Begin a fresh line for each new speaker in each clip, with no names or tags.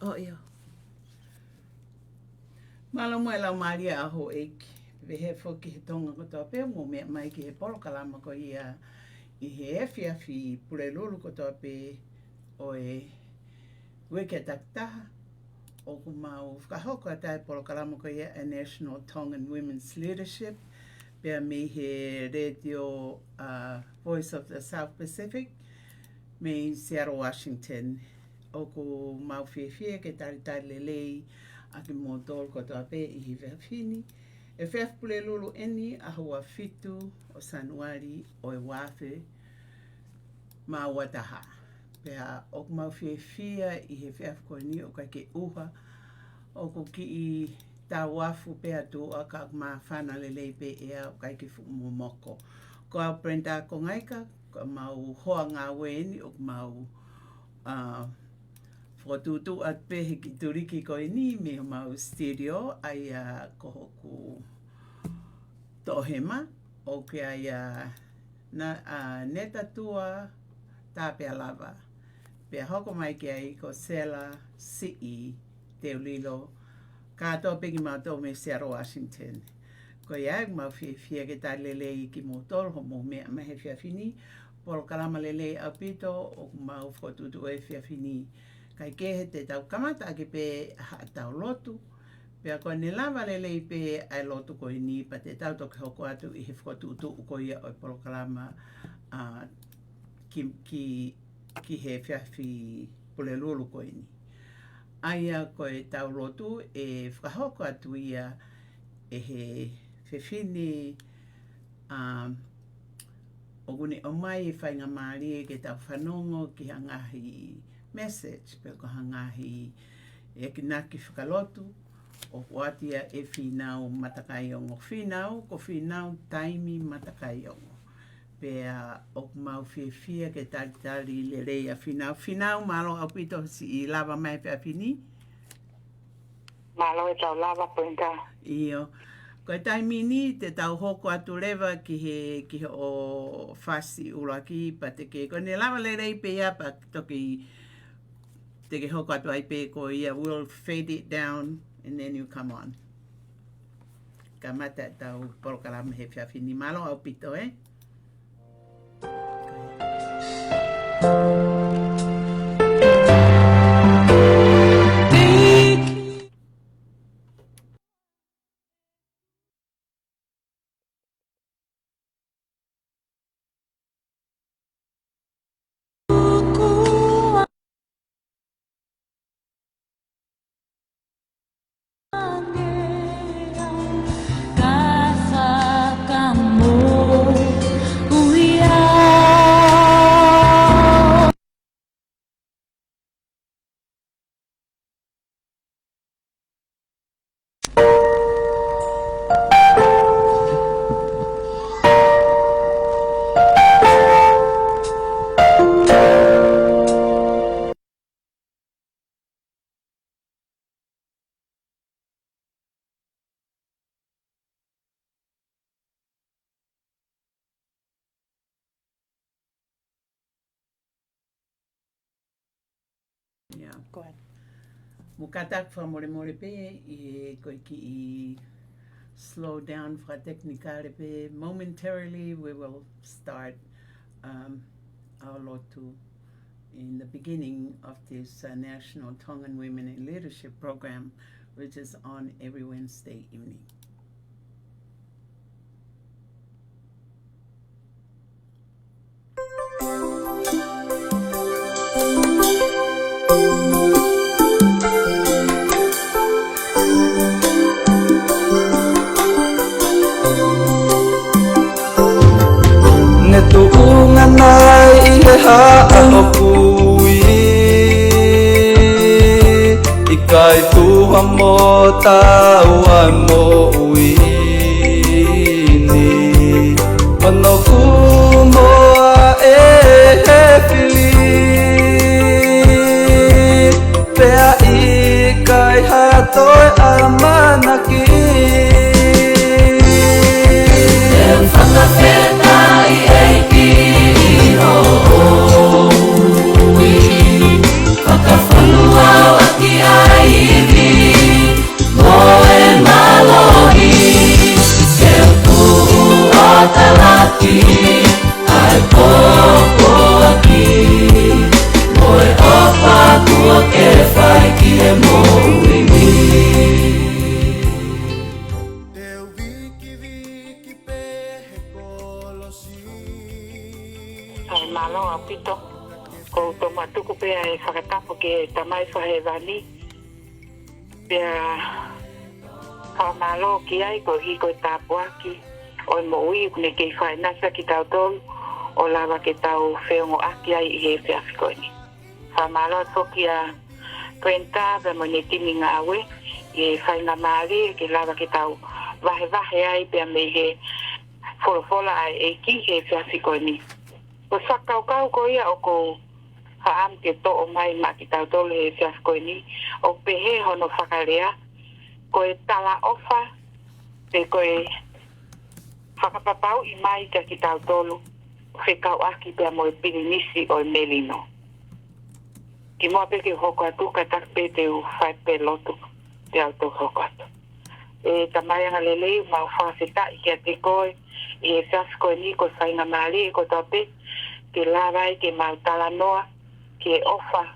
Oh, ia. Malo mo ela Maria aho eiki. Vehe foki he tonga ko tō pē, mo mea mai ki he polo kalama ko ia I he efi afi pule lulu ko tō pē o e weke taktaha o ku mau whakahoko a tai polo kalama ko ia a National Tongan Women's Leadership pēa me he radio Voice of the South Pacific me Seattle, Washington. O ku mau whiwhia ke tari lelei a ki mō tōru ko tō pē I hi whiwhini. E whiwhpule lulu eni a hua fitu o Sanuari o e wāwhi mā wataha. Pea o ku mau whiwhia I he whiwhkoni o kai ke uha o ku ki I tā wafu pēa tō a ka mā whana lelei pē ea o kai ke whukumomoko. Ko a Brenda Kongaika, ko mau hoa ngā weni o ku mau whakatutu at pehe ki turiki ko ini me o mau stereo ai ko hoku tohema o ke ai neta tua tāpea lava. Pea hoko mai ki ai ko Sela Si'i te ulilo kātoa peki mātou me Seattle, Washington. Ko iai mau whiwhia ke tā lelei ki mōtoro ho mō mea mahe whiawhini polo kalama lelei au pito o mau whakatutu e whiawhini. Kai kehe te tau kamata ake pē ha tau lotu. Pea koe ne lava lelei pē ai lotu koe ni pa te tau toke hoko atu I he whakatutu ko ia o polo kalama ki he whiawhi pule lulu koe ni. Aia koe tau lotu e whakahoko atu ia e he whiwhini o gune o mai e whainga maari e ke tau whanongo ki hangahi message pe ko hangahi e ki naki whakalotu o watia e whinau matakairongo. Whinau ko whinau taimi matakairongo. Pea o mau whiwhia ke tari le reia whinau. Whinau malo au pito si I lava mai pia whini?
Malo e tau lava Brenda.
Io. Koe taimi ni te tau hoko atu lewa ki he o whasi uraki pa te ke. Koe ne lava le rei pe ia pa toki te ke hoko atu ai pe ko ia. We'll fade it down and then you come on. Ka mata tau porokalama he whiawhini. Malo au pito
Go ahead.
Mukatak whamore pe I koe ki I slow down wha teknikare pe. Momentarily we will start our lotu in the beginning of this National Tongan Women in Leadership Program, which is on every Wednesday evening.
Netuunganay ihaaopui Ika'y tuha mo tawan mo uini Manoku mo Emeline Pea ika'y hatoy amanaki El whakawheta I eiki ho'oi Whakawhanuau aki aiwi Moe malohi Keu tu'u o talaki Ai koko aki Moe opa kua ke whai ki e mo'uini
Malo apito ko tomatuku pe ai whakatapo ke tamai whahewani pia whamalo ki ai ko hiko tāpuaki o mo ui kune kei whainasa ki tau tolu o lawa ke tau wheongo aki ai I he whiawhikoini whamalo toki a Brenda pe mo ne tini ngā awe I whainga maari ke lawa ke tau wahe ai pia me he wholofola ai eiki he whiawhikoini Ko whakaukau ko ia o ko haam ke to'o mai ma ki tau tolu he whiawhikoini o pehe hono whakarea ko e tala ofa pe ko e whakapapau I mai ka ki tau tolu whekau aki pia mo e pirinisi o Emeline. Ki mua pe ke hoko atu ka tak pe te u whai pe lotu te auto hoko atu. E tamaianga lelei mau whakawheta I ke te koe I he whiawhikoini ko whainga maari ko tope ke lawai ke mautala noa ke ofa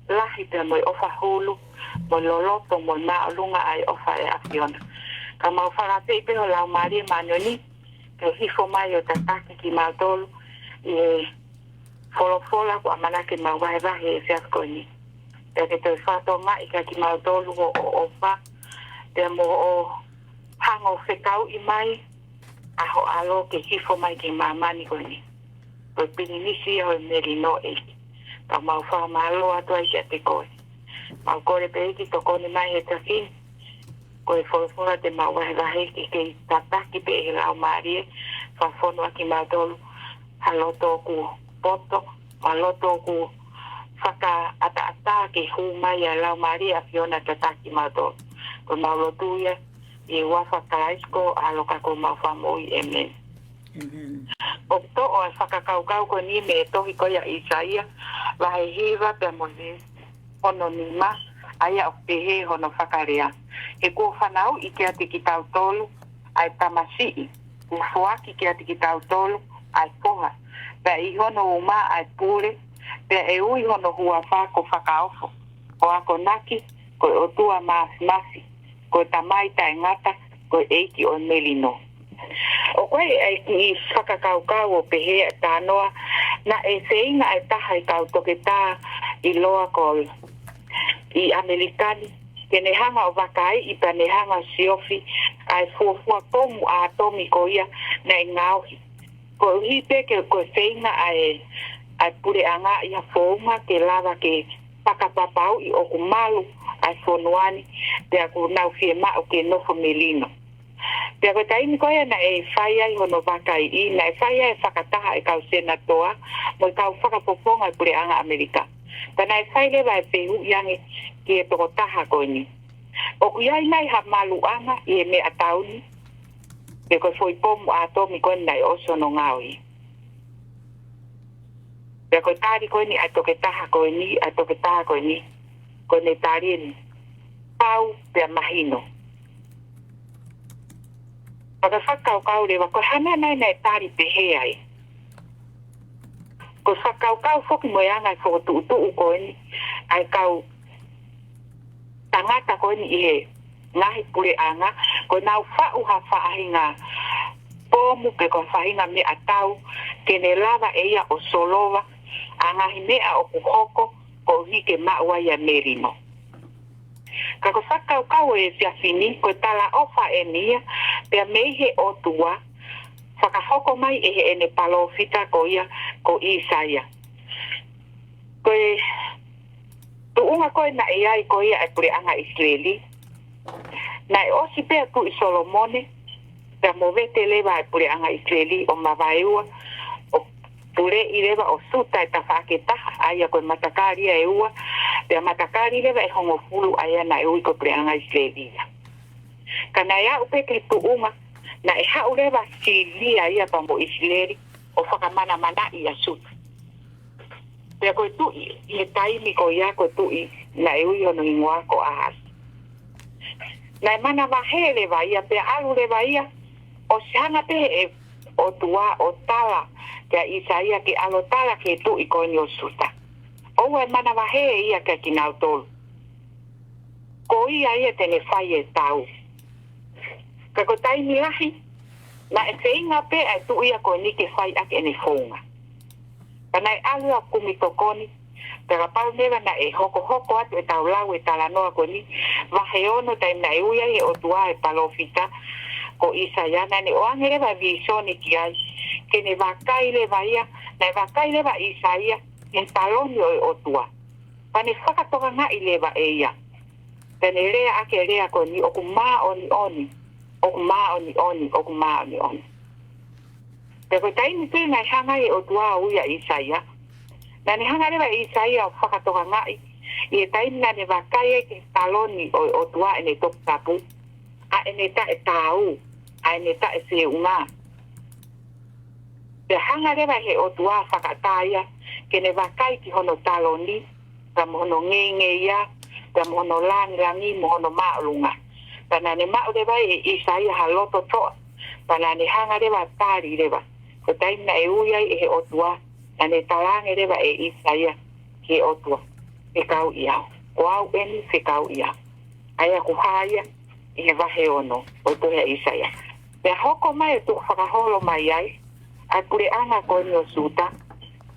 lahi te moi ofa hulu mo loloto mo maalunga ai ofa e afiona ka mau whakate I peho lau maari manoni ke hifo mai o tataki ki mautolu I folofola ko amana ke mauwahewahe e whiawhikoini te ke te whato mai ka ki mautolu o ofa te mo o hango whekau I mai aho alo ke hifo mai ke mamani koini ko pininisi o Emeline e ka mau whamalo atu ai ke te koe mau kore pe eki to kone mai he taki ko e wholofora te mau wahewahe ke tataki pe e lau maari whawhono aki mautolu haloto ku poto haloto ku whaka ata ke hu mai a lau maari a whiona tataki mautolu ko mau lotu ia I wafa kalaisko aloka ko mau whamoi Amen.
Amen.
O to o whakakaukau ko ni me tohi ko ia Isaia wahe hiwa pe mone hono nima aia o pehe hono whakarea. He ko whanau I ke ati ki tau tolu ai tamasii ku fuaki ke ati ki tau tolu ai poha pe I hono uma ai pure pe e ui hono hua whako whakaofo o ako naki ko o tua masi ko tamai tai ngata ko eiki o Emeline. O koe ai ki whakakaukau o pehe tānoa na e seinga ai taha I kau toke tā I loa ko I Amerikani ke ne hanga o wakai I pa ne hanga siofi ai fuafua tomu a atomi ko ia na I ngauhi. Ko hipe ke ko seinga ai pure anga I hafouma ke lava ke pakapapau I oku malu ai fonuani te aku nau fie mao ke nofo melino. Te ako taimi koia na e whai ai hono wakai I na e whai ai whakataha e kau senatoa mo I kau whakapoponga I pure anga Amerika. Tana e whai lewa e pehu iange ki e toko taha koini. O kuiai nai ha malu anga I e me atauni te koe foi pomu a tomi koini nai oso no ngaui. Te koe tari koini a toke taha koini ko ne tarien pau pe mahino. Paka whakau rewa, ko hana nai nei tari pehe ai. Ko whakau whoki moe anga i whakotu ko ni, ai kau tangata ko ni ihe ngahi pure anga, ko nau whau ha whaahinga pōmu pe ko whahinga me atau, kene lava eia o solova, angahi mea o kuhoko, ko hike maua ia merino. Ka ko whakau e whiawhini, ko tala ofa e nia, pea meihe o tua, whakahoko mai e ene palofita ko ia, ko Isaia. Koe, tuunga koe na e ai ko ia e pure anga Israeli, na e osi pea ku i Solomone, pea mo vete lewa e pure anga Israeli o mawaiua, o pure i lewa o suta e tawhaketaha, aia koe matakaria e ua, pea matakari lewa e hongo fulu aia na e ui ko pure anga Israeli. Ka na ia upe ke tuunga, na e hau lewa silia ia pa mo Israeli, o whakamana mana i a suta. Pea koe tui, i e taimi ko ia koe tui, na e ui ono ingoa ko ahas. Na e mana wahe lewa ia, pea alu lewa ia, o sihanga pehe e o tua, o tala, kia Isaia ki alo tala ke tui ko ni o suta. Oua e mana wahe ia kia ki nau tolu. Ko ia ia tene whai e tau. Ka ko taimi lahi, na e whainga pe e tui ia ko ni ke whai ake ene whaunga. Kana e alu a kumitokoni, pera pau newa na e hoko atu e tau lau e talanoa ko ni, wahe ono taim na e uia e o tua e palofita ko Isaia, na ne oange lewa visoni ki ai, ke ne wakai lewa ia, na e wakai lewa Isaia, e taloni o tua. Pa ne whakatoka nga i lewa e ia. Tene rea ake rea ko ni, oku maa oni oni, oku maa oni oni, oku maa oni oni. Te koe taimi tui ngai hanga e o tua uia Isaia. Na ne hanga lewa Isaia o whakatoka ngai. I e taimi na ne wakai e ke taloni o tua e ne toku tapu. A e ne ta e tau. A e ne ta e se unga. Te hanga lewa he o tua whakataia. Ke ne wakai ki hono taloni. Ka mohono nge ia. Ka mohono langi, mohono maulunga. Pana ne mau lewa e Isaia haloto toa. Pana ne hanga lewa tari lewa. Ko taimi na e uiai e he otua, na ne talange rewa e Isaia he otua, e kau iau. Ko au eni se kau iau. Aia ku haia e he wahe ono, o tohea Isaia. Pea hoko mai e tuk whakaholo mai ai, a kure anga ko ni o suta,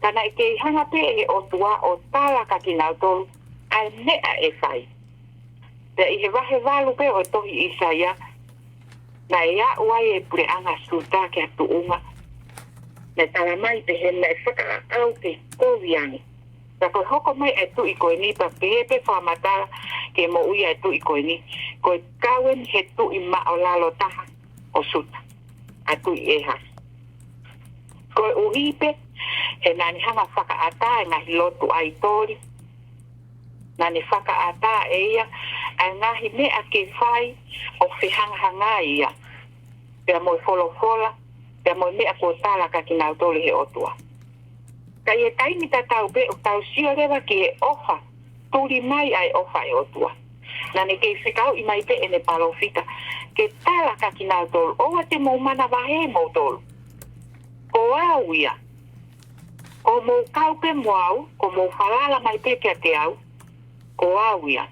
kana e kei hanga pe e he otua o tala ka ki nau tolu, ai mea e whai. Pea i he wahe walu pe o tohi Isaia, na e a uai e pure anga suta ke atu unga, na tala mai te hena e whaka au te koviangi. Ka koe hoko mai e tu i koe ni, pa pepe whamatara ke mo uia e tu i koe ni. Koe kawen he tu i mao lalo taha o suta, a tu i e has. Koe uhipe, he nani hanga whaka ata e ngahi lotu ai tori. Nani whaka ata e ia, a ngahi mea ke whai o whihanga ia. Pea moi wholofola, pea moi mea ko tala ka ki nau toli he otua. Ka e taimi ta tau be o tau sio rewa ki e ofa, turi mai ai ofa e otua. Nane kei whikau i mai pe e ne palofita, ke tala ka ki nau tolu, owa te mou mana wahe mou tolu. Ko au ia, ko mou kau pe moau, ko mou whalala mai pe kia te au, ko au ia.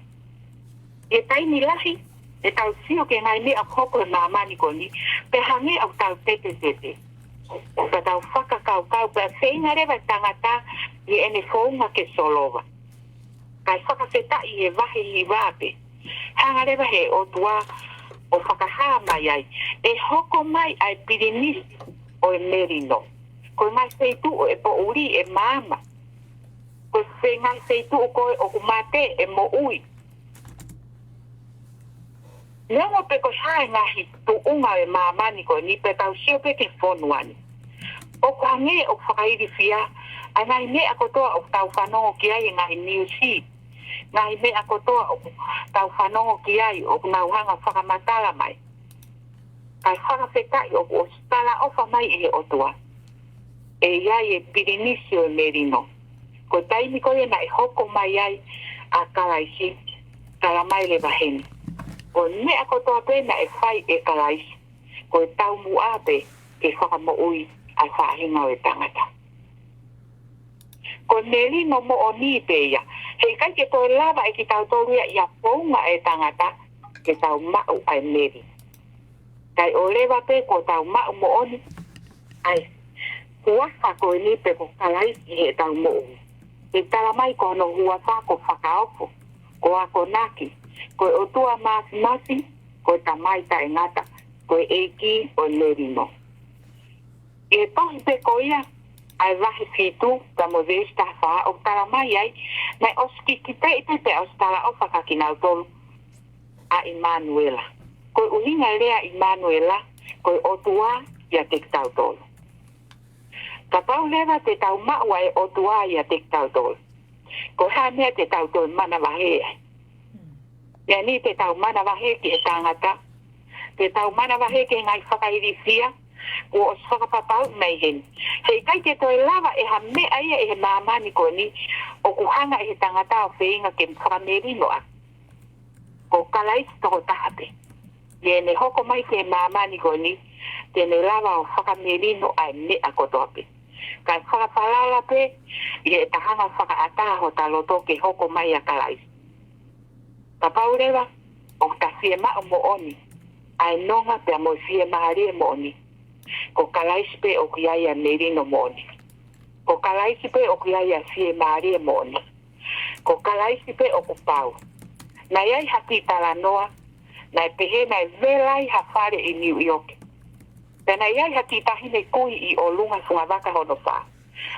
E taimi lahi, e tau sio ke ngai mea koko e mamani ko ni, pe hange au tau tete. Ka tau whakakau, pe whainga rewa tangata i ene whaunga ke solova. Kai whakawheta i e wahe i wape. Hanga rewa he o tua o whakahaa mai ai. E hoko mai ai pirinisi o e merino. Koe mai seitu o e po uri e mama. Koe whengai seitu o koe o kumate e mo ui. Nemo pe ko hae ngahi tu unga e mamani ko ni pe tau sio pe ke fonuani. O ka nge o whakairi fia, a ngai me ako toa o tau whanongo ki ai ngahi New Sea. Ngai me ako toa o tau whanongo ki ai o nauhanga whakamatala mai. Kai whakawhetai o stala ofa mai e o toa. E iai e pirinisio e merino. Ko taimi ko e na e hoko mai ai, a kalaisi tala mai le vaheni. Ko mea kotoa pena e whai e kalaisi. Ko e tau muape ke whakamoui ai whahinga o e tangata. Ko neli no mo o ni peia. Hei kai ke toi lava e ki tau toruia ia pounga e tangata ke tau mau ai neri. Kai o lewa pe ko tau mau mo oni. Ai, kuasa ko e ni pe ko kalaisi he tau mo o. E tala mai ko no hua tā ko whakaopo. Ko ako naki. Ko e otua masi, ko e tamai ta e ngata. Ko e eiki o neri no. E tohi pe ko ia. Ai wahi fitu, ka mo vesta wha o tala mai ai, mai oski ki te i pepe o stala o whakakinau tolu a Emanuela. Koe uhinga lea Emanuela, koe otua ia te tau tolu. Ka pau lewa te tau maua e otua ia te tau tolu. Koe hanea te tau tolu mana wahe ai. Ia ni te tau mana wahe ki e tangata, te tau mana wahe ki ngai whakairifia, ko os whakapapau mai hen. Hei kai ke toi lava e ha mea ia e he mamani ko ni o kuhanga e he tangata o wheinga ke whakamerino a. Ko kalaisi toko tahate. Ie ne hoko mai ke mamani ko ni te ne lava o whakamerino a mea kotoape. Kai whakapalala pe ie tahanga whakaataho taloto ke hoko mai a kalaisi. Ka paurewa o ta fiema o mo oni. Ai nonga pe a mo fiema harie mo oni. Ko kalaisi pe o kiaia nerino moni. Ko kalaisi pe o kiaia fie marie moni. Ko kalaisi pe o kupau. Na iai haki tala noa, na e pehe na e velai hawhare i New York. Pena iai haki tahine kui i o lunga sunga waka hono wha.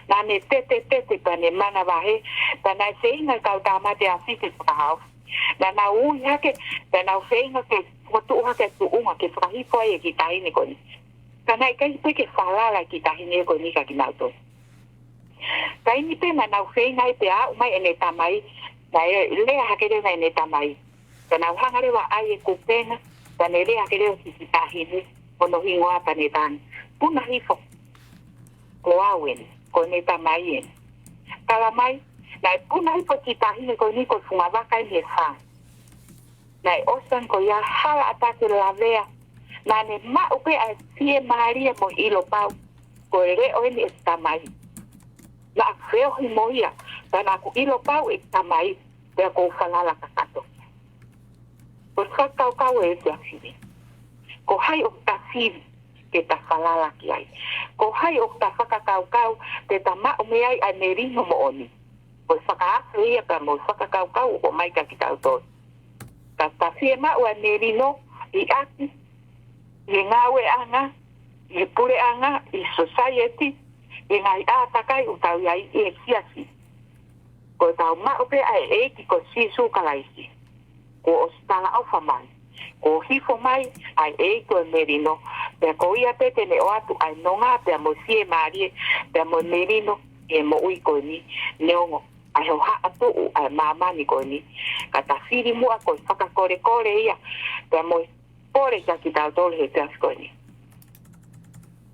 Na ne tete pa ne mana wahe, pa na e seinga kau tamate a fite whakahau. Na na ui hake, pa na seinga ke watu hake tu unga ke whakahifo e ki tahine koni. Kana i kai pe ke whalala ki tahine ko nika ki nauto. Kai ni pe manau whenga i pe a umai ene tamai, na e lea hakere na ene tamai. Kana uhangare wa ai e kupena, kana e lea hakere o ki tahine, ono hingoa pa ne tani. Puna hifo, ko awen, ko ne tamai en. Kala mai, na e puna hifo ki tahine ko niko fungawaka i me wha. Na e osan ko ia hala atake lavea, na ne ma upe a fie maria mo ilo pau ko re o ni estamai na feo hi moia na ku ilo pau estamai pe ko falala kakato ko sakau kau e te afini ko hai o ta fivi ke ta falala ki ai ko hai o ta fakakau kau te ta ma o me ai a nerino mo oni ko saka ia pa mo fakakau kau o mai ka ki tau to ta fie ma o a nerino i aki i ngawe anga, i pure anga, i society, i ngai atakai o tau iai e kiasi. Ko tau maupe ai eiki ko sisu kalaisi. Ko ostala au famai. Ko hifo mai ai eiki o merino. Pea ko ia pete ne o atu ai nonga pea mo sie marie, pea mo merino e mo ui ko ni neongo. Ai ho ha atu u ai mamani ko ni. Kata firi mua ko whakakore kore ia, pea mo pore ka ki tau tolu he te askoni.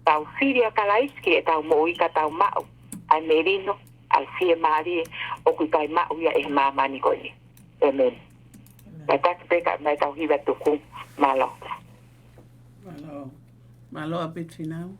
Tau whiri a kalaiski e tau mo'i ka tau mau. Ai merino, ai fie marie, o kui kai mau ia e mamani koni. Amen. Mai taki peka mai tau hiwa tuku malo.
Malo. Malo a bit finau.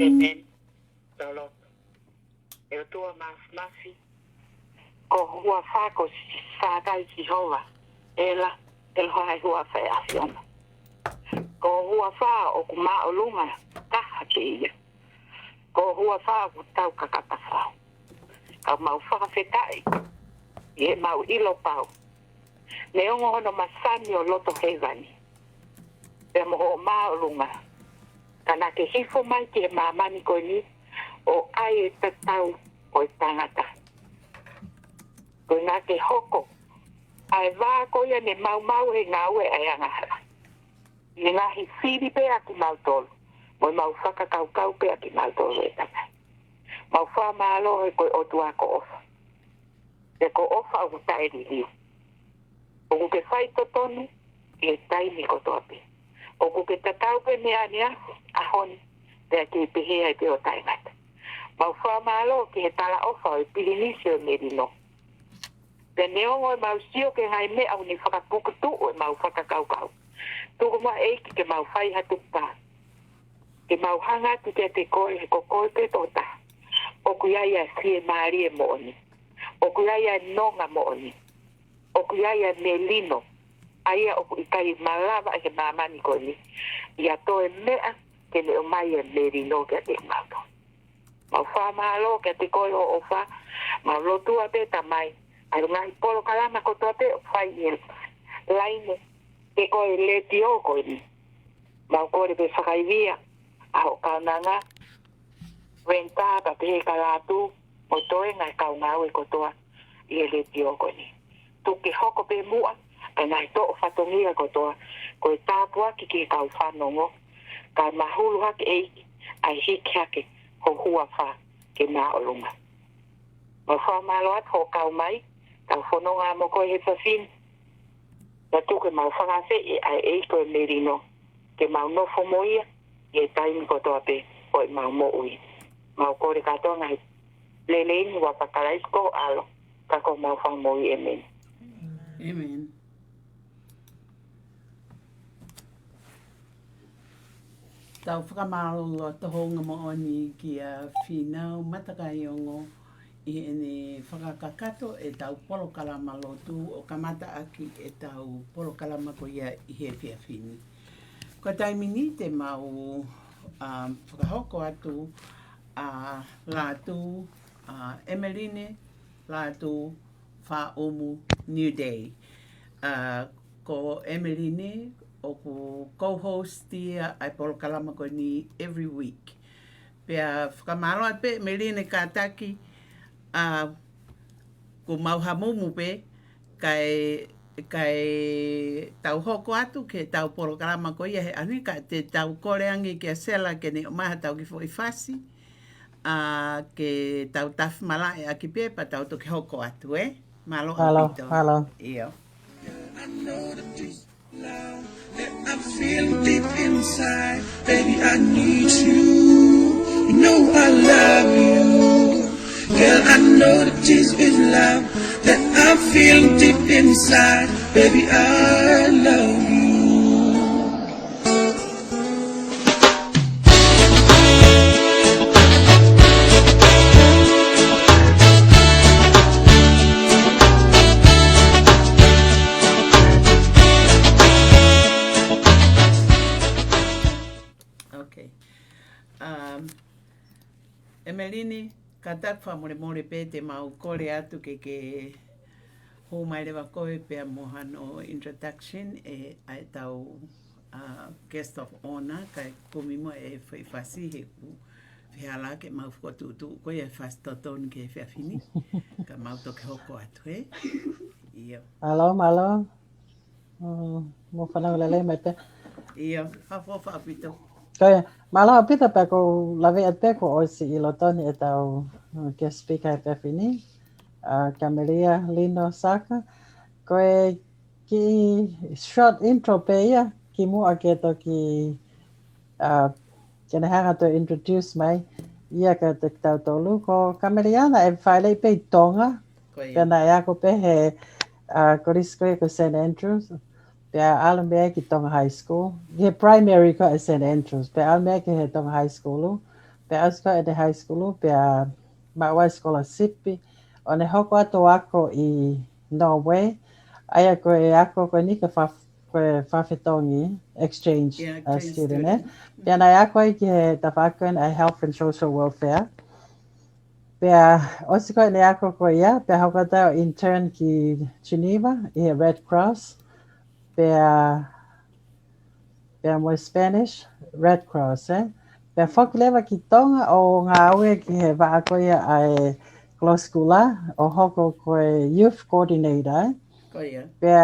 Amen. Tolo. E tua mafi. Ko hua whako whātai si hoa. Ela, hai hua whai awhiona. Ko hua wha o ku maa o lunga taha ke ia. Ko hua wha ku tau kakata whao. Ka mau whakawhetai. E mau ilo pau. Ne ongo hono masani o loto hevani. E moho o maa o lunga. Kana ke hifo mai ki e mamani ko ni o ai e tatau o e tangata. Ko ngā ke hoko. Ai wā ko ia ne mau he ngā ue ai angahara. I ngā hi whiri pēa ki mau tolu. Moi mau whakakaukau pēa ki mau tolu e tanga. Mau wha mālo e koe otu a ko ofa. E ko ofa o taeri liu. O ku ke whai totonu, i e taimi ko toape. O ku ke tatau pe mea nia, a honi, pēa ke pehea e te o taimata. Mau wha mālo ki he tala ofa o e pilinisi o merino. Te neongo e mau sio ke ngai mea au ni whakapukutu o e mau whakakaukau. Tuku mua eiki ke mau whai hatu pā. Ke mau hangatu te koe he ko koe pe tota. O ku iaia sie maari e mooni. O ku iaia nonga mooni. O ku iaia melino. Aia o ku ikai malava e ke mamani koe ni. Ia toe mea ke leo mai e merino ke te mauto. Mau wha mahalo ke te koe o ofa. Mau lotua pe tamai. Ai ngahi polo kalama ko toate o whai e laine. Ke koe leti o koe ni. Mau kore pe whakaivia. Aho kaunanga. Brenda pa te kalatu. O toe ngai kaungau e kotoa. I e leti o koe ni. Tuki hoko pe mua. Kai ngai to o whatongia kotoa. Koe tāpua ki ke kau whanongo. Kai mahulu hake eiki. Ai hiki hake. Ho hua wha. Ke nā o lunga. Mau wha malo at ho kau mai. Kau whanonga mo koe he whawhin. Na tuke mau whangase e ai eiko e merino. Ke mau nofo moia. I e taimi kotoa pe. O e mau mo ui. Mau kore katoa ngai. Leleini wa pakaraisko alo. Kako mau whang moi amen.
Amen. Tau whakamaro o te honga mooni ki a whinau matakai ongo i ene whakakakato e tau polo kalama lotu o kamata aki e tau polo kalama ko ia i he pia whini. Ko taimini te mau whakahoko atu a lātu Emeline, lātu Faaumu-Niutei. Ko Emeline, o ku co-host ia ai polo kalama ko ni every week. Pea whakamaro ai pe, Emeline kātaki ko mauhamumu pe, kai tau hoko atu ke tau polo kalama ko ia he anika te tau koreangi ke sela ke ni o maha tau ki fo i fasi. Ke tau tafu malai a ki pe pa tau toke hoko atu, Malo apito.
Hello.
Iyo.
I know that this love that I'm feeling deep inside, baby, I need you. You know I love you. Girl, I know that this is love that I'm feeling deep inside, baby, I love you.
Emeline, ka takwa more pe te mau kore atu ke hō mai rewa koe pia mohano introduction e ai tau guest of honor kai kumimo e whaiwhasi he ku whihala ke mau whukotutu koe e whastotonu ke whiawhini ka mau toke hoko atu Iyo.
Malo. Mo whanau lele mai te.
Iyo, hawhawha apito.
Kaya, malo pita pa ko lawe at pe ko o si ilotoni e tau guest speaker e pewhini. Kamelia, Lino, Zarka. Koe ki short intro pe ia, ki mua ke to ki kena hanga to introduce mai. Ia ka te tau tolu ko Kameliana e whaelei pe i Tonga. Pena e ako pe he koriskoe ko St. Andrews. Pe ala mea ki Tonga High School. He primary ko e St. Andrews. Pe ala mea ki he Tonga High School. pe asko e high school pe mawai scholarship o ne hoko ato ako I Norway aia ko e ako ko ni ka whawhetongi exchange student pe ana ako I ki ta whakon a health and social welfare pe osiko ne ako ko ia pe hoko ta intern ki Geneva I Red Cross pe mo Spanish Red Cross pe whakilewa ki tonga o ngā aue ki he whaako ia ai close schoola o hoko koe youth coordinator pe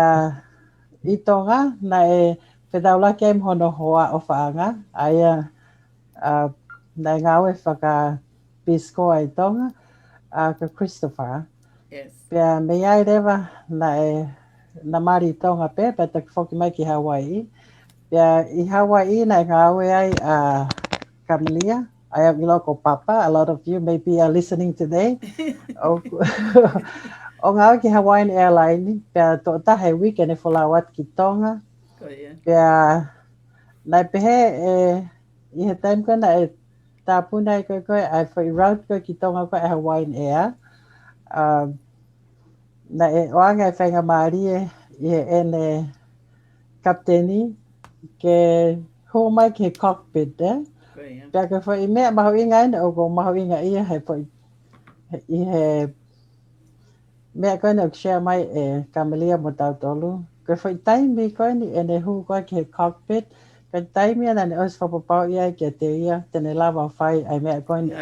I tonga na e whethaula ke mhono hoa o whaanga aia na ngā aue whaka bisko ai tonga ka Christopher pe me ai rewa na mari tonga pe ta whoki mai ki Hawaii I Hawaii na ngā aue ai Kamelia, I am local papa. A lot of you maybe are listening today. O ngā aue ki Hawaiian Airline, pia tō tahe weekend e wholawat ki Tonga. Pia nai pehe I he time kona e tāpuna I koe ai whai route koe ki Tonga koe e Hawaiian Air. Na e oanga e whainga maari I he ene kapteni ke ho mai ke cockpit Pea ka whai mea maho inga ina o ko maho inga ia he whai I he mea koe na share mai e Kamelia mo tautolu. Ka whai taimi koe ni e ne hu koe ki he cockpit. Ka taimi ana ne os whapapau ia ki te ia tene lava whai ai mea koe ni.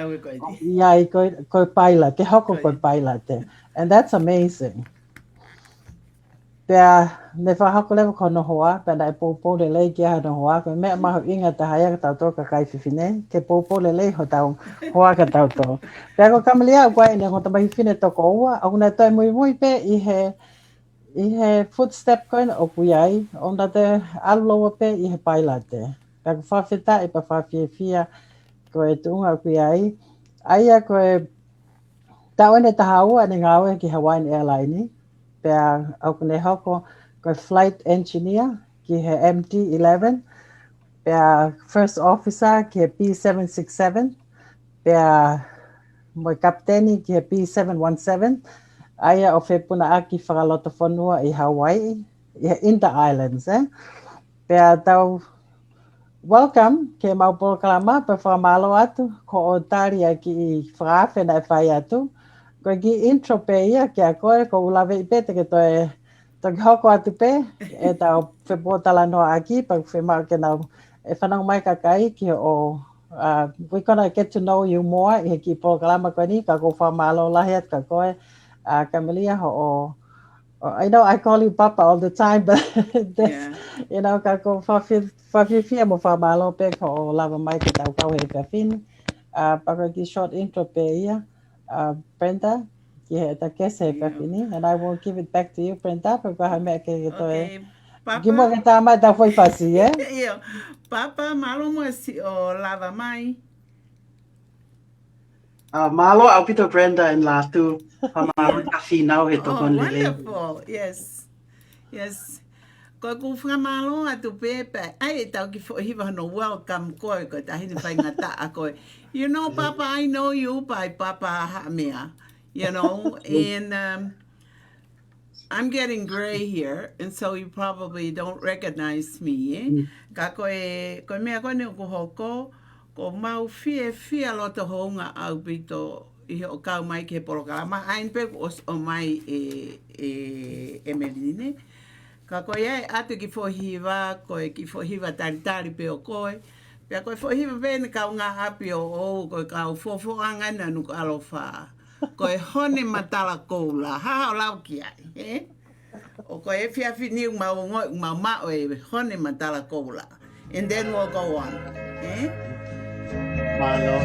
Ia I koe pilot, ke hoko koe pilot And that's amazing. Pea ne whahako lewa kono hoa, pea na e pōpō le lei ki aha no hoa, koe mea maho inga ta haia ka tauto ka kai whiwhine, ke pōpō le lei ho tau hoa ka tauto. Pea ko Kamelia au koe ne ngota mahi whine toko ua, au na toi mui mui pe I he footstep koe na opu iai, o na te aluloa pe I he pailate. Pea ko whawheta pa whawhiawhia koe tuunga opu iai, aia koe tau ene taha ua ne ngā ue ki Hawaiian Airline Pea au kone hoko koe flight engineer ki he MD-11, pea first officer ki he P-767, pea moi kapteni ki he P-717, aia o whepuna aki whakaloto whanua I Hawaii, I he Inter Islands, Pea tau welcome ke maupolo kalama pe whamalo atu, ko o tari a ki I whakawhena e whai atu, Koe ki intro pe ia ki a koe, ko ulawe I pe te ke toe hoko atu pe, e tau whepotala noa aki, pa whemau ke nau e whanau mai kakai ki o, we're gonna get to know you more, I ki polo kalama koe ni, ka ko whamalo lahi at ka koe, Kamelia ho I know I call you Papa all the time, but you know, ka ko whawhiwhia mo whamalo pe ko o lawa mai ke tau kau he pewhini, pa koe ki short intro pe ia, Brenda, the kese pewhini, and I will give it back to you, Brenda, porque ha mea ke toe. Gimo ke tā mai tā foi fasi,
Papa, malo mo si o lava mai.
Malo au pito Brenda and latu, malo kasi now he tokon lele.
Wonderful, yes. Ko ku whamalo atu pepe, ai tau ki hiwa no welcome koe, ko ta hini whai ngata a koe. You know, Papa, I know you by Papa Hamea, you know, and I'm getting gray here, and so you probably don't recognize me, Ka koe mea koe ne ko hoko, ko mau fie loto honga au pito I o kau mai ke porokalama, ain pe o mai Emeline, Ka koe ai atu ki fohiwa, koe ki fohiwa tari pe o koe. Pea koe fohiwa pene kau ngā hapi o koe kau fofo angana nuku alofa. Koe hone matala koula, haha o lau ki ai, O koe e whiawhi niu mau ngoi mau mao e hone matala koula. And then we'll go on,
Malo.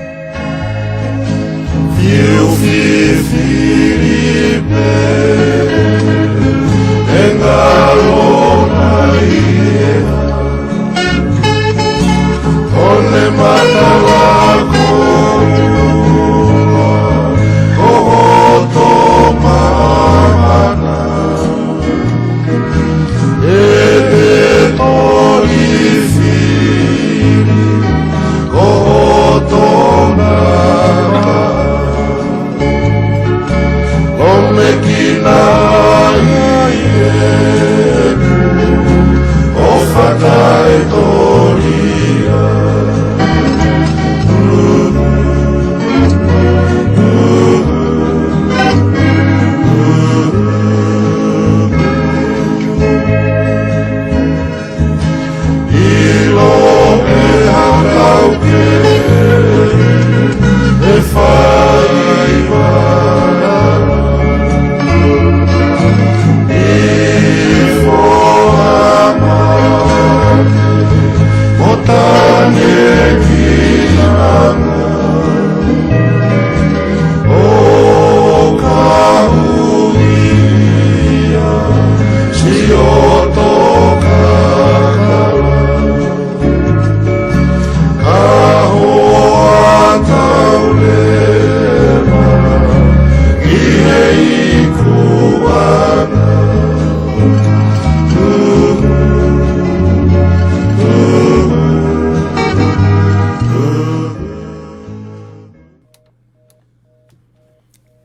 Toma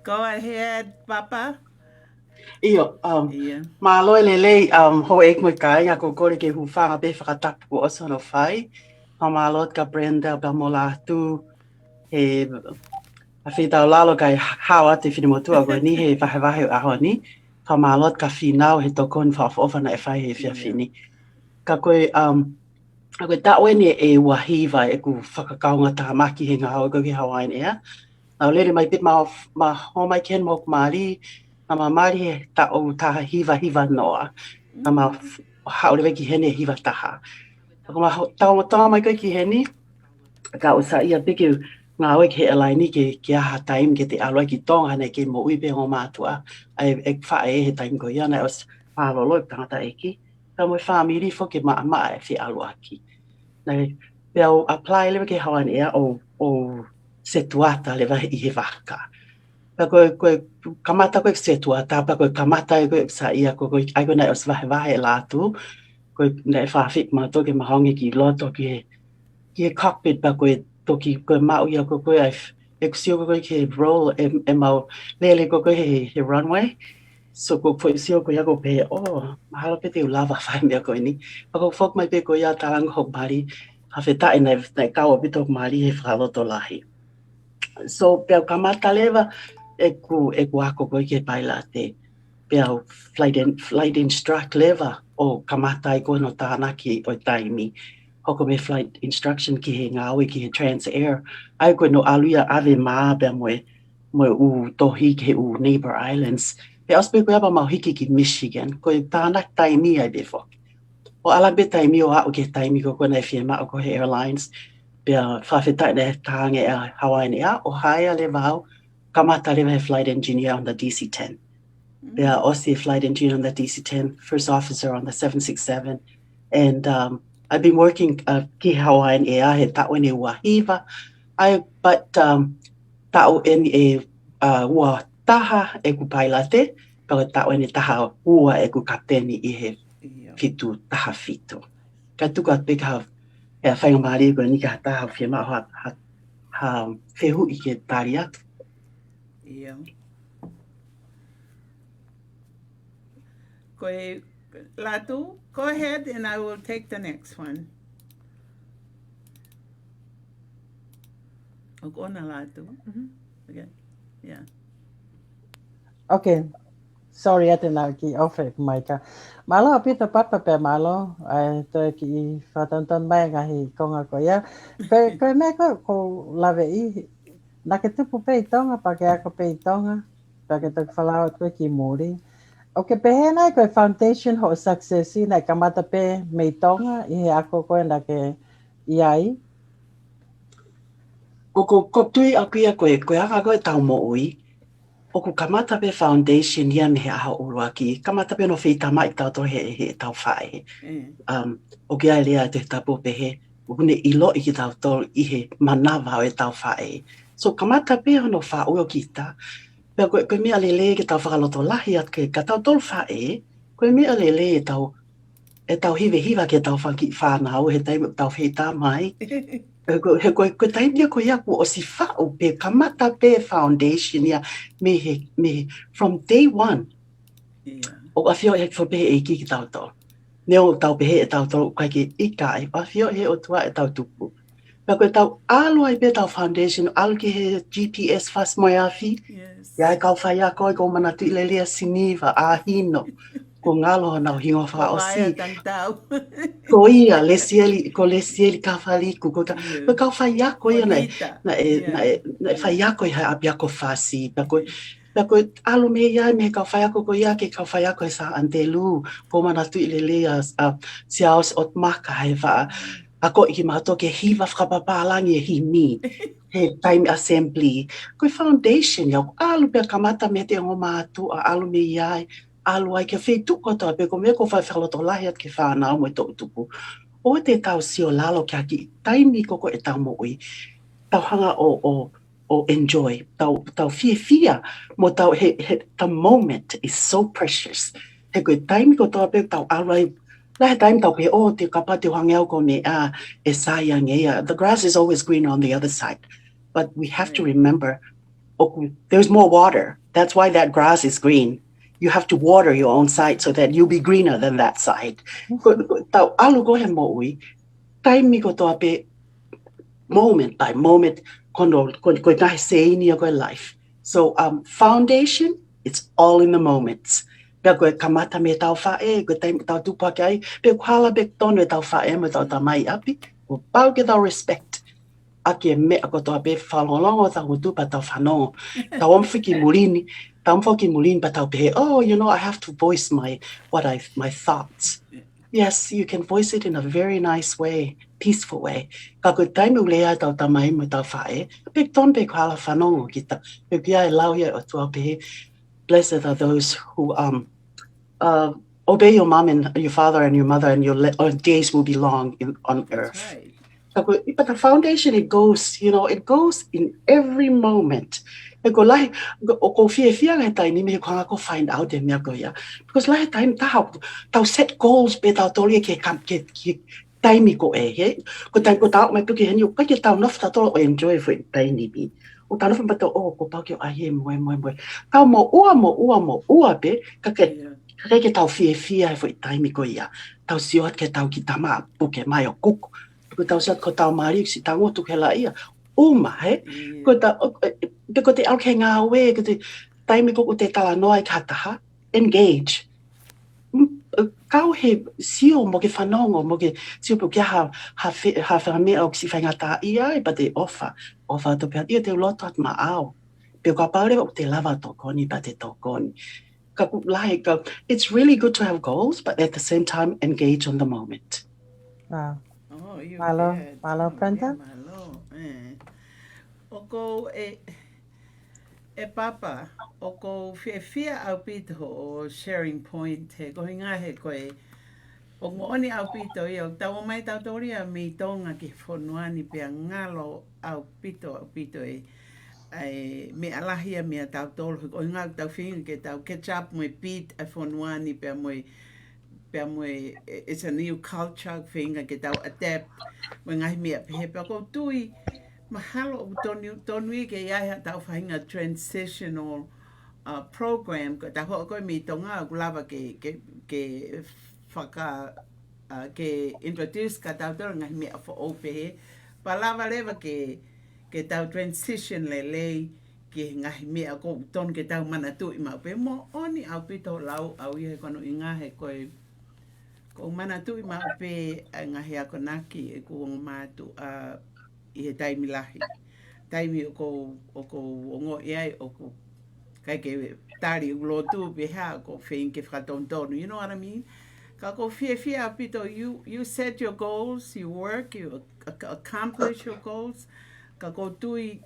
Go ahead, Papa.
Iyo,
Yeah.
malo lele ho ek mo kai nga ko ke hu fa be fa tak ko oso no fai. Malot ka Brenda ba mola tu e a fita lalo kai hawa te fini motu go ni he fa va he a honi. Malot ka finau he to kon fa of na fa he fia fini. Ka koe a koe TWN e wahiva e ku whakakaunga tahamaki he ngā hau ko ki Hawaiian ea. Nau lere mai pit ma ho mai ken mok maari, na ma maari he tau taha hiva noa. Na ma haure ki hene hiva taha. Ako ma tau mai koe ki hene, ka usa ia piki ngā oe ke Emeline ke aha taim ke te aloi ki Tongan ne ke mo uipe ho mātua. Ai e whae he taim ko ia na os pālolo tangata eki. Ka mo whamiri fo ke maa e whi alua ki. Nei, pēo apply lewa ke Hawaiian ea o setuata lewa i he waka. Pa koe kamata koe setuata, pa koe kamata e koe sa ia koe ai koe nei os wahe lātu. Koe nei whawhik ma toke mahongi ki loto ki he cockpit pa koe toki koe mau ia koe ai e kusio koe ke roll e mau lele koe he runway. So ko sio ko ia ko pe mahalo pe te lava fai mea ko ni pa ko fok mai pe ko ia talang ho mari ha feta nei ka o bito mari he fraloto lahi so pe kamata leva e ku ako ko ke baila te pe flight instruct leva o kamata I ko no tana ki o taimi hoko me flight instruction ki he ngawe ki he trans air ai ko no aluia ave ma be mo u tohi ke u neighbor islands. Pe aspe ko aba mau hiki ki Michigan, ko tāna taimi ai befo. O ala be taimi o a o ke taimi ko nei firma o ko he airlines. Pe whawhetai ne tānge a Hawaiian ea, o haia le vau, kamata le flight engineer on the DC-10. Pe osi flight engineer on the DC-10, first officer on the 767. And I've been working ki Hawaiian ea he TWN e wahiva. But TWN e ua taha e ku pailate, pero TWN e taha ua e ku kapteni I he fitu taha fitu. Ka tuka peka e a whainga maari ko ni ka taha whiama ha whehu I ke tari atu.
Yeah. Latu, go ahead and I will take the next one. Ona Latu. Okay. Yeah.
Okay. Sorry ate na ki ofe maika. Malo apita papa pe malo ai to ki fatanton mai ngahi konga ko ya. Ko me ko lave I na ke tupu pe tonga pa ke ako pe tonga pa ke to falau ko ki muri. Okay, pehena ko foundation ho success na kamata pe me tonga I ako ko na ke iai.
Ko tui akuia koe aka koe tau mo ui. O ko kamata pe foundation ia me he aha urua ki. Kamata pe no whitama I tau to he tau whae. O kia lea te tapu pe he. Hune ilo I ki tau tol I he manawa o e tau whae. So kamata pe hono wha ui o kita. Pea koe mea lele ke tau whakaloto lahi at ke ka tau tol whae. Koe mea lele e tau hiva ke tau whanau he tau whita mai. Ko taimia ko ia ko o si whao pe kamata pe foundation ia me from day one.
Yeah.
O a whio e whape e ki tau tau. Neo tau pehe e tau tolu kai ke ika e pawhio he o tua e tau tupu. Pea koe tau alo ai pe tau foundation, alo ki he GPS fast mai awhi,
Yes.
ia e kau whai a koe ko mana tu ilelea siniva a hino, ko ngalo nau hingo wha o
Wawai a
si,
tang tau.
ko ia ko lesieli ka whaliku, ko
Yeah.
kau whai a koe ia
Bonita.
na
Yeah.
whai a koe hai apia ko whasi, pea koe alo me ia me kau whai a ko ia ke kau whai a koe sa antelu, ko mana tu ilelea si aos ot maka hai wha, ako i ki mato ke hiwa whakapapalangi e hi ni, he time assembly. Koe foundation iau, alu pia kamata me te ngo mātu a alu me iai, alu ai ke whi tuko toa, pe ko me ko whai whaloto lahi at ke whanau mo e tō tupu. O te tau sio lalo kia ki, taimi koko e tau mo ui, tau hanga o enjoy, tau fia, mo tau the moment is so precious. He koe taimi ko toa pe tau alu ai, lahe taimi tau pe, te kapa te hangeo ko me e sayang ea. The grass is always green on the other side. But we have to remember, there's more water. That's why that grass is green. You have to water your own side so that you'll be greener than that side. Tau alu ko he mo ui, taimi ko toa pe, moment by moment, koe nahe seini o koe life. So foundation, it's all in the moments. Pea koe kamata me tau whae, koe taimi tau tupake ai, pea kuala pe tono e tau whae mo tau tamai api, ko pau ke tau respect. Aki e mea ko toa pe whalolongo tau hutupa tau whanongo. Tau omwhiki murini, tau omwhiki murini pa tau pe, I have to voice my thoughts. Yes, you can voice it in a very nice way, peaceful way. Ka koe taimi ulea tau tamai mo tau whae, pe ton pe kuala whanongo kita. Pe kia e lau ia o tua pe, blessed are those who obey your mom and your father and your mother, and your days will be long on earth.
That's right.
But the foundation, it goes in every moment. E ko lahi, o ko fia ngai tai ni me ko hanga ko find out e mea ko ia. Because lahi time tau set goals pe tau tori ke taimi ko e, he? Ko tau mai puki heni, o kai ke tau nofu tau tolo o enjoy for taimi bi. O tau nofu pato, ko pau ke o ahi e moe. Tau mo ua pe, ke tau fia for taimi ko ia. Tau siot ke tau ki tama puke mai o kuku. Ko tau sat ko tau mari si tau ngotu ke la ia. He? Ko te au ke ngā we, ko te taimi ko te tala noa ka taha, engage. Kau he sio mo ke whanongo, mo ke sio po kia ha whamea o kisi whaingata ia, but te ofa to pia, ia te uloto at maao. Pio ka paure o te lava tokoni, pa te tokoni. It's really good to have goals, but at the same time, engage on the moment.
Wow.
Oh, you
Malo,
bet.
malo, Brenda?
Malo. O ko e papa, o ko fia au pito o sharing point, he ko hinga he koe, o ngooni au pito i o tau mai tau toria mi tonga ki whonuani pia ngalo au pito ai me alahia me tau tolu, o ngau tau whinga ke tau catch up mo pit a whonuani pia mo it's a new culture whinga ke tau adapt mo ngai mea pehe pia ko tui mahalo o tonu i ke iaia tau whainga transitional program ko tau ho koe mi tonga o lava ke whaka ke introduce ka tau toro ngai mea fo o pehe pa lava lewa ke tau transition le ke ngai mea ko ton ke tau mana tu i mau pe mo oni au pito lau au i he kono i ngahe koe ko mana tu i mau pe ngahe ako naki e ko ngomatu i he taimi lahi. Taimi o ko ongo iai o ko kai ke tari ulotu pe ha ko fein ke whakatontonu. You know what I mean? Ka ko fia pito, you set your goals, you work, you accomplish your goals. Ka ko tui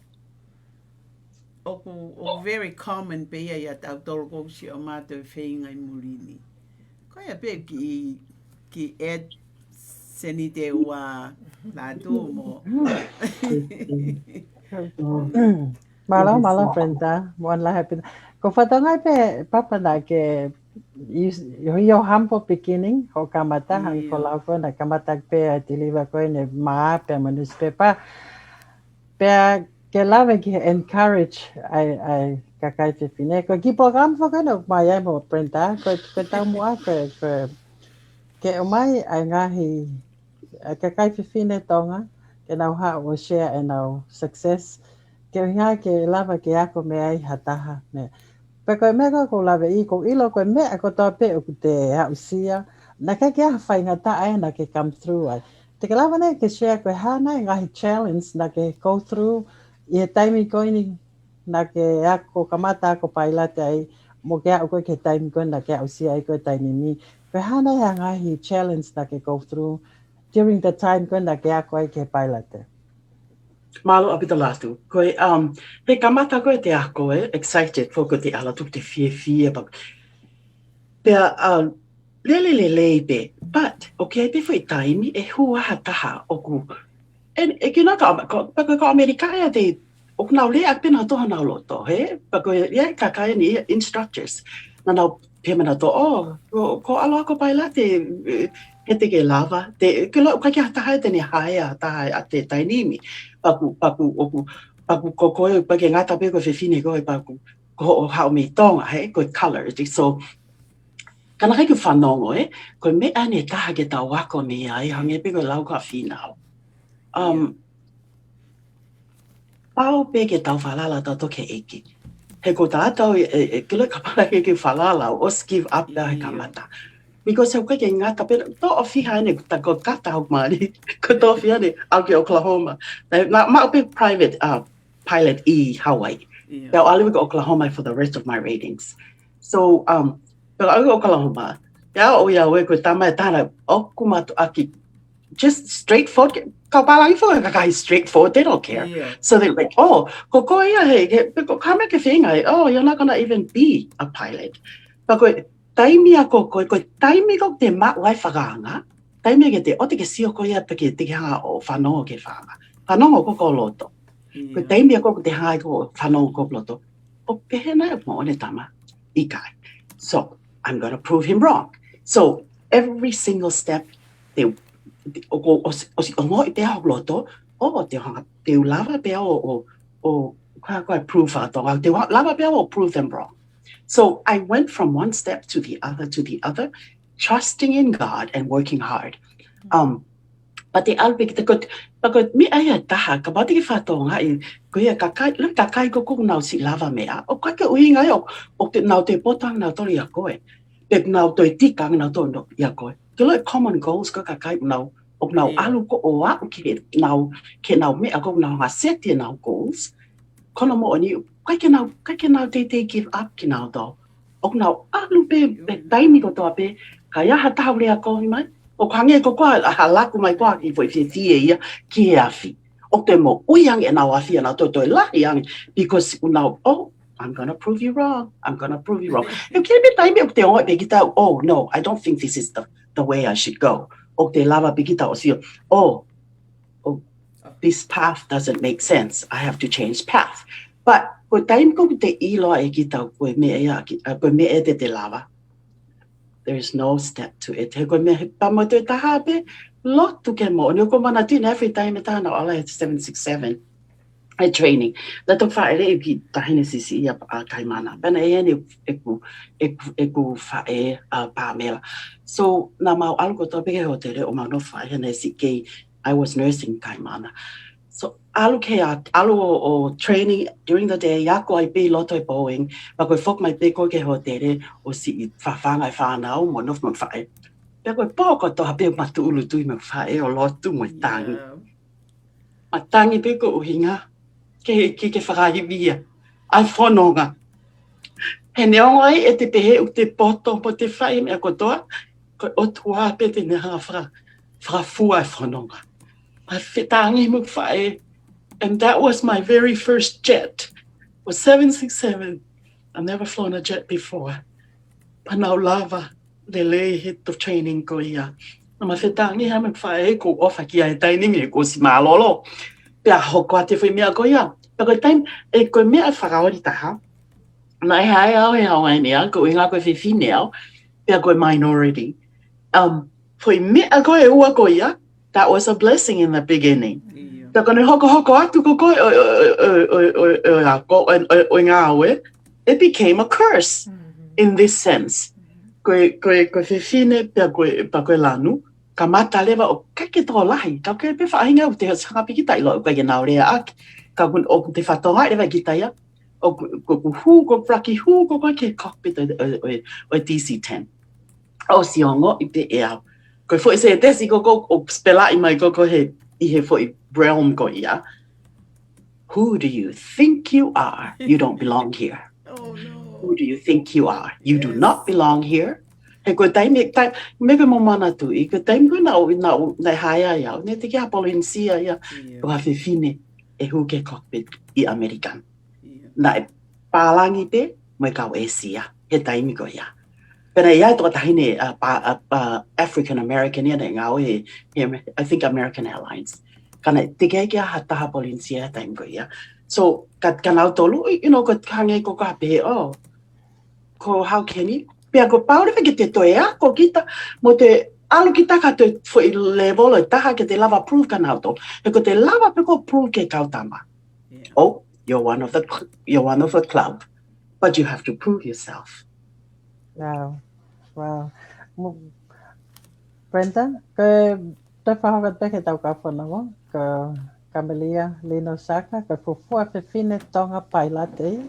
o very common pe ia tau toro ko si o mātou fein ngai murini. Ko ia pe ki ed seni te ua la tu mo.
Malo, Brenda. One la happy. Ko whatongai pe papa na ke your humble beginning ho kamata han ko lau ko na kamata pe deliver ko ne ma pe manus pe pa pe ke lave ki encourage ai kakai te fine ko ki program fo ko no mai mo Brenda ko ta mo ko Ke o mai ai ngahi ka kai whiwhine tonga, ke nau ha o share and our success. Ke o ngā ke lava ke ako me ai hataha. Pe koe mea ko lawe I ko ilo koe mea ko toa pe o ku te hausia. Na kai ke aha whai ngata ai na ke come through ai. Te ke lava nei ke share koe hana I ngahi challenge na ke go through I he taimi koe ni na ke ako kamata ako pailate ai mo ke ako ke taimi koe na ke hausia ai koe taimi ni. Koe hana I ngahi challenge na ke go through during the time koe na ke ako ai ke pailate.
Malo apita latu. Koe, he kamata koe te ako excited for ko te ala tuk te fie, pea, le pe, but, okay, pe fwoi taimi, e hua hataha, oku, e kina ka Amerika e te, oku nau le ak pina toha nau loto, he? Pako e ka kaya ni instructors, na nau pe mana to, ko alo ako paila te, he te ke lava, te, ke lo, kai hataha e te ni haea hataha a te tainimi, paku, paku koe, pake ngata pe ko whiwhine koe, paku, ko o hao me tonga, he, ko color, so, kana kai ku whanongo ko me ane taha ke tau wako ni ai, hange pe ko lau ka whinau. Pao pe ke tau whalala tato ke eki. He ko tātou kila ka para ke whalala o give up da he kamata. Because he koe ke ngata pe, to o whiha ane ta ko kata hok maari, ko to o whiha ane au ke Oklahoma. Ma pe private pilot Hawaii. Peo aliwi ko Oklahoma for the rest of my ratings. So, pero au Oklahoma, ya o ya we ko tama tana o kumatu aki just straightforward. Ka palangi fo ka kai straightforward. They don't care. Yeah. So they're like, oh, ko ko ia he ko ka me ke whinga. Oh, you're not gonna even be a pilot. But ko taimi a ko taimi ko te ma wai whakanga. Taimi ke te o te ke sio ko ia pe ke te hanga o whanongo ke whanga. Whanongo ko loto. Ko taimi a ko te hanga ko whanongo ko loto. O pehena e mo ne tama I kai. So I'm going to prove him wrong. So every single step, te o mo I pea loto, te lava pea ka prove ato, te lava pea o prove them wrong. So I went from one step to the other, trusting in God and working hard. But the albig the good because me I taha ka ba te whatonga I ko ia kakai ko nau si lava mea o ka ke uinga o te nau te potang nau tori a koe pe nau toi tikang nau tono ia koe ke lo common goals ka kakai nau o nau alu ko o a ke nau me a ko nau ha set nau goals kono mo ani ka ke nau te give up ki nau do o nau alu pe taimi ko to pe ka ia ha tau le a ko mai o kange ko kwa halaku mai kwa I foi fie ia ki afi o te mo uyang e na afi na to la yang because now I'm going to prove you wrong. I'm going to prove you wrong. You can't be time o te o be kita oh no I don't think this is the way I should go. O te lava be kita o si this path doesn't make sense. I have to change path. But ko time ko te ilo e kita ko me ia ko me e te lava. There's no step to it. He ko me pamo te taha pe lotu ke mo. Ni ko mana tin every time ta na ala 767. I training. La to fa ele ki tahine sisi ia kaimana. Pena e ni eku fa Pamela. So na mau algo to pe ho te o mano fa ne si ke I was nursing kaimana. So alu o training during the day yako I be loto Boeing but ko fok mai pe ko ke hotere o si whawhangai whanau mo nof mo whae. Pe ko poko to hape matu ulu tui mo whae o lotu mo tangi. Ma tangi pe ko uhinga ke whakahi via. Ai whanonga. He neongo ai e te pehe u te poto po te whae me a kotoa ko o tua pe te neha whakafua ai whanonga. I fitangi mo whae. And that was my very first jet. It was 767. I've never flown a jet before. Panau lava, lele hit the training ko ia. Na mawhetangi ha me whae ko ofa ki ai tainimi ko si malolo. Pea hoko te whi mea ko ia. Pea koe time e koe mea whakaori taha. Na e hae au he hawaii nea, ko inga koe whiwhine au. Pea koe minority. Whi mea koe ua ko ia. That was a blessing in the beginning. Ta kone hoko atu ko koe o ngā aue, it became a curse in this sense. koe whiwhine pia koe lanu, ka mata lewa o kake tō lahi, ka koe pe whaahinga o te sanga piki tai lo, koe ke nao rea aki, ka kun o te whatonga lewa ki tai o ku hu, ko praki hu, ko koe ke cockpit o DC-10. O siongo I te ea. Koe fwoi se tesi ko o spela I mai ko he, I he fwoi realm ko ia. Who do you think you are? You don't belong here.
Oh, no.
Who do you think you are? You do
Yes.
not belong here. He koe taimi, mebe mo mana tu, I koe taimi koe na haia ia, ne te kia polinsia ia, o ha whiwhine e hu ke cockpit I American. Na e pālangi te, mo e kau e sia, he taimi koe ia. Pena ia tō tahine African American ia, ne ngau I think American Airlines. Kana te kia kia hataha polinsia he taimi koe ia. So, ka nau tolu, you know, ko hange ko ka pe, oh, ko how can you? Pea ko paure ke te toea, ko kita, mo te alu kita ka te fo I level o taha ke te lava proof ka nau tolu. He ko te lava pe ko proof ke kautama. Yeah. Oh, you're one of the club, but you have to prove yourself.
Wow. Brenda, ke te whahoka te ke tau ka whanau, ka Kamelia Lino Saka, ka fufua whiwhine tonga pailate.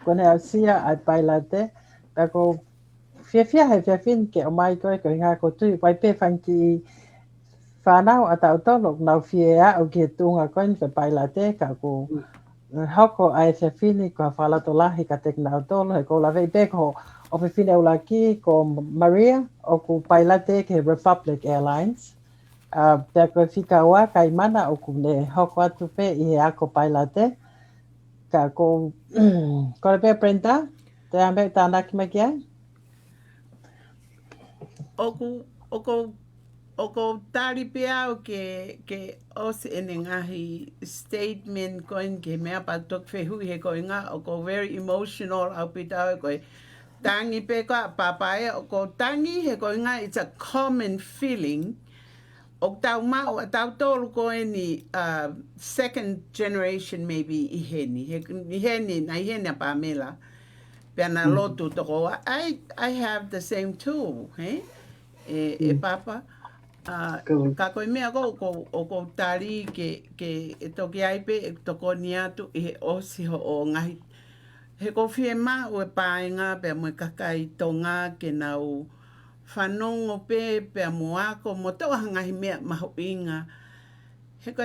Kone au sia ai pailate, ka ko whiawhia he whiawhin ke o mai koe ko inga ko tui, wai pe whanki whanau a tau tolo, nau whiea au ki he tunga koe ni ka pailate, ka ko hoko ai whiawhini ko whalato lahi ka te nau tolo, he ko la vei pe ko o whiwhine au laki ko Maria, o ko pailate ke Republic Airlines. Pea koe whika ua kai mana o ku ne hoko atu pe I he ako pailate. Ka ko kore pe Brenda, te ame tānaki mai ki ai?
Oko tari pea o ke os ene ngahi statement koin ke mea patok whehui he koe ngā oko very emotional au pitau e koe tangi pe koa papaia oko tangi he koe ngā it's a common feeling o tau mau a tau tolu koe ni second generation maybe I heni na a Pamela pea na lotu toko I have the same too e papa ka koe mea ko tari ke e toki aipe e toko ni atu I he osi o ngahi he ko fie ma o e paenga pe mo e kakai tonga ke nau whanongo pe moako mo tau hangahi mea maho inga he ko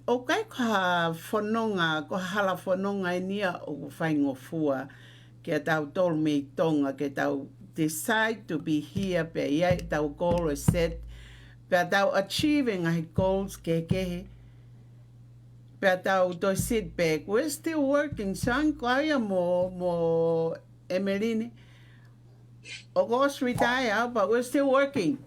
o kai ka whanonga ko hala whanonga nia o whaingo fua ke tau tolu mei tonga ke tau decide to be here pe ia tau goal is set pe tau achieving ai goals ke pe tau to sit back we're still working son kaya mo Emeline August retire but we're still working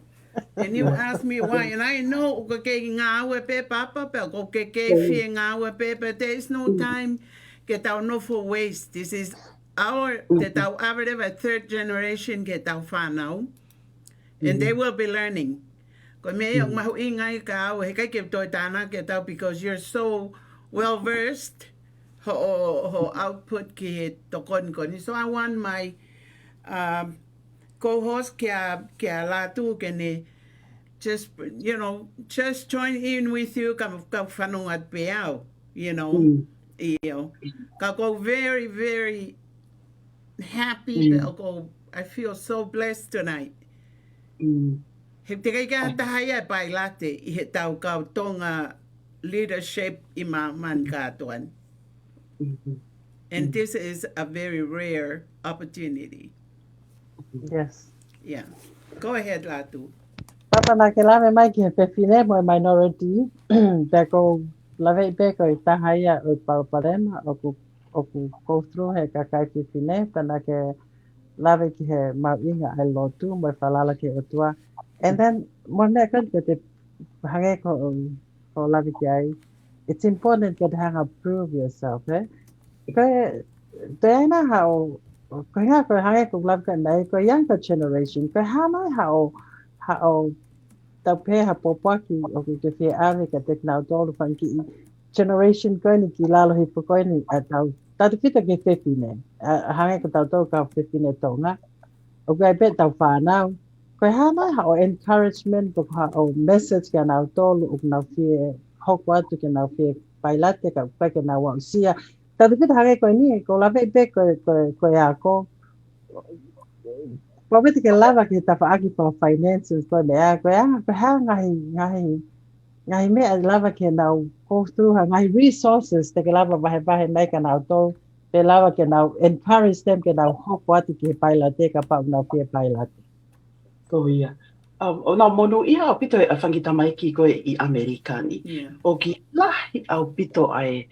and you ask me why and I know ko ke ngawe pe papa pe ko ke fie ngawe pe but there is no time ke tau no for waste this is our that our average a third generation get our whanau and they will be learning ko me yung mahu ingay ka he kai ke toi tana ke tau because you're so well versed ho output ki tokon ko so I want my co-host ke latu ke ne just just join in with you ka whanau at peau ka ko very very happy I feel so blessed tonight he te kai ka tahaya pai late I he tau kau tonga leadership I man katuan and this is a very rare opportunity yeah go ahead latu
Papa na ke lawe mai ki he pewhine mo minority te ko lawe I pe ko I tahaya o pauparema o ku go through he kakai pewhine pana ke lawe ki he mauinga ai lotu mo whalala ki otua and then mo ne kan ke te hange ko lawe ki ai it's important to hang prove yourself ko te aina hao ko nga ko hange ko lawe ka nei ko younger generation ko hana hao tau pe ha popaki o ke fie ave ka te nau tolu whanki generation ko ni ki lalo hi poko ni a tau Tatu pita ke whiwhine. Hange ka tau ka whiwhine tonga. O kai pe tau whanau. Koe hana ha o encouragement ko ha o message ka nau tolu o nau fie hoku atu ke nau fie pailate ka pai ke nau au sia. Tatu pita hange koe ni ko lawe pe koe a ko. Ko pita ke lava ke tawhaaki pa finances koe mea koe ha ngahi mea lava ke nau go through ha ngahi resources te ke lava wahe mai ka nau tolu. Pe lava ke nau encourage them ke nau hoku atu ke pailate ka pa nau fie pailate.
Ko ia. O nā monu ia au pito e whangita mai ki koe I Amerika ni.
Yeah.
O ki lahi au pito ai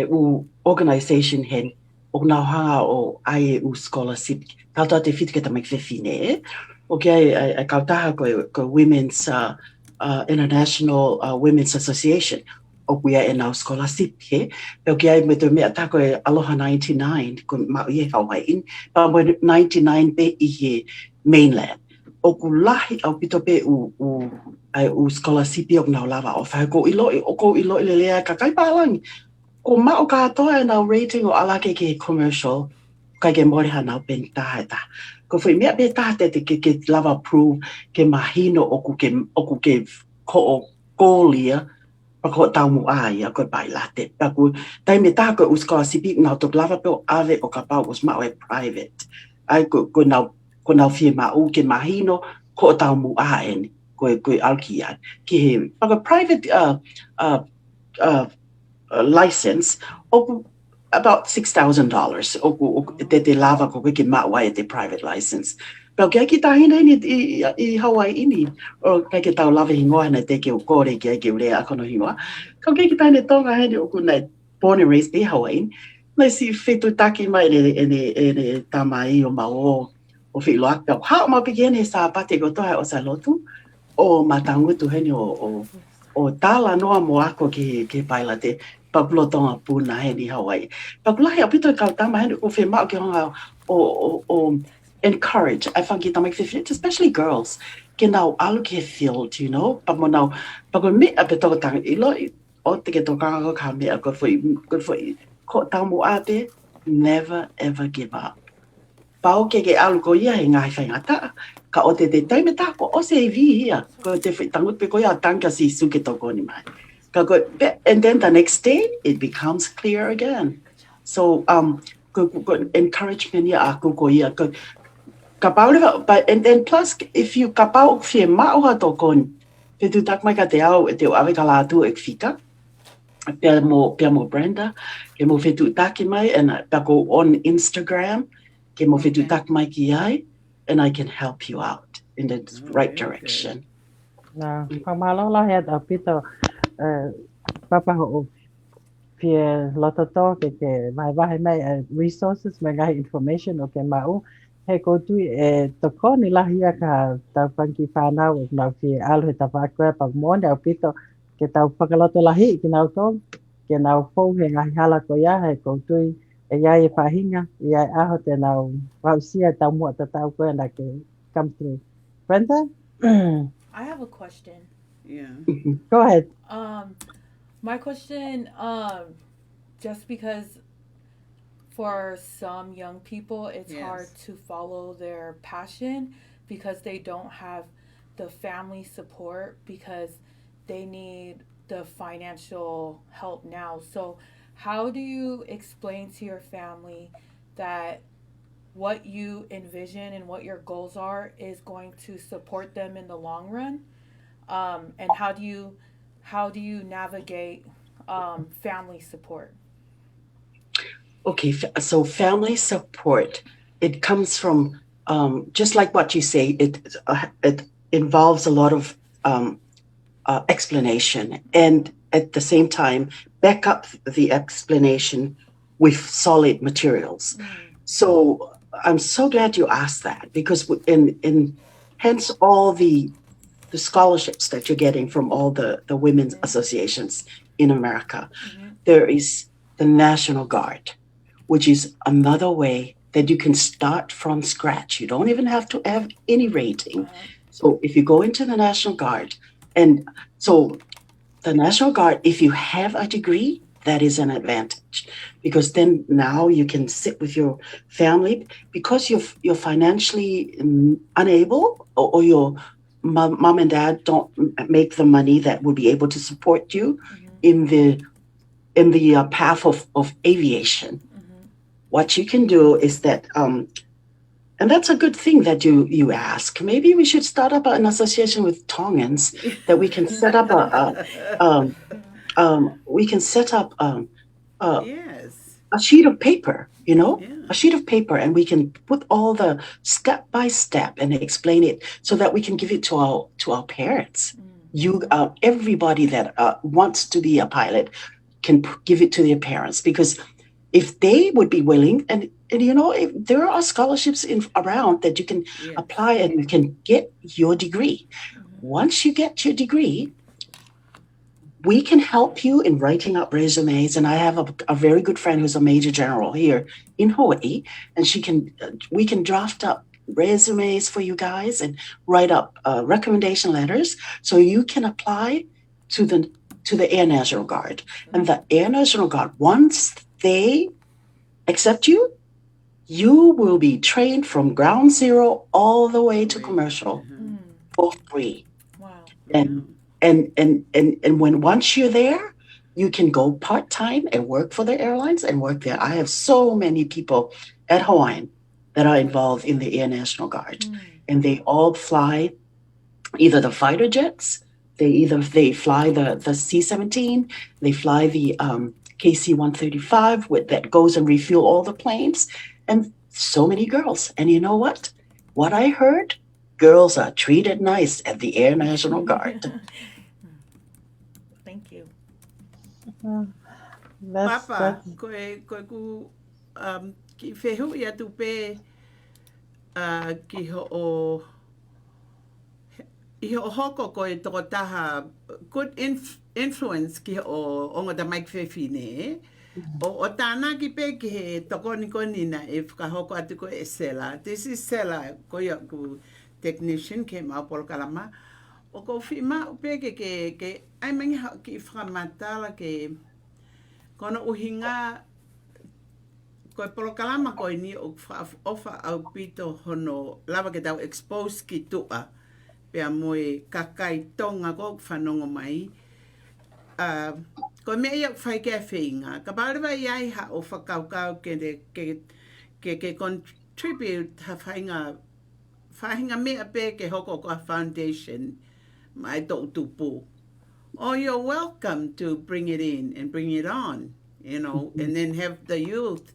u organisation hen o nā hanga o ai u scholarship. Kauta te whituketa mai whiwhine. O ki ai kautaha koe Women's International Women's Association. O kuia e nau scholarship he. O ki ai me te mea tako e Aloha 99, ko mau I e Hawaii. Pa mo 99 pe I he mainland. O ku lahi au pito pe u scholarship o nau lava o whai ko ilo I le lea ka kai pālangi. Ko mao katoa e nau rating o alake ke commercial kai ke moriha nau pen taheta. Ko whi mea pe tahete ke lava prove ke mahino o ku ke ko o kōlia pa ko tau mu ai ko pai late. Pa ku tai me taha ko u scholarship nau tok lava pe o ave o ka pau os mao e private. Ai ko nau fie mau ke mahino ko tau mu ai ko alkia ki he pa private license o about $6,000 o te lava ko ke mawai te private license. Pero kia ki tahina ini I Hawaii ini o kai ke tau lava hingoa na te ke o kore ke urea kono hingoa. Kau kia ki tahina tonga hene o kunai born and raised in Hawaii. Mai si whetu taki mai ne tamai o mao o whiloak pēo. Hao ma piki sa pate ko toha o sa lotu o matangutu hene o tala noa mo ako ke paila te papulo tonga puna hene Hawaii. Pakulahi a pito ka tama hene o whi mao ke honga o encourage. I found kita mai whiwhi, especially girls. Ke nau alu ke field, you know. Pamo nau, pako me a pe toko tanga ilo o te ke tokanga ko ka mea ko fwoi ko tau mo ape, never ever give up. Pao ke alu ko ia he ngai whaingata, ka o te taime tako o se vi ia, ko te tangut pe ko ia tanga si suke toko ni mai. Ka ko, and then the next day, it becomes clear again. So, ko encouragement ia aku ko ia, ka pau but and then plus, if you ka pau fie mauha toko ni, te tu tak mai ka te au, te o ave ka lātu e whika, pia mo Brenda, ke mo whetu taki mai, and pako on Instagram, ke mo whetu tak mai ki ai, and I can help you out in the right direction.
Nā, whamalola hea a pito papa ho pia lototo ke mai wahe mai resources, mai ngahi information o ke mau, he kotui e toko ni lahia ka tau panki whanau o nau pia alu he tawhakua pa mone au pito ke tau whakaloto lahi ki nau tō, ke nau fau he ngahi hala ko ia he kotui e iai e whahinga, iai aho te nau wausia tau mua ta tau koe na ke come through. Brenda?
I have a question.
Yeah.
Go ahead.
My question, just because for some young people it's hard to follow their passion because they don't have the family support because they need the financial help now. So how do you explain to your family that what you envision and what your goals are is going to support them in the long run? And how do you navigate family support?
Okay, so family support, it comes from just like what you say. It involves a lot of explanation, and at the same time, back up the explanation with solid materials. So I'm so glad you asked that, because in hence all the scholarships that you're getting from all the women's associations in America, there is the National Guard, which is another way that you can start from scratch. You don't even have to have any rating. So if you go into the National Guard, and so the National Guard, if you have a degree, that is an advantage, because then now you can sit with your family because you're financially unable, or your mom and dad don't make the money that will be able to support you in the path of aviation. What you can do is that, and that's a good thing that you ask. Maybe we should start up an association with Tongans that we can set up we can set up
Yes.
a sheet of paper,
Yeah.
a sheet of paper, and we can put all the step by step and explain it so that we can give it to our parents. Everybody that wants to be a pilot can give it to their parents, because if they would be willing, and if there are scholarships around that you can apply and you can get your degree. Once you get your degree, we can help you in writing up resumes. And I have a very good friend who's a major general here in Hawaii, and we can draft up resumes for you guys and write up recommendation letters so you can apply to the Air National Guard. And the Air National Guard, once they accept you, you will be trained from ground zero all the way to commercial for free.
Wow.
And once you're there, you can go part-time and work for the airlines and work there. I have so many people at Hawaiian that are involved in the Air National Guard, and they all fly either the fighter jets, they fly the C-17, they fly the KC-135 that goes and refuel all the planes, and so many girls. And you know what? What I heard, girls are treated nice at the Air National Guard.
Thank you.
Papa, koe ku ki whehu ia tu pē ki ho hoko koe toko taha good influence ki o onga da Mike Whewhine. O tāna ki pē ki he tokoni konina e whakahoko atu koe e Sela. This is Sela, koe ku technician ke Maupolo Kalama. O ko whima upe ke ai mangi ki whakamatala ke kono uhinga koe Polo Kalama koe ni o ofa au pito hono lava ke tau expose ki tua pea moe kakai tonga ko whanongo mai. Ko mea ia whai kia whinga. Ka pārewa iai ha o whakaukau ke contribute ha whainga mea pē ke hoko ko a foundation mai tō tupu. Oh, you're welcome to bring it in and bring it on, and then have the youth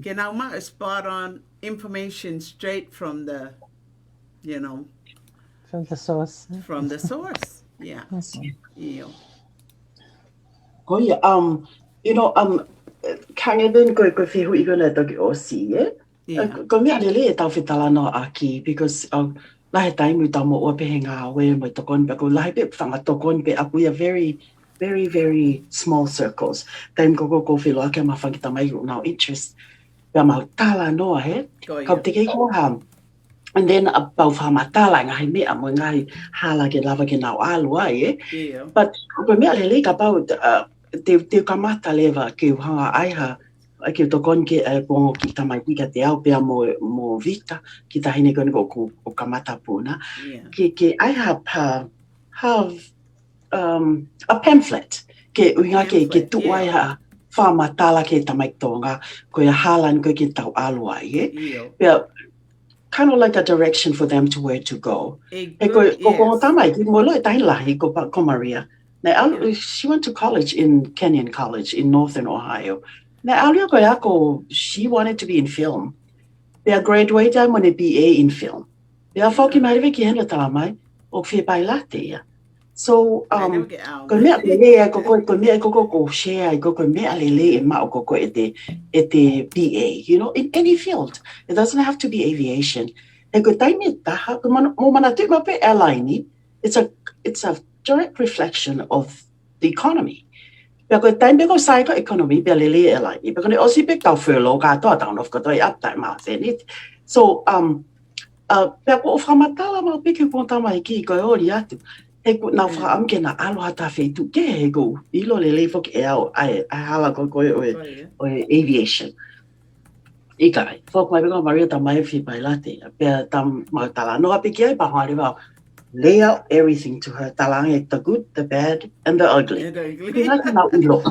get out spot on information straight from the,
from the source.
From the source, yeah. Yeah.
Koia, kangen koe whehu I kona toki o si, ko mea lele e tau whetala no aki, because lahe taimu tau mo ua pehe ngā we mo tokoni pe, ko lahe pe whanga tokoni pe aku ia very, very, very small circles. Taim ko whilo ake ma whangita mai o nao interest. Pea mau tala noa he, kau te kei koha. And then pau whamatala ngahi mea mo ngahi hala ke lava ke nao alua But ko mea lele ka pau te kamata lewa ke uhanga aiha ke tokon ke pongo ki tamai pika te au pea mo vita ki tahine kone ko kamata puna. Ke aiha have a pamphlet ke uinga ke tu aiha whamatala ke tamai tonga ko ia halan ko ke tau alua Pea kind of like a direction for them to where to go. Ko tamai ki mo lo e tahi lahi ko Maria. Now, she went to college in Kenyon College in Northern Ohio. Now, she wanted to be in film. They graduated when a BA in film. They are talking about it here tamai o fe bailate. So, ko mea lele ko share ko mea lele e ma ko e te BA, in any field. It doesn't have to be aviation. E ko taimi taha ko mo mana te ma pe airline. It's a direct reflection of the economy. Because time beko sai ko economy be lele ela. Because ne osi pe tau furlough ka to down of ko to up time ma senit. So pe ko famatala ma pe ke ko tama ki ko ori atu. he ku na wha am ke na aloha ta whetu ke he go ilo le leifo ke au ai hala ko koe o aviation. Ikai, fok mai beko Maria ta mai fi pai late, pe tam mau tala no api kia pa hoi wa lay out everything to her talang the good, the bad, and the ugly. Kina nau ilo.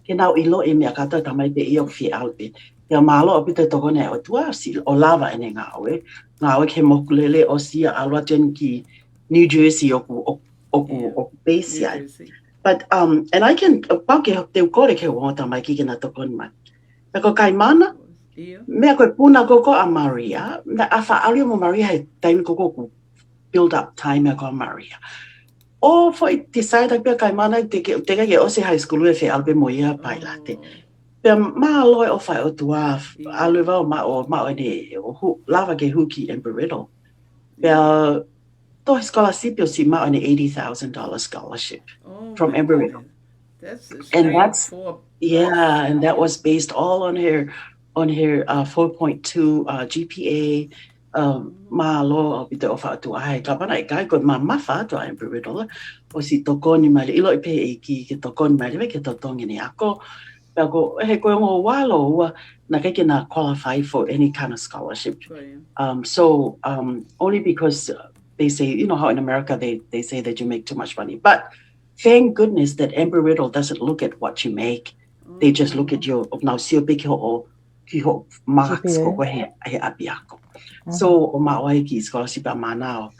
Ke nau ilo e mea kata ta mai pe iok fi alpe. Ia malo api te toko ne o tua si o lava ene ngā oe ke mokulele o sia alwa ten ki New Jersey oku base ia. But and I can pake te kore ke wata mai ki kena toko mai. Peko kai mana mea koe puna koko a Maria, na a whaalia mo Maria hei taimi koko ku build up time a ko Maria. O foi decide pia kai mana te ke o se high school e fe albe mo ia pai late. Pia ma loi o fai o tua alu vau ma o ne o lava ke huki and Brittle. Pia to scholarship o si ma o ne $80,000 scholarship from Embry-Riddle. And that's and that was based all on her 4.2 GPA. Ma lo o pite o whaatu ai ka pana I kai ko ma whaatu ai Embry-Riddle o si tokoni mai ilo I pe e ki tokoni mai ke totongi ni ako pa ko he ko ngo walo ua na ke na qualify for any kind of scholarship. So only because they say, you know how in America they say that you make too much money, but thank goodness that Embry-Riddle doesn't look at what you make. They just look at your now si big o ki ho marks ko he api ako. So o maoi ki scholarship a manao.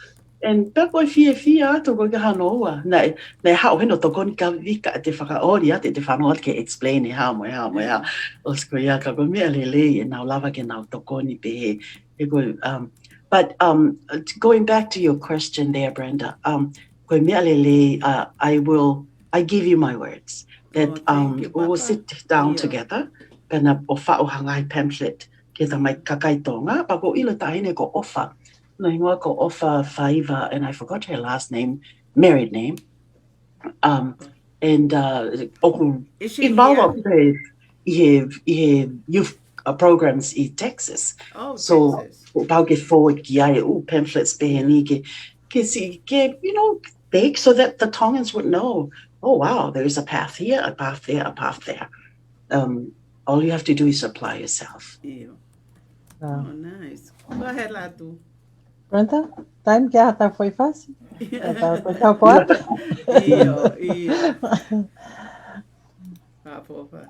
And peko fia to go hanoa. Na hao heno to kon ka vika te whakaori ate te whanau ke explain how mo o skoia ka ko mea lele na lava ke na to koni pe he but going back to your question there, Brenda, ko mea lele I give you my words that we will sit down together kana o whao hangai pamphlet ke ta mai kakaitonga pa ko ilo tahine ko ofa no ingoa ko ofa Faiva and I forgot her last name, married name, and involved youth programs in Texas. So about get forward ki ai pamphlets beheni ke si ke big so that the Tongans would know, oh wow, there's a path here, a path there, a path there. All you have to do is apply yourself.
Oh, nice. Go ahead, Latu.
Brenda, time que hata foi fácil? Tá quatro?
Ia. Fofa.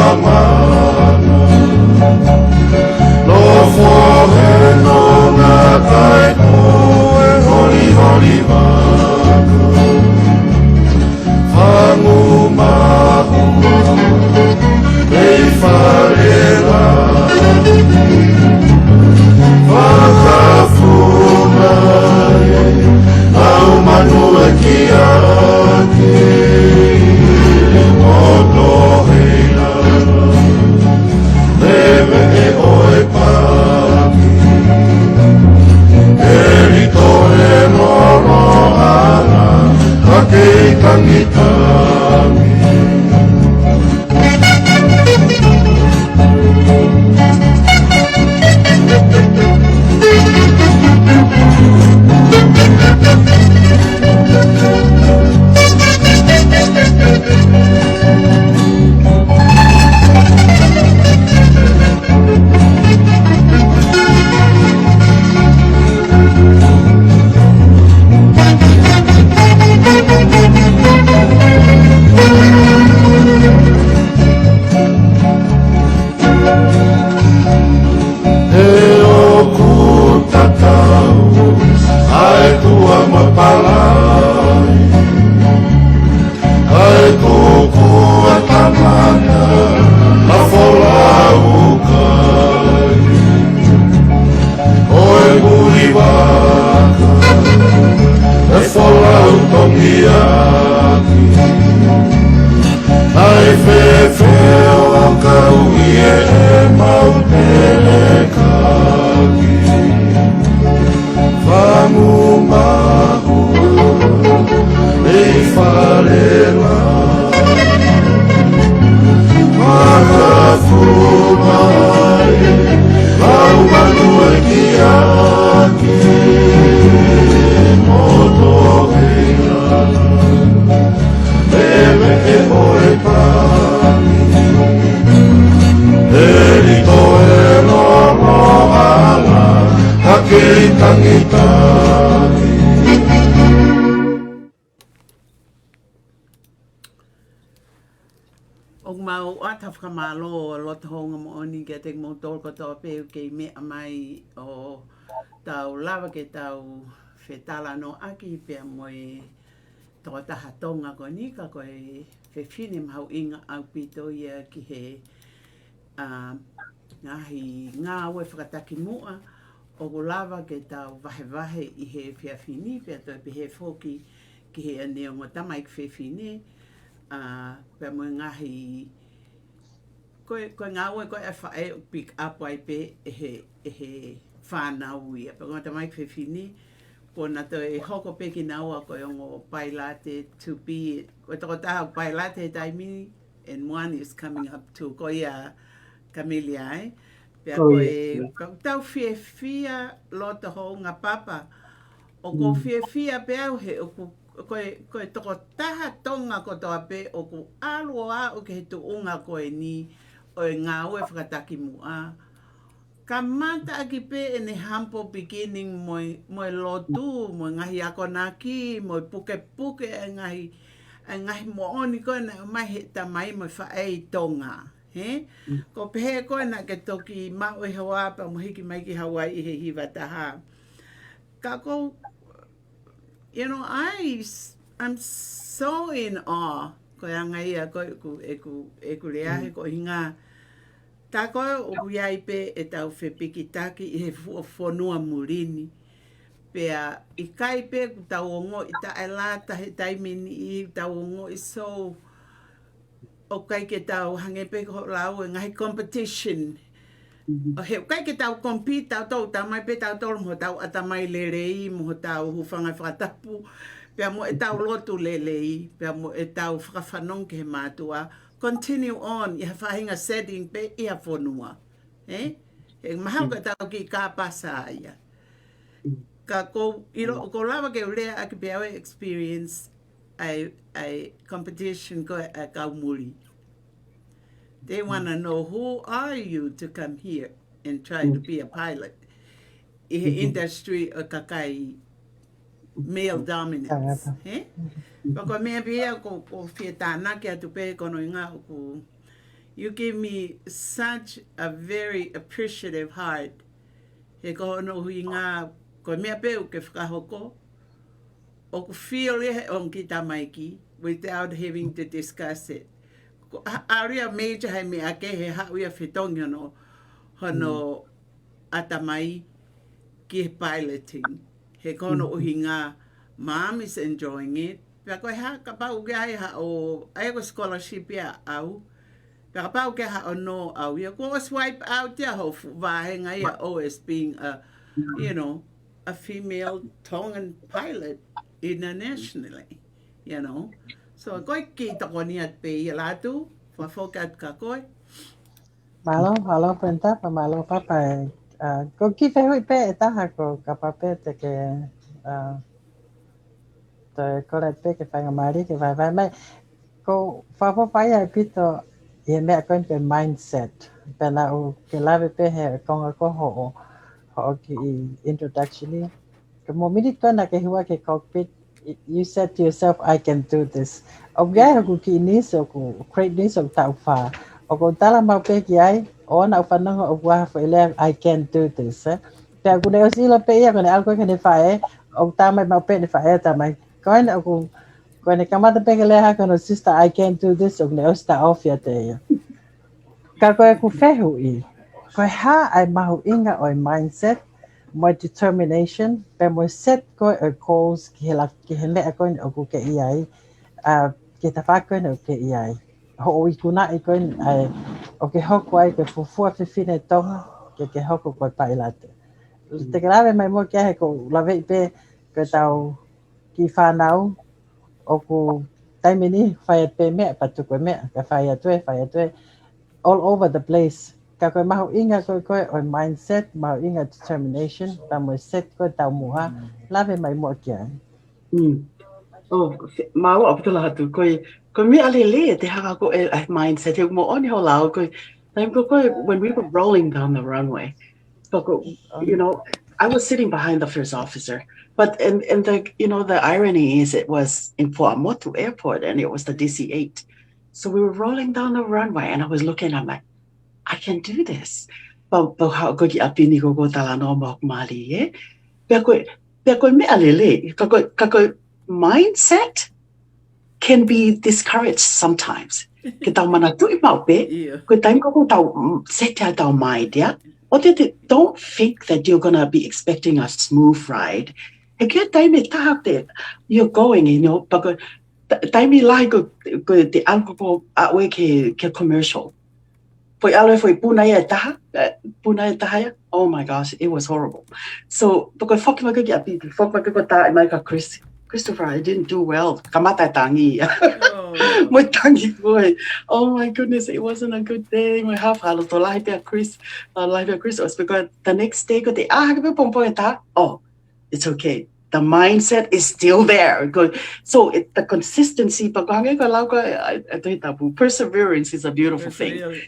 Amana whalela whakafunai au manua ki ake moto heila Leve e oe paki Erito e loro ala Hake kangitami
O mau ata whakamalo lo te honga mo oni ke te mo tol ko tō pēu ke mea mai o tau lava ke tau whetala no aki pēr moe tō taha tonga ko ni ka koe whewhine mau inga au pito ia ki he ngahi ngā ue whakataki mua o ko lava ke tau vahe i he whiawhini pēr tō pe he whoki ki he aneo mo tamaik whewhine pēr moe ngahi koe ngā ue koe e whae o pick up ai pe e he whānau ia. Pēr ngā tamaik whewhine ko na to e hoko peki naua koe ongo pailate to be koe toko taha pailate taimini and one is coming up to koe a Kamelia ai. Pea koe tau whia lo te ho ngā papa o ko whia pea he o koe toko taha tonga ko toa pe o ko alua o ke he tuunga koe ni o e ngā ue whakataki mua. Ka mata aki pe e ne hampo beginning moi lotu, moi ngahi akonaki, moi puke e ngahi mo oni koe na mai he tamai moi whaei tonga. He? Ko pehe koe na ke toki mau e hawa pa mo hiki mai ki Hawaii i he hiwa taha. Ka ko, you know, I'm so in awe. Koe anga ia koe ku reahe ko hinga. Tā koe o kuiai pe e tau whepiki taki i he whonua murini. Pea i kai pe ku tau ongo i ta e lata he taimini i tau ongo i so o kai ke tau hange pe ko lau e ngahi competition. O he kai ke tau compete tau tamai pe tau tolu mo tau atamai lerei mo tau hufanga whakatapu. Pea mo e tau lotu lelei, pea mo e tau whakawhanong ke he mātua. Continue on, i ha whahinga setting pe i ha whonua. E mahau ka tau ki ka pasa ia. Ka ko lawa ke ulea aki peawe experience a competition ko a kaumuri. They want to know who are you to come here and try to be a pilot. I he industry o kakai male dominance. Pako mea pia ko fia tāna ki atu pe kono i ngā ku. You give me such a very appreciative heart. He ko no hui ngā ko mea pe u ke whakahoko. O ku feel e on ki tamaiki without having to discuss it. Aria major hai me ake he hauia whitongi no hono atamai ki he piloting. He kono uhi ngā mom is enjoying it. Pea koe ha ka pau ke ai ha o ai ko scholarship ia au. Pea ka pau ke ha o no au ia ko swipe out ia ho vahenga ia o as being a you know a female Tongan pilot internationally, you know. So koe ki toko ni at pe ia latu fa fokat ka koe.
Malo Brenda, malo papa. Ko ki hui pe e taha ko ka pape te ke te kore pe ke whainga mari ke vai mai. Ko whawhawhai ai pito i mea koe pe mindset. Pena u ke lawe pe he konga ko ho ki introduction ni. Ke mo mini kona ke hua ke cockpit, you said to yourself, I can do this. O gai ku ki ni so ku create ni so tau wha. O ko tala mau pe ki ai, o na whananga o kua hawha I can do this. Pea ku leo sila pe ia kone alko kene whae, o tamai mau pe ni whae tamai. Koe na ku kone kamata pe ke leha kono sister, I can do this, o leo sta off ya te ia. Ka koe ku whehu i. Koe ha ai mahu inga o mindset, my determination, pe mo set koe o goals ki he mea koe o ku ke iai, ke ta wha koe o ke iai. Ho o i kuna i koe ai, o ke hoko ai ke fufua whiwhine tonga, ke hoko koe pailate. Te karawe mai mo kia he ko lawe i pe, ke tau ki whanau, o ku taimini whai pe mea, patu koe mea, ka whai atue, all over the place. Ka koe mahu inga koe o mindset, mahu inga determination, pa mo set koe tau muha, lawe mai mo kia.
Oh, malo apa tu lah tu. Koi mi alele te haka ko mindset. He mo oni ho lao koi. Time ko when we were rolling down the runway. You know, I was sitting behind the first officer. But and the the irony is it was in Faaumu-Niutei airport and it was the DC-8. So we were rolling down the runway and I was looking. I'm like, I can do this. But how go ki apini ko tala no mo mali eh. Pea koe mea lele. Ka koe mindset can be discouraged sometimes. Ke tau mana tui mau pe, koe taim koko tau setia tau mai dia. O don't think that you're going to be expecting a smooth ride. He kia taim e taha te, you're going, but taim I lai ko te alcohol awe ke commercial. Foi alo foi puna ia taha, oh my gosh, it was horrible. So, but fuck my good api, fuck my good ta mai ka Christopher, I didn't do well. Kamata tangi. My tangi boy. Oh my goodness, it wasn't a good day. My half halo to life Chris was because the next day ko te oh, it's okay. The mindset is still there. So the consistency, perseverance is a beautiful thing.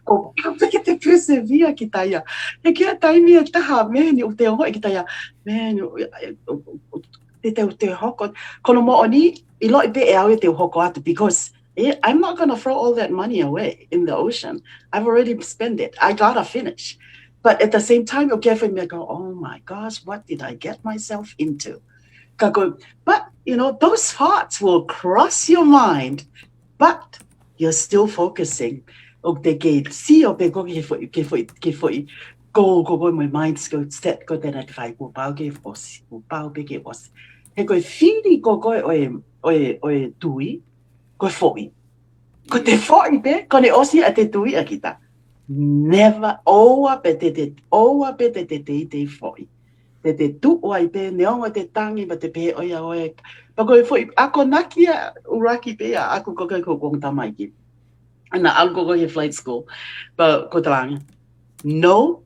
Ko te persevere ki taia. E kia taimi e taha meni o te hoi ki taia. Meni te hoko. Kono mo oni I loi pe e au te hoko atu because I'm not going to throw all that money away in the ocean. I've already spent it. I gotta finish. But at the same time, you'll get me go, oh my gosh, what did I get myself into? But, those thoughts will cross your mind, but you're still focusing. O te ke si o pe ko ke foi go my mind's go set go then at five go pau ke os go pau pe ke os he ko fili go o tui ko foi ko te foi pe ko ne osi a te tui a kita never oa pe te foi te tu o ai pe neonga te tangi ma te pe oia oe pa ko foi ako nakia uraki pe ako ko kong tamai ki and I'll go to flight school. But know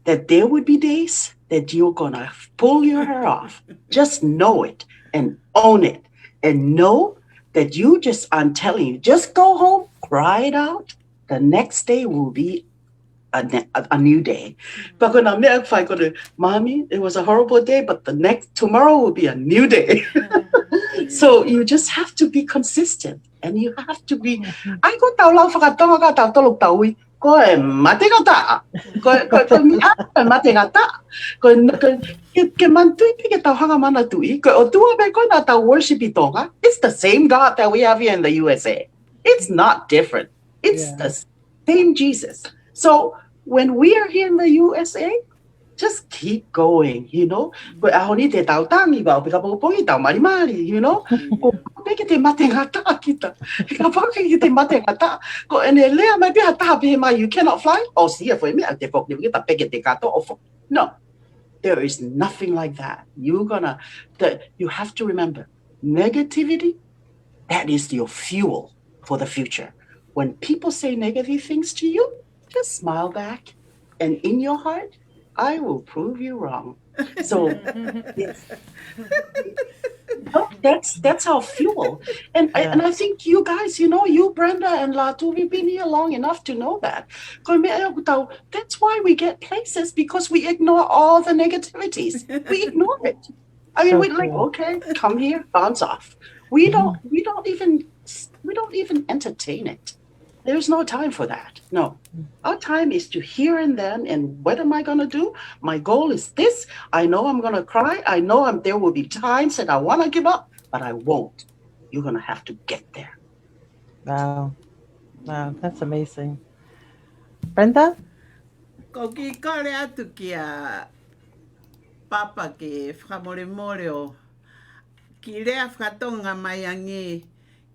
that there would be days that you're gonna pull your hair off. Just know it and own it. And know that I'm telling you, just go home, cry it out. The next day will be a new day. But when I'm there, I go to mommy, it was a horrible day, but tomorrow will be a new day. So you just have to be consistent. And you have to be. I go tau lau whakatonga ka tau tolok tau ui. Ko mate ka ta. Ko mi mate ka ta. Ko ke mantui ke tau hanga mana tui. Ko o tua me ko na tau worship I tonga. It's the same God that we have here in the USA. It's not different. It's the same Jesus. So when we are here in the USA, just keep going, you know. Ko ahoni te tautangi ba, pika popongi tau mari, you know. Ko peke te mate ngata kita. Ka pake te mate ngata. Ko ene lea mai pe hata pe mai, you cannot fly. Oh, see if we me te pok ni kita peke te kato of. No. There is nothing like that. You have to remember, negativity, that is your fuel for the future. When people say negative things to you, just smile back. And in your heart, I will prove you wrong. So that's our fuel. And I think you guys, you, Brenda and Latu, we've been here long enough to know that. That's why we get places, because we ignore all the negativities. We ignore it. I mean, we're like, okay, come here, bounce off. We don't even entertain it. There's no time for that. No. Our time is to here and then, and what am I going to do? My goal is this. I know I'm going to cry. I know there will be times that I want to give up, but I won't. You're going to have to get there.
Wow. Wow, that's amazing. Brenda?
Ko ki kare atu ki a papa ke whakamore o ki rea whakatonga mai angi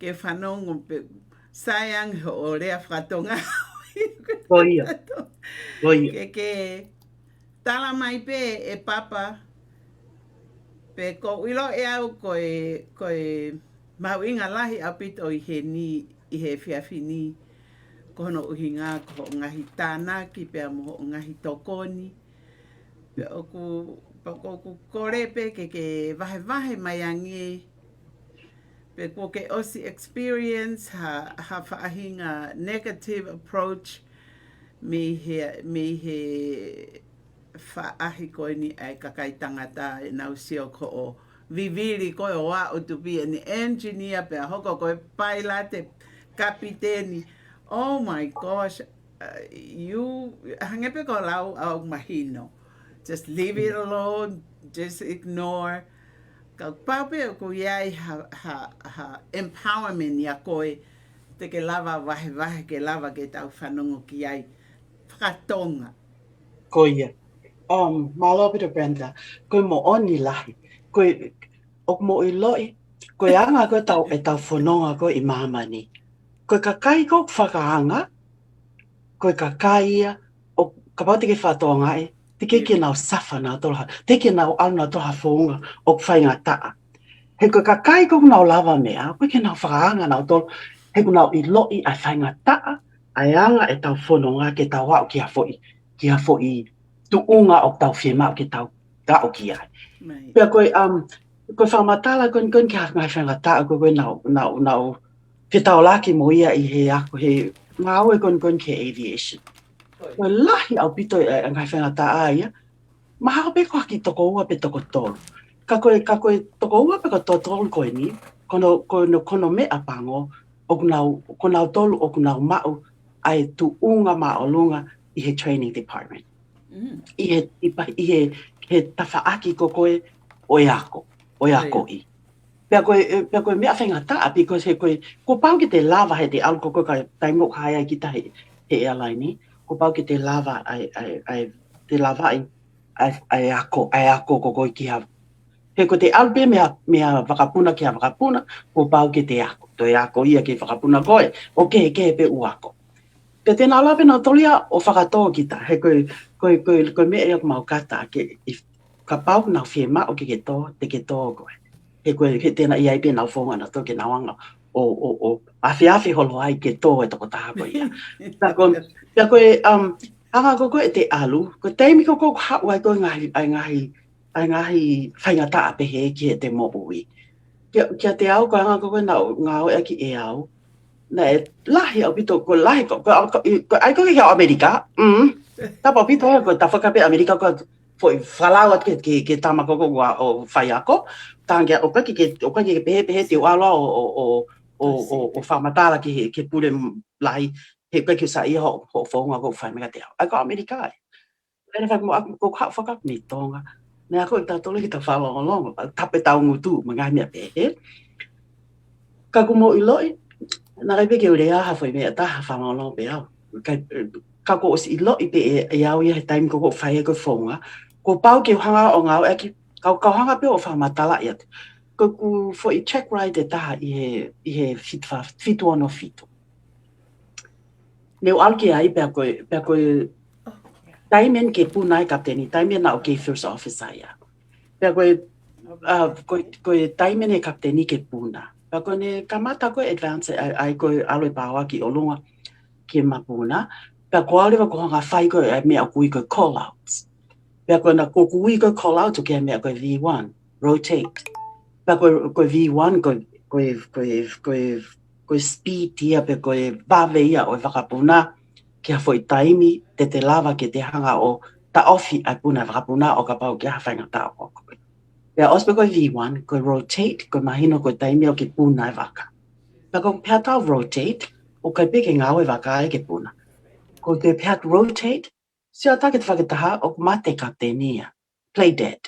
ke whanongo pe sayang o rea whakatonga.
Goia.
Ke tala mai pe e papa pe ko ilo e au koe mauinga lahi apito i he whiawhini kono uhinga ko ngahi tānaki pe amo ngahi tokoni pe oku kore pe ke vahe mai angi pe ko ke osi experience ha whaahinga negative approach me he whaahi koe ni ai kakai tangata e nau sio ko o viviri koe o a o to be an engineer pe a hoko koe pilot kapiteni. Oh my gosh, you hangepe ko lau au mahino. Just leave it alone, just ignore. Ka pape ko iai ha empowerment ya koe te ke lava vahe ke lava ke tau whanongo ki ai whakatonga.
Koia. Malo pito Brenda, koe mo oni lahi. Koe ok mo I loi. Koe anga koe tau e tau whanonga koe I mahamani. Koe ka kai ko whakaanga, koe ka kai ia, o ka pau teke whatoa ngai, teke ke nau safa nā toroha, teke nau au nā toroha whaunga, o whainga taa. He koe ka kai ko nau lava mea, koe ke nau whakaanga nau toro, he koe nau I loi ai whainga taa, ai anga e tau whanonga ke tau wau ki a foi tuunga o tau whiema ke tau gao ki ai. Pea koe whamatala koe ki a ngai whainga taa, koe nau ke tau laki mo ia I he ako he ngā oe kon ke aviation. Koe lahi au pito e ngai whengata a ia, maha pe koa ki toko ua pe toko tolu. Ka koe toko ua pe ko tolu koe ni, kono mea pango, o kunau tolu o kunau mau, ai tu unga maolunga I he training department. I he tawhaaki ko koe oi ako I. Pea koe mea whengataa, because he ko pau ki te lava he te alu ko ka taimok haia ki ta he airline ni, ko pau ki te lava te lava ai ako ko koe ki ha. He ko te alu pe mea wakapuna ki ha wakapuna, ko pau ki te ako. Toi ako ia ki wakapuna koe, o ke pe uako. Pea tēnā lawe nā tolia o whakatoa ki ta, he koe mea ia mau kata, ka pau nā whiema o ke tō, te ke tō koe. He koe he tēnā I ai pēnā whonga na toke nā wanga o awhi holo ai ke tō e toko taha koe ia. Pea koe, anga ko koe te alu, koe teimi ko koe hau ai koe ngahi whaingataa pe he ki he te mo'ui. Kia te au koe anga ko koe ngā oe aki e au, na e lahi au pito, koe lahi koe ai koe kia o Amerika, tapa pito koe ta whakape Amerika koe foi whalau at ke tama koko o whai ako, tāngia o kaki ke pehe te wala o whamatala ke pure lahi, he kaki sa ia ho whaunga ko whai mega te au. Ai ko Amerika ai. Pere whai mo aku ko whakak ni tonga. Ne ako I tātole ki ta whalonga longa, tape tau ngutu, mangai mea pehe. Ka kumo I loi, na kai peke ule aha foi me ta fa ma lo be au kai ka ko si lo I pe e au ia time ko fai ko fonga ko pau ke hanga o ngau e ki ka hanga pe o fa matala ia ko ku fo I check right e ta I fit one of fit Leo alki ai pe ko taimen ke punai kapteni taimen na o ke first officer ia pe ko taimen e kapteni ke puna pe ko ne kamata ko advance ai ko alo bawa ki olunga ke mapuna pe ko ale ko nga fai ko me a ko call outs pe ko na ko ko call out ke me ko V1 rotate pe ko V1 ko speed ia pe ko va veia o vakapuna ke foi taimi te lava ke te hanga o ta ofi a puna vakapuna o ka pau ke ha fainga ta o pe ospe ko V1 ko rotate ko mahino ko taimi o ke puna vaka pe ko peta rotate o ka peke ngawe vaka ke puna ko te pet rotate si ata ke whakataha o mate ka te nia play dead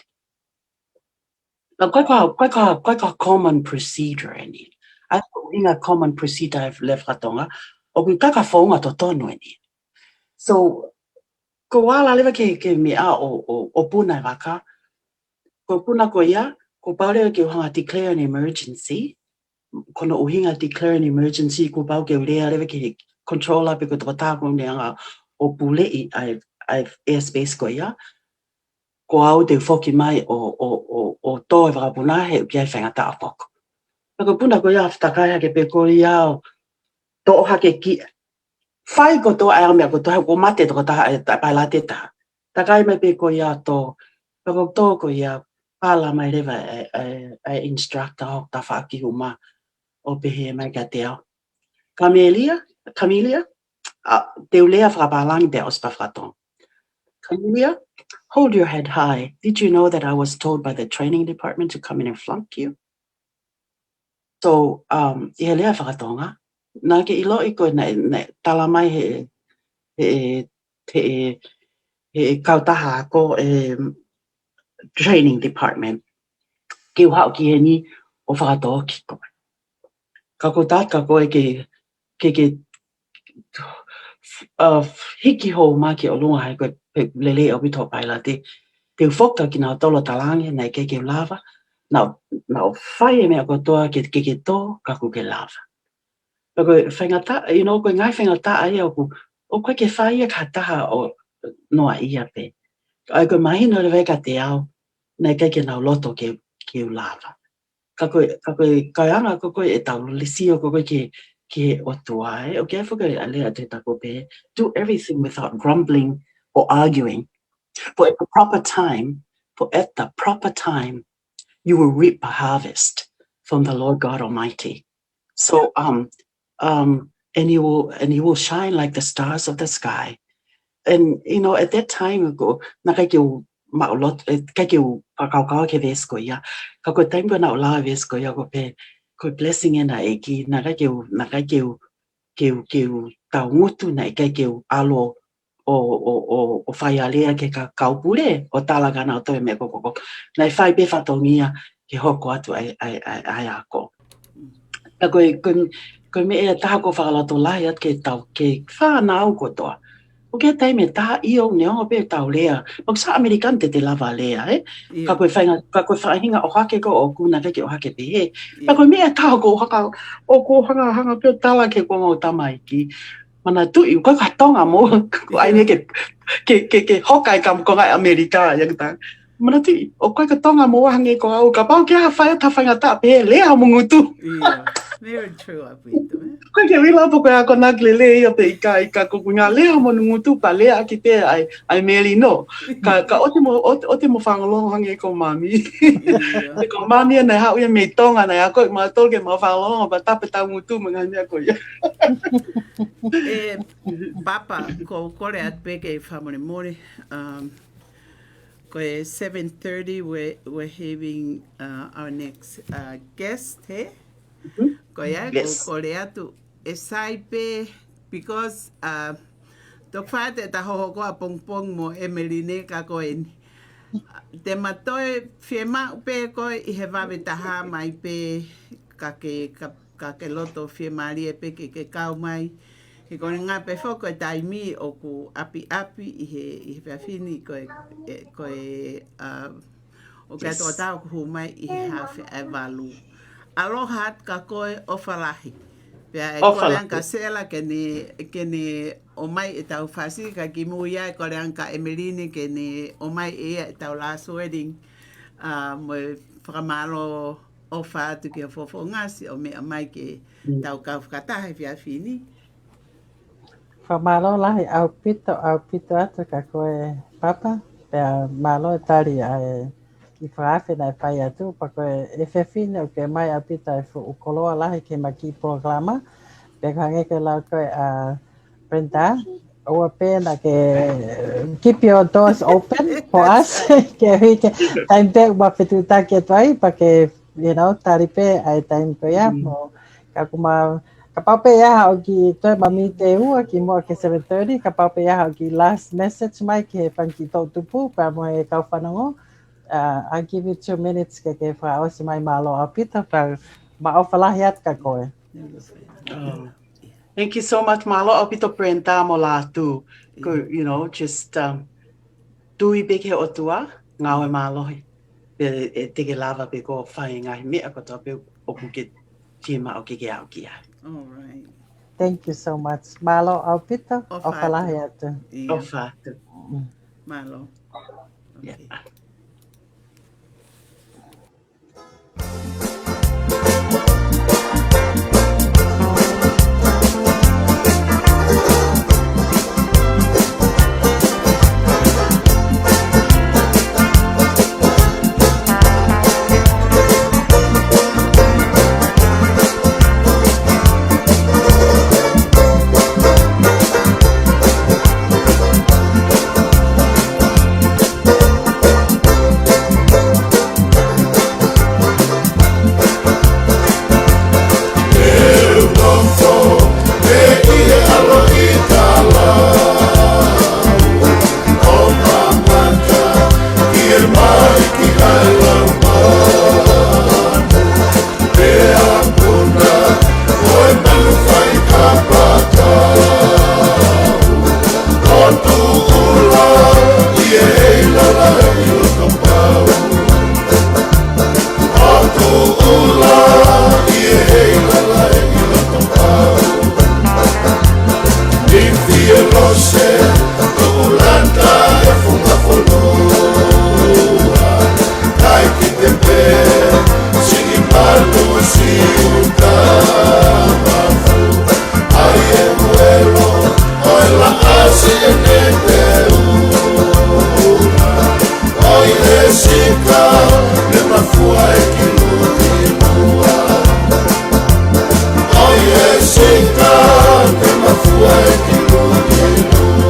quite a common procedure any. I think a common procedure I've left ratonga. O ku kaka fonga to tono any. So ko wala leva ke me a o puna waka. Ko puna ko ia ko paure ke hanga declare an emergency. Kono uhinga declare an emergency ko pau ke lea leva ke controller pe ko tata ko neanga o pule I've airspace ko ia. Ko au te foki mai o to e whakapuna he uki ai whangata a poko. Ko puna ko ia whatakai ke pe ko ia to hake ki whai ko to ai mea ko to ko mate to ta pai la te ta. Takai me pe ko ia to ko to ko ia pala mai rewa instructor ho ta whaki huma o pe he mai ka te au. Kamelia te ulea whakapalangi te ospa whakatong. Kamelia, hold your head high. Did you know that I was told by the training department to come in and flunk you? So, I lea whakatonga. Nā ke ilo I koe na tala mai he kautaha ko training department. Ke uhao ki he ni o whakatoa ki koe. Ka ko tātka koe ke hiki ho mā ke o lunga hai koe lele o bito paila te ufoka ki nā tolo talangi nei ke lava. Nā whai e mea kotoa ke tō ka ku ke lava. Ko whaingata, ko ngai whaingata ai o koe ke whaia ka taha o noa ia pe. Ai koe mahina le weka te au, nei ke nau loto ke lava. Ka koe anga ko koe e tau lisio ko koe ke o tuai. O ke whuka alea te tako pe. Do everything without grumbling or arguing. For at the proper time, you will reap a harvest from the Lord God Almighty. So, and you will shine like the stars of the sky. And, at that time ago, nakaikiu maulot, kaikiu pakaukawa ke vesko ia. Kako time ko na ula vesko ia ko pe, ko blessing ena eki, nakaikiu tau ngutu na kaikiu alo o whaialea ke ka kaupure o talagana o toi me koko. Nai whai pe whatongia ke hoko atu ai ako. Ko me e taha ko whakalato lai at ke tau ke whanau ko toa. O ke taime taha I o neongo pe tau lea. Pag sa Amerikan te lava lea, Ka koe whainga o hake ko o kuna veke o hake pe he. Ka koe me e taha ko haka o ko hanga pe tala ke ko ngau tamaiki. Mana tui, ko ka tonga mo. Ko aine ke hokai kam ko ngai Amerika yang ta. Mana tui, o koe ka tonga mo hange ko au. Ka pau ke ha whaia ta whainga ta pe lea mo ngutu.
Yeah. Very true, Apuito.
Koe ke wila po koe ako naglele ia pe ika ko ngā lea mo ngutu pa lea ki te ai Emeline no. Ka o te mo whangalongo hange ko mami. Te ko mami nei hau ia mei tonga nei a koe ma tolke ma whangalongo pa tape tau ngutu mga mea ko ia.
Papa, ko kore at peke whamore more. Ko 7:30 we're having our next guest, hey? Ko ia, ko kore atu e saipe because to whaate ta hoho koa pongpong mo Emeline ka koe te matoe whiema upe koe I he wawe taha mai pe ka ka ke loto fie mari e peke ke kau mai. He kone ngā pe whoko e taimi o ku api i he whiawhini koe o kia toa tau ku hu mai i he hawhi e walu. Aloha at ka koe o whalahi. Pea e korean ka sela kene o mai e tau whasi ka ki mui ai korean ka Emeline kene o mai e tau last wedding. Mo e whakamalo o whaatu ki a fofo ngasi o mea mai ke tau kau whakatahe whiawhini.
Whamalo lahi au pito atu ka koe papa. Pea malo e tari ai ki whaafina e whai atu. Pa koe e whiawhine o ke mai au pito e ukoloa lahi ke maki programa. Pea ka ngeke lau koe a Brenda. Oa pēna ke keep your doors open for us. Ke hui ke time back wa whetu take tuai pa ke, tari pē ai time koe ia. Ka kuma ka paupe ia o ki toi mami te ua ki mua ke 7:30. Ka paupe ia o ki last message mai ke panki tau tupu pa mo e kau whanongo. I'll give you 2 minutes ke whaosi mai malo a pita pa maofalahi at ka koe.
Thank you so much, Malo. Opito Brenda mo latu. Just tui beke o tua, ngawe malohi. E teke lava pe ko whai ngai mea ko tō pe o kuke tima o kike au kia.
All right.
Thank you so much. Malo au pita o whalahi atu.
O whātu.
Malo. Okay.
Yeah.
Sinta, me mafua e kilunilua.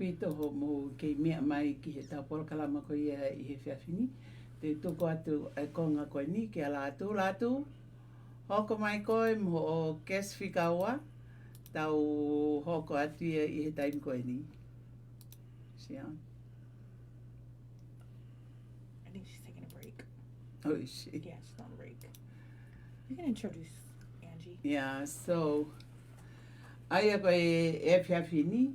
pito ho mo ke mea mai ki he taupolo kalama ko ia I he whiawhini. Te tuko atu ai konga koe ni ki a lātu. Hoko mai koe mo o kes whikaua. Tau hoko atu ia I he taim koe ni. Sia.
I think she's taking a break.
Oh, shit.
Yeah, she's on a break. You can introduce Angie.
Yeah, so aia koe e whiawhini.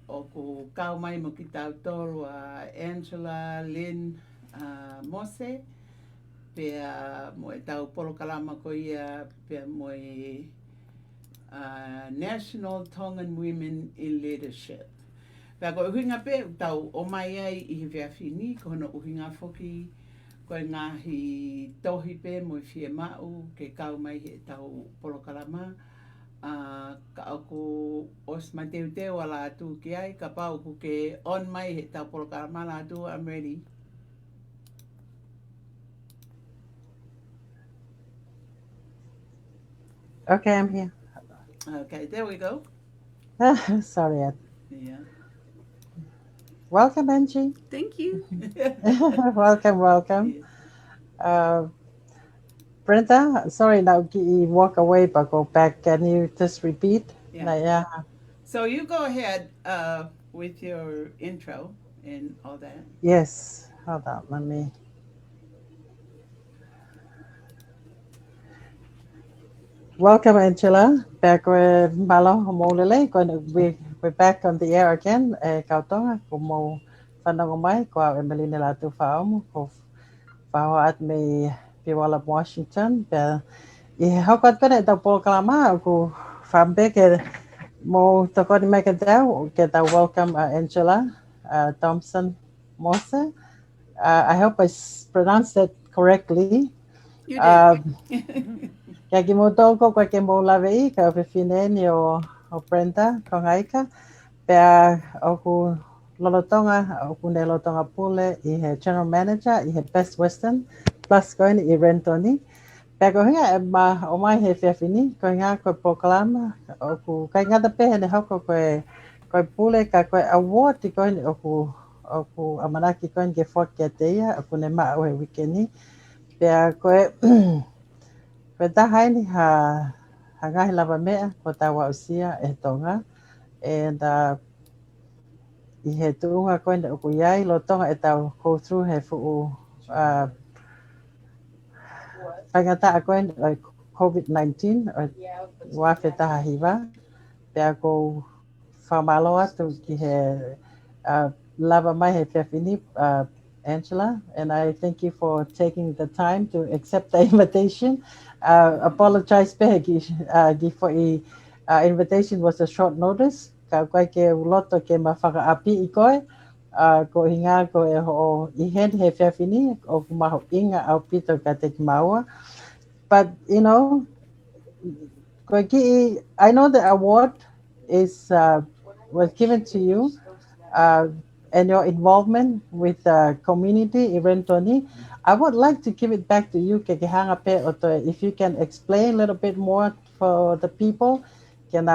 O ko kau mai mo ki tau tolu a Angela, Lynn, Mose. Pea mo e tau polo kalama ko ia pea mo e National Tongan Women in Leadership. Pea ko uhinga pe tau o mai ai I he whiawhini, ko hono uhinga foki koe ngahi tohi pe mo I whia mau ke kau mai he tau polo kalama. Ka aku os mai teu ala atu ki ai, ka pau ku ke on mai he tau polo kalama la atu, I'm ready.
Okay, I'm here.
Okay, there we go.
Sorry, Ed.
Yeah.
Welcome, Angie.
Thank you.
welcome. Brenda, sorry now you walk away but go back. Can you just repeat?
Yeah. So you go ahead with your intro and all that.
Yes. Hold on, let me. Welcome, Angela. Back with Malo Homolele. We're back on the air again. Kautonga, como whanongo mai, ko Emeline la tu Faaumu, ko whahoat me Piwala Washington. I hokot pene tau polo kalama, ko whambeke mo tokoni mai ka tau, ke tau welcome Angela Thompson Mose. I hope I pronounced that correctly.
You did.
Kia ki mo toko koe ke mo lawe I ka whiwhine ni o Brenda, Kongaika. Pea oku lolotonga, oku ne lolotonga pule I he General Manager I he Best Western, plus koe ni I Rentoni. Pea ko hinga o mai he whiawhini, ko hinga koe pokalama, oku kai ngata pehe ne hoko koe pule ka koe award I koe ni oku amanaki koe ni ke whakia te ia, oku ne maa o he wikeni. Pea koe koe tahai ni ha ngahi lava mea ko tawa usia e tonga. And I he tuunga koe ni oku iai, lo tonga e tau go through he fuu whaingata a koe ni COVID-19 o wafe taha hiwa. Pea ko whamalo atu ki he lava mai he whiawhini, Angela, and I thank you for taking the time to accept the invitation. Apologize pehe for invitation was a short notice. Ka koe ke uloto ke ma whakaapi I koe. Ko hinga ko e ho I hen he whiawhini o maho inga au pito ka te maua. But, you know, I know the award was given to you and your involvement with the community in Rentoni. I would like to give it back to you, if you can explain a little bit more for the people, and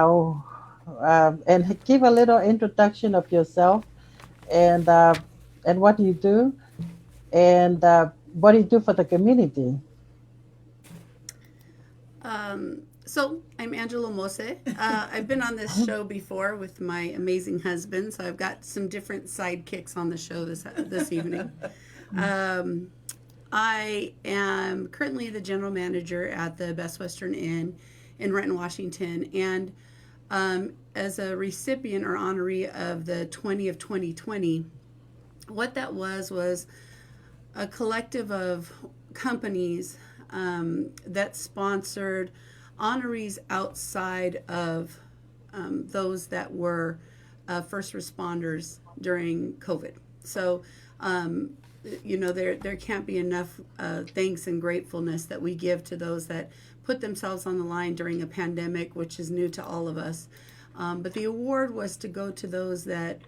give a little introduction of yourself and what you do and what you do for the community.
So I'm Angela Mose. I've been on this show before with my amazing husband, so I've got some different sidekicks on the show this evening. I am currently the general manager at the Best Western Inn in Renton, Washington, and as a recipient or honoree of the 20 of 2020, what that was a collective of companies that sponsored honorees outside of those that were first responders during COVID. So, you know, there can't be enough thanks and gratefulness that we give to those that put themselves on the line during a pandemic, which is new to all of us. But the award was to go to those that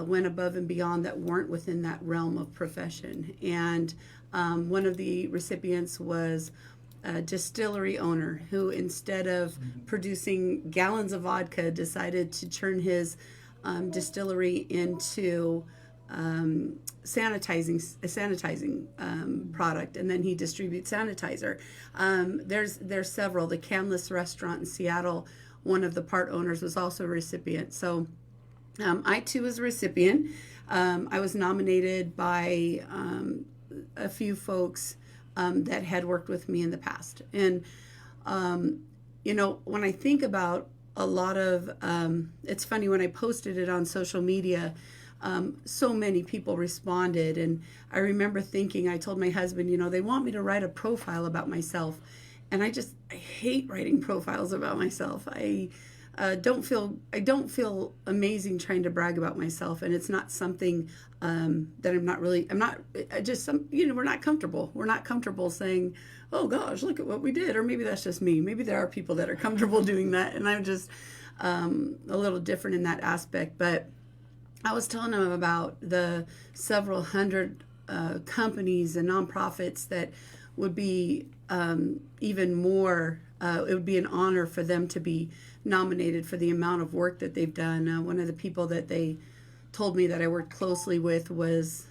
went above and beyond, that weren't within that realm of profession. And one of the recipients was a distillery owner who, instead of producing gallons of vodka, decided to turn his distillery into sanitizing product, and then he distributes sanitizer. There's several. The Canless restaurant in Seattle, one of the part owners was also a recipient. So I too was a recipient. I was nominated by a few folks that had worked with me in the past. And when I think about a lot of, it's funny, when I posted it on social media, so many people responded. And I remember thinking, I told my husband, they want me to write a profile about myself. And I hate writing profiles about myself. I don't feel amazing trying to brag about myself. And it's not something that we're not comfortable. We're not comfortable saying, oh gosh, look at what we did. Or maybe that's just me. Maybe there are people that are comfortable doing that. And I'm just a little different in that aspect. But I was telling them about the several hundred companies and nonprofits that would be even more, it would be an honor for them to be nominated for the amount of work that they've done. One of the people that they told me that I worked closely with was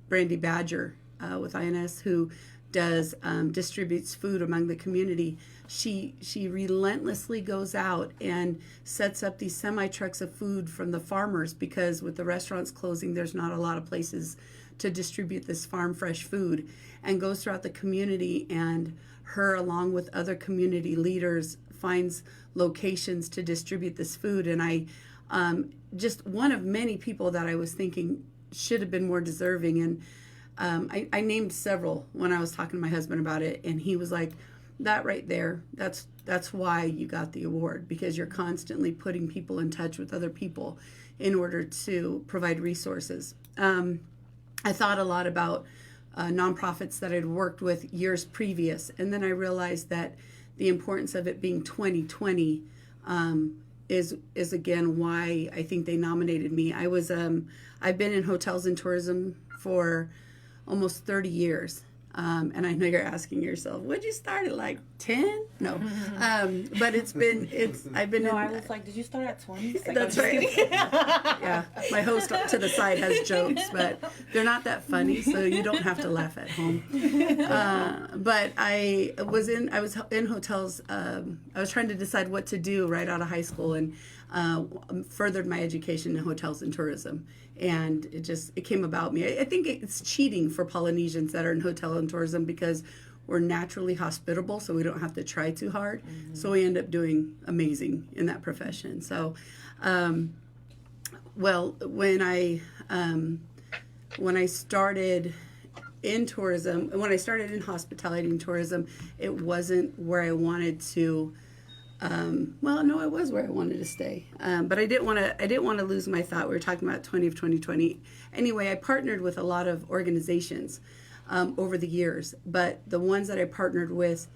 Brandy Badger with INS, who distributes food among the community. She relentlessly goes out and sets up these semi-trucks of food from the farmers, because with the restaurants closing, there's not a lot of places to distribute this farm fresh food, and goes throughout the community, and her, along with other community leaders, finds locations to distribute this food. And I just one of many people that I was thinking should have been more deserving. And I named several when I was talking to my husband about it, and he was like, that right there, that's why you got the award, because you're constantly putting people in touch with other people in order to provide resources. I thought a lot about nonprofits that I'd worked with years previous, and then I realized that the importance of it being 2020 is again why I think they nominated me. I've been in hotels and tourism for almost 30 years. And I know you're asking yourself, would you start at like 10? No. But I've been.
No, I was like, did you start at 20? Like,
that's right. Yeah. My host to the side has jokes, but they're not that funny, so you don't have to laugh at home. But I was in hotels. I was trying to decide what to do right out of high school, and furthered my education in hotels and tourism. And it came about me. I think it's cheating for Polynesians that are in hotel and tourism, because we're naturally hospitable, so we don't have to try too hard. Mm-hmm. So we end up doing amazing in that profession. So, when I started in tourism, when I started in hospitality and tourism, it wasn't where I wanted to. It was where I wanted to stay, but I didn't want to lose my thought. We were talking about 2020. Anyway, I partnered with a lot of organizations over the years, but the ones that I partnered with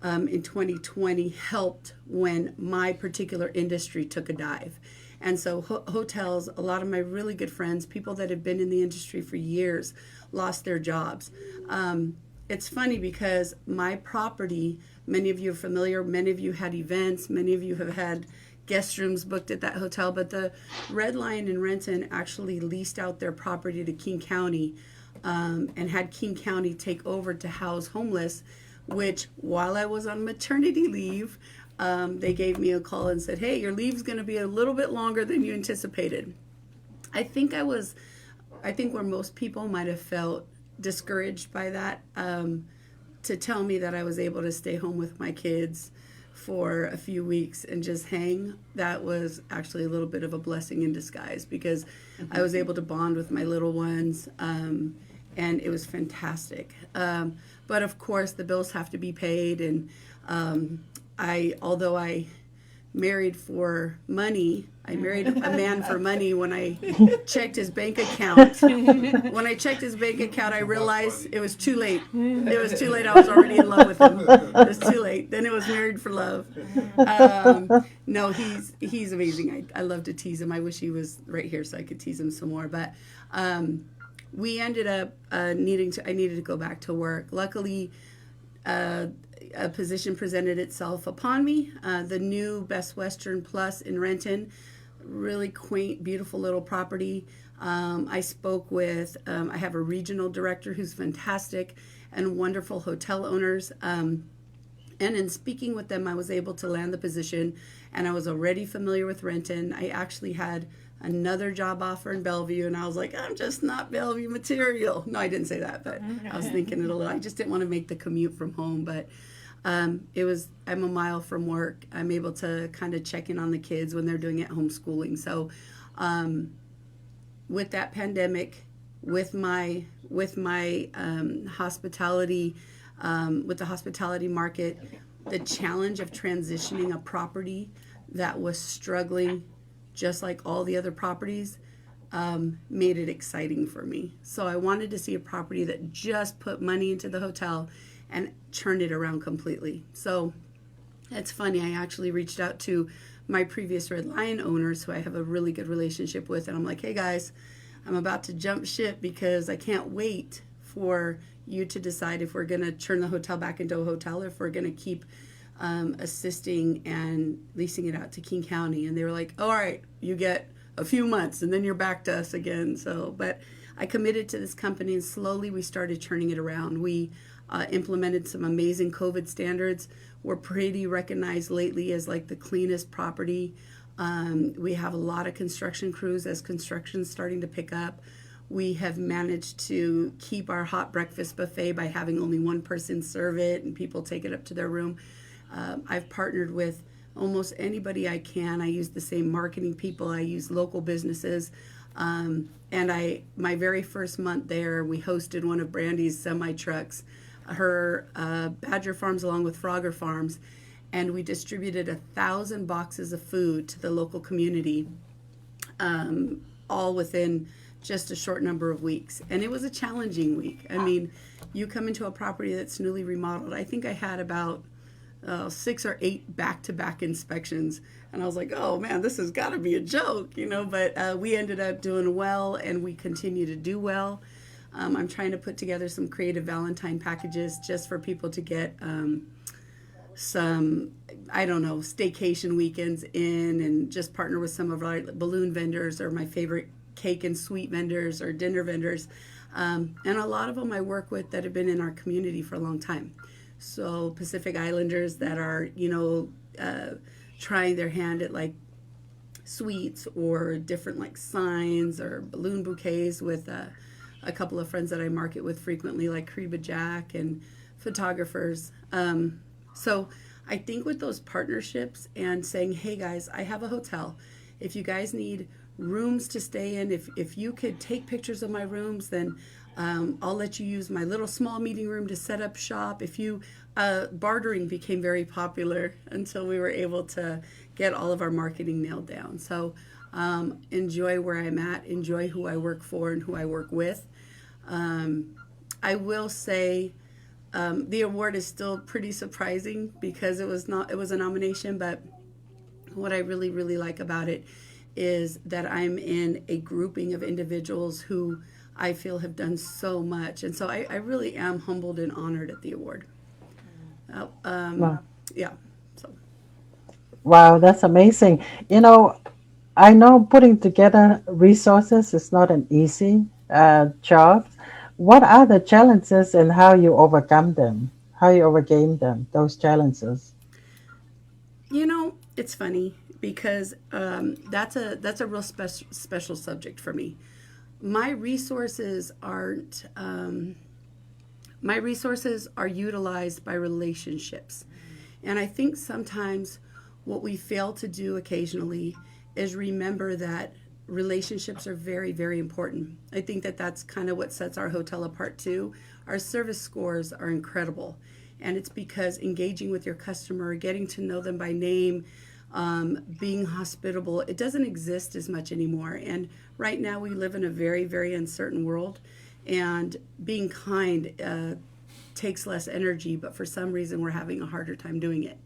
in 2020 helped when my particular industry took a dive. And so hotels, a lot of my really good friends, people that have been in the industry for years, lost their jobs. It's funny because my property, many of you are familiar, many of you had events, many of you have had guest rooms booked at that hotel, but the Red Lion in Renton actually leased out their property to King County and had King County take over to house homeless, which while I was on maternity leave, they gave me a call and said, hey, your leave's going to be a little bit longer than you anticipated. I think where most people might have felt discouraged by that, to tell me that I was able to stay home with my kids for a few weeks and just hang, that was actually a little bit of a blessing in disguise, because I was able to bond with my little ones, and it was fantastic. But of course the bills have to be paid, and although I married for money, I married a man for money. When I checked his bank account, I realized it was too late. It was too late. I was already in love with him. It was too late. Then it was married for love. No, he's amazing. I love to tease him. I wish he was right here so I could tease him some more. But we ended up I needed to go back to work. Luckily, a position presented itself upon me. The new Best Western Plus in Renton really quaint, beautiful little property. I spoke with, I have a regional director who's fantastic, and wonderful hotel owners. And in speaking with them, I was able to land the position, and I was already familiar with Renton. I actually had another job offer in Bellevue, and I was like, I'm just not Bellevue material. No, I didn't say that, but I was thinking it a little. I just didn't want to make the commute from home, but I'm a mile from work. I'm able to kind of check in on the kids when they're doing it homeschooling. So with that pandemic, with my hospitality, with the hospitality market, the challenge of transitioning a property that was struggling just like all the other properties made it exciting for me. So I wanted to see a property that just put money into the hotel and turned it around completely. So it's funny, I actually reached out to my previous Red Lion owners who I have a really good relationship with, and I'm like, hey guys, I'm about to jump ship because I can't wait for you to decide if we're going to turn the hotel back into a hotel or if we're going to keep assisting and leasing it out to King County. And they were like, all right, you get a few months and then you're back to us again. So, but I committed to this company, and slowly we started turning it around. We implemented some amazing COVID standards. We're pretty recognized lately as like the cleanest property. We have a lot of construction crews as construction's starting to pick up. We have managed to keep our hot breakfast buffet by having only one person serve it and people take it up to their room. I've partnered with almost anybody I can. I use the same marketing people. I use local businesses. And my very first month there, we hosted one of Brandy's semi-trucks, her Badger Farms along with Frogger Farms, and we distributed 1,000 boxes of food to the local community, all within just a short number of weeks. And it was a challenging week. I mean, you come into a property that's newly remodeled. I think I had about 6 or 8 back-to-back inspections, and I was like, oh man, this has got to be a joke, you know, but we ended up doing well, and we continue to do well. I'm trying to put together some creative Valentine packages just for people to get some, I don't know, staycation weekends in, and just partner with some of our balloon vendors or my favorite cake and sweet vendors or dinner vendors. And a lot of them I work with that have been in our community for a long time. So Pacific Islanders that are, you know, trying their hand at like sweets or different like signs or balloon bouquets with a couple of friends that I market with frequently, like Creba Jack and photographers. So I think with those partnerships and saying, hey guys, I have a hotel. If you guys need rooms to stay in, if you could take pictures of my rooms, then I'll let you use my little small meeting room to set up shop. If you, bartering became very popular until we were able to get all of our marketing nailed down. So enjoy where I'm at, enjoy who I work for and who I work with. I will say the award is still pretty surprising because it was a nomination, but what I really, really like about it is that I'm in a grouping of individuals who I feel have done so much. And so I really am humbled and honored at the award.
Wow.
Yeah. So.
Wow, that's amazing. You know, I know putting together resources is not an easy job. What are the challenges and how you overcome them? How you overcame them, those challenges?
You know, it's funny because that's a real special subject for me. My resources are utilized by relationships. And I think sometimes what we fail to do occasionally is remember that relationships are very, very important. I think that that's kind of what sets our hotel apart too. Our service scores are incredible. And it's because engaging with your customer, getting to know them by name, being hospitable, it doesn't exist as much anymore. And right now we live in a very, very uncertain world, and being kind takes less energy, but for some reason we're having a harder time doing it.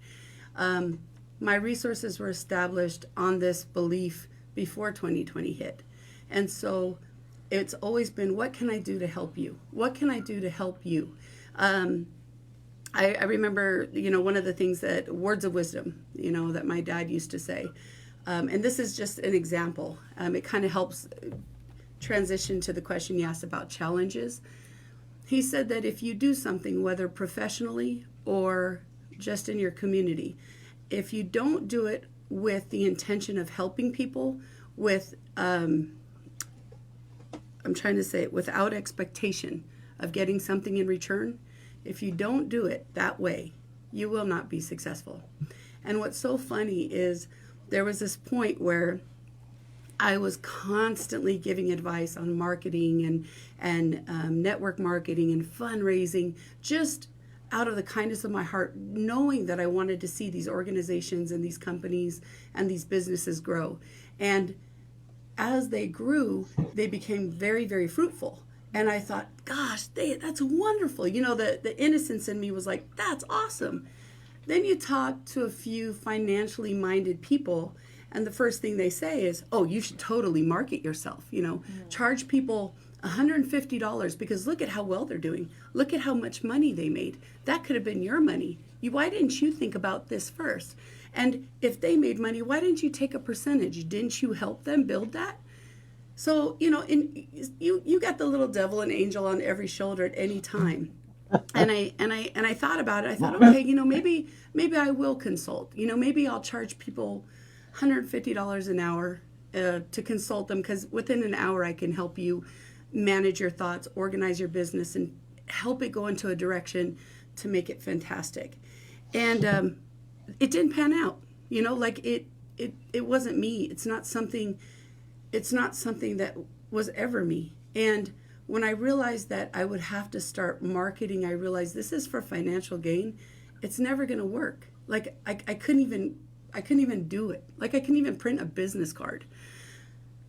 My resources were established on this belief before 2020 hit. And so it's always been, what can I do to help you? What can I do to help you? I remember, you know, one of the things that, words of wisdom, you know, that my dad used to say, and this is just an example. It kind of helps transition to the question you asked about challenges. He said that if you do something, whether professionally or just in your community, if you don't do it with the intention of helping people, with, I'm trying to say it, without expectation of getting something in return, if you don't do it that way, you will not be successful. And what's so funny is there was this point where I was constantly giving advice on marketing and network marketing and fundraising, just out of the kindness of my heart, knowing that I wanted to see these organizations and these companies and these businesses grow. And as they grew, they became very, very fruitful. And I thought, gosh, that's wonderful. You know, the innocence in me was like, that's awesome. Then you talk to a few financially minded people, and the first thing they say is, oh, you should totally market yourself, you know, charge people $150 because look at how well they're doing. Look at how much money they made. That could have been your money. Why didn't you think about this first? And if they made money, why didn't you take a percentage? Didn't you help them build that? So, you know, you got the little devil and angel on every shoulder at any time. And I thought about it. I thought, okay, you know, maybe I will consult. You know, maybe I'll charge people $150 an hour to consult them, because within an hour I can help you manage your thoughts, organize your business, and help it go into a direction to make it fantastic. And it didn't pan out. You know, like it wasn't me. It's not something that was ever me. And when I realized that I would have to start marketing, I realized this is for financial gain. It's never going to work. Like I couldn't even do it. Like I couldn't even print a business card.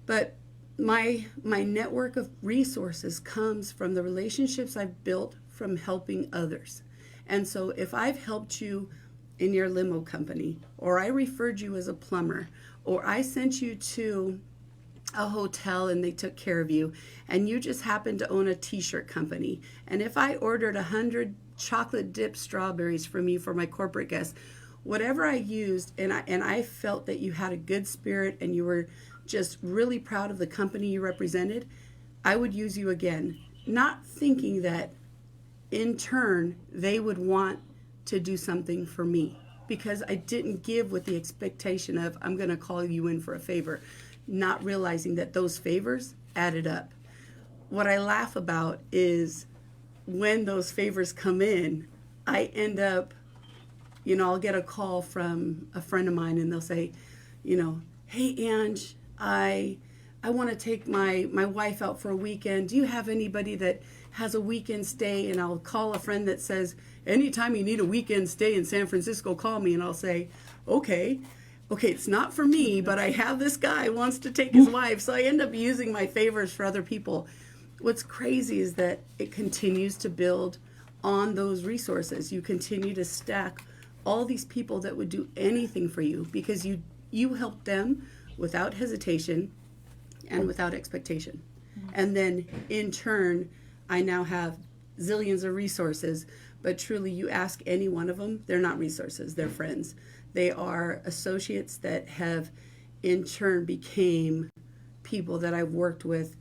But my network of resources comes from the relationships I've built from helping others. And so if I've helped you in your limo company, or I referred you as a plumber, or I sent you to a hotel and they took care of you, and you just happened to own a t-shirt company, and if I ordered 100 chocolate dipped strawberries from you for my corporate guests, whatever I used, and I felt that you had a good spirit and you were just really proud of the company you represented, I would use you again, not thinking that in turn they would want to do something for me, because I didn't give with the expectation of I'm going to call you in for a favor, not realizing that those favors added up. What I laugh about is when those favors come in, I end up, you know, I'll get a call from a friend of mine and they'll say, you know, hey, Ange, I want to take my wife out for a weekend. Do you have anybody that has a weekend stay? And I'll call a friend that says, anytime you need a weekend stay in San Francisco, call me. And I'll say, okay, it's not for me, but I have this guy who wants to take his wife. So I end up using my favors for other people. What's crazy is that it continues to build on those resources. You continue to stack all these people that would do anything for you because you helped them without hesitation and without expectation. And then in turn, I now have zillions of resources, but truly you ask any one of them, they're not resources, they're friends. They are associates that have in turn became people that I've worked with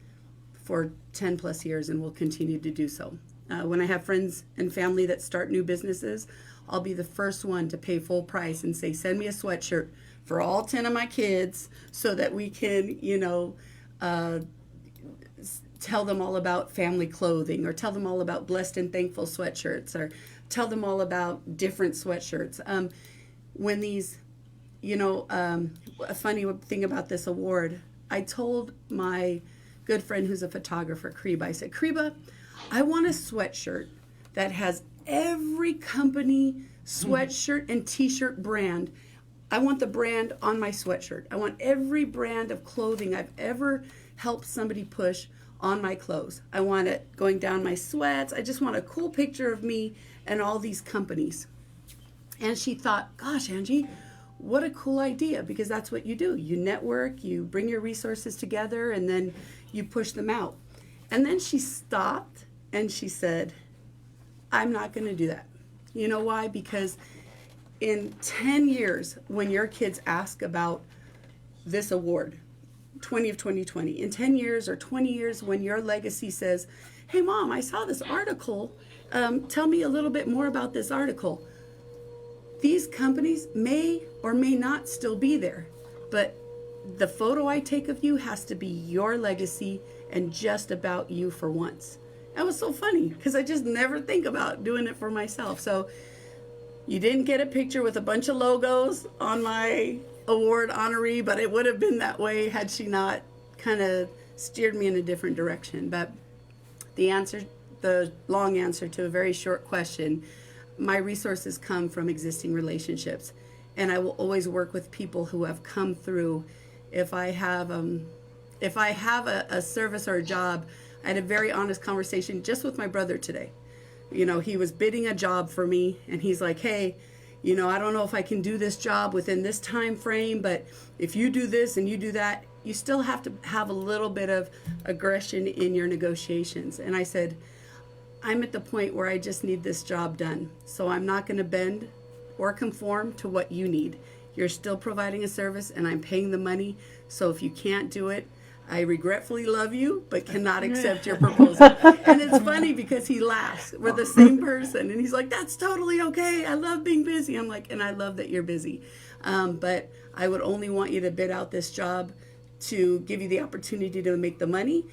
for 10 plus years and will continue to do so. When I have friends and family that start new businesses, I'll be the first one to pay full price and say, send me a sweatshirt for all 10 of my kids so that we can, you know, tell them all about family clothing, or tell them all about blessed and thankful sweatshirts, or tell them all about different sweatshirts. When these, you know, a funny thing about this award, I told my good friend who's a photographer, Kriba, I said, Kriba, I want a sweatshirt that has every company sweatshirt and t-shirt brand. I want the brand on my sweatshirt. I want every brand of clothing I've ever helped somebody push on my clothes. I want it going down my sweats. I just want a cool picture of me and all these companies. And she thought, gosh, Angie, what a cool idea, because that's what you do. You network, you bring your resources together, and then you push them out. And then she stopped and she said, I'm not going to do that. You know why? Because in 10 years, when your kids ask about this award, 20 of 2020. In 10 years or 20 years, when your legacy says, hey, Mom, I saw this article. Tell me a little bit more about this article. These companies may or may not still be there, but the photo I take of you has to be your legacy and just about you for once. That was so funny because I just never think about doing it for myself. So you didn't get a picture with a bunch of logos on my award honoree, but it would have been that way had she not kind of steered me in a different direction. But the long answer to a very short question, my resources come from existing relationships, and I will always work with people who have come through. If I have a service or a job, I had a very honest conversation just with my brother today. You know, he was bidding a job for me, and he's like, hey, you know, I don't know if I can do this job within this time frame, but if you do this and you do that, you still have to have a little bit of aggression in your negotiations. And I said, I'm at the point where I just need this job done. So I'm not going to bend or conform to what you need. You're still providing a service and I'm paying the money. So if you can't do it, I regretfully love you, but cannot accept your proposal. And it's funny because he laughs. We're the same person. And he's like, that's totally okay. I love being busy. I'm like, and I love that you're busy. But I would only want you to bid out this job to give you the opportunity to make the money.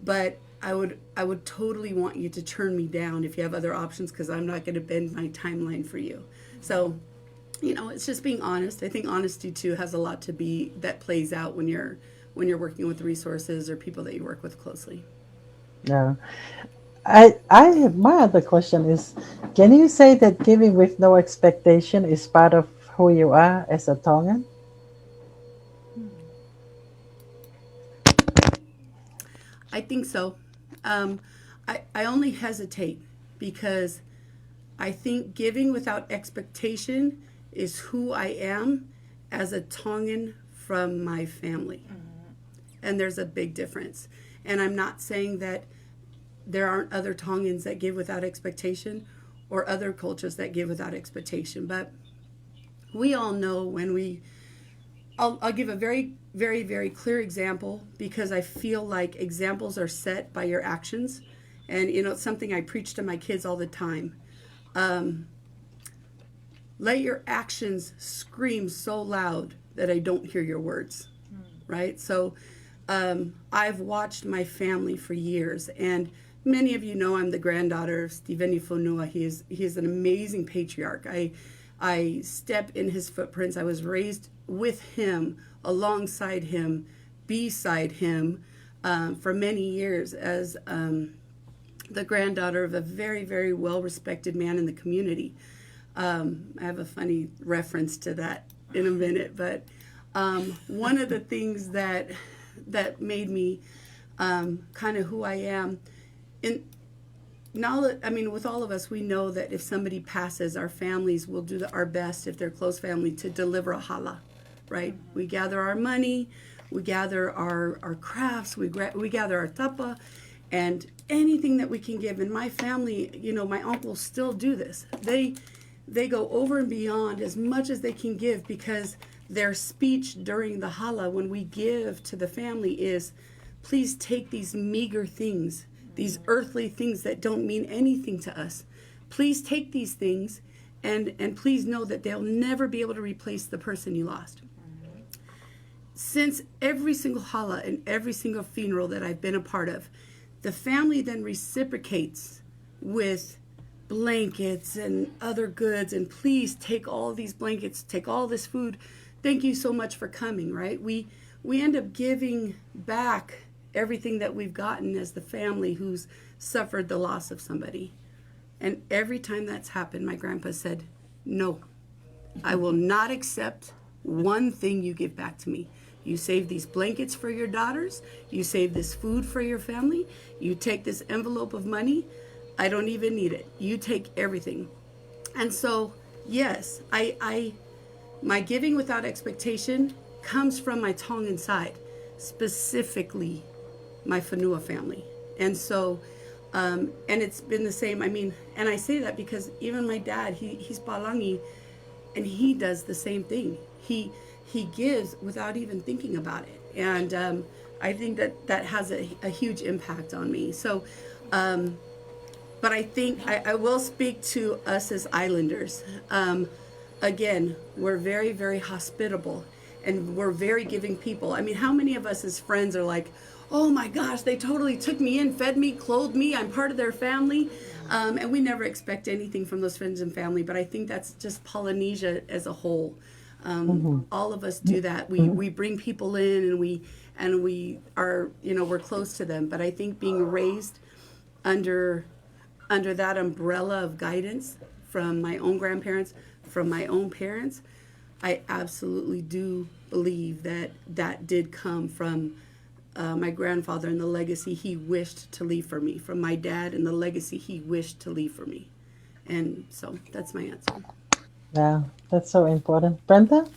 But I would totally want you to turn me down if you have other options, because I'm not going to bend my timeline for you. So, you know, it's just being honest. I think honesty too has a lot to be that plays out when you're working with resources or people that you work with closely.
Yeah. My other question is, can you say that giving with no expectation is part of who you are as a Tongan?
I think so. I only hesitate because I think giving without expectation is who I am as a Tongan from my family. And there's a big difference. And I'm not saying that there aren't other Tongans that give without expectation or other cultures that give without expectation. But we all know when I'll give a very, very, very clear example, because I feel like examples are set by your actions. And, you know, it's something I preach to my kids all the time. Let your actions scream so loud that I don't hear your words, right? So I've watched my family for years, and many of you know I'm the granddaughter of Steveni Fonua. He is an amazing patriarch. I step in his footprints. I was raised with him, alongside him, beside him, for many years as the granddaughter of a very, very well-respected man in the community. I have a funny reference to that in a minute, but one of the things that made me kind of who I am, with all of us, we know that if somebody passes, our families will do our best, if they're close family, to deliver a hala, right? We gather our money, we gather our crafts, we gather our tapa, and anything that we can give. And my family, you know, my uncles still do this. They go over and beyond as much as they can give, because their speech during the hala, when we give to the family, is, please take these meager things, these earthly things that don't mean anything to us. Please take these things and please know that they'll never be able to replace the person you lost. Since every single hala and every single funeral that I've been a part of, the family then reciprocates with blankets and other goods, and please take all these blankets, take all this food. Thank you so much for coming, right? We end up giving back everything that we've gotten as the family who's suffered the loss of somebody. And every time that's happened, my grandpa said, no, I will not accept one thing you give back to me. You save these blankets for your daughters. You save this food for your family. You take this envelope of money. I don't even need it. You take everything. And so, yes, my giving without expectation comes from my Tongan side, specifically my Whanua family. And so, and it's been the same. I mean, and I say that because even my dad, he's Palangi, and he does the same thing. he gives without even thinking about it. And I think that has a huge impact on me. So, but I think I will speak to us as islanders. Again, we're very, very hospitable, and we're very giving people. I mean, how many of us as friends are like, oh my gosh, they totally took me in, fed me, clothed me, I'm part of their family. And we never expect anything from those friends and family, but I think that's just Polynesia as a whole. All of us do that. We bring people in, and we are, we're close to them. But I think being raised under that umbrella of guidance from my own grandparents, from my own parents, I absolutely do believe that did come from my grandfather and the legacy he wished to leave for me, from my dad and the legacy he wished to leave for me. And so that's my answer.
Yeah, that's so important. Brenda?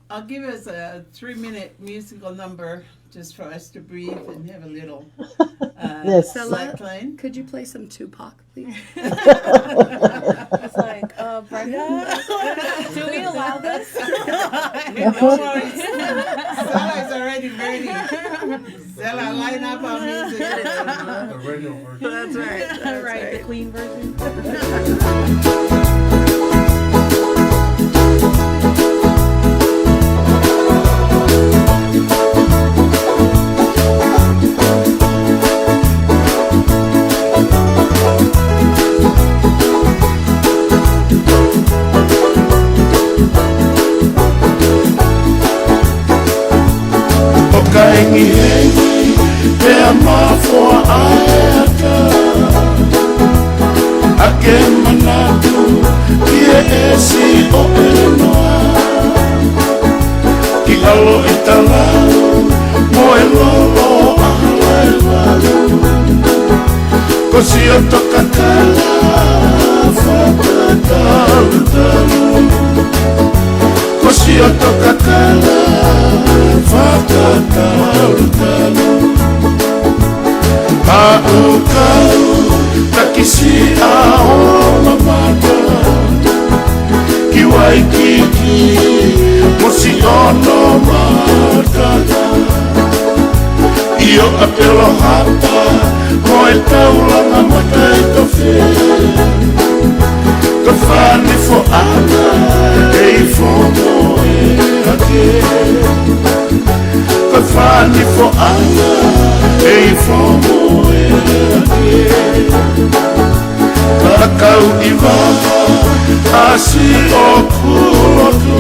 I'll give us a 3-minute musical number just for us to breathe and have a little
Yes.
Stella,
line.
could you play some Tupac, please?
It's like, Brenda, do we allow this?
No worries. Stella's already ready. Stella, line up our music.
The radio version.
That's right. That's
Right, the clean version.
Hengi hengi, pea mafua aeka. Ake manatu, kie esi o elenoa. Ki alo e talau, mo e lolo ala e walu. Kosi o toka kala, whakatalu talu. Kosi o toka kala, whakatalu talu. Paukau, takisi a ola mata. Ki waikiki, mosi ono matata. Io apelo hapa, ko e taulanga mata e tofe. Ka whani fo ana, e i whono e ake. Ka whani fo ana, e i whono e ake. Ka kau i wama, asi o kuloto.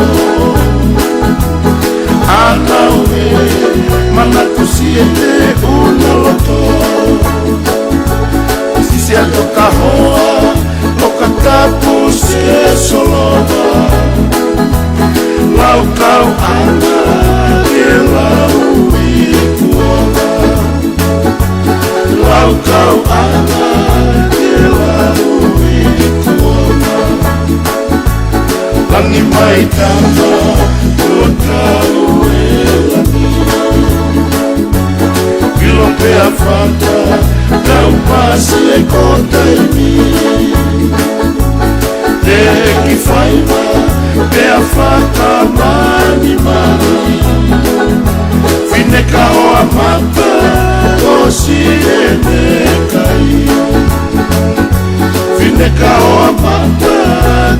Anau e, mana kusi e te una loto. Sisi a toka hoa, toka tapu se solova. Lau kau ana, e lau i kuola. Lau kau ana, e lau i kuola. Langi mai tama, o tau e lani. Pilon pe a whata, tau pasi e kota i mi. Te ki whaima, pe a whata mani mani. Whineka o a mata, o si e nekai. Whineka o a mata,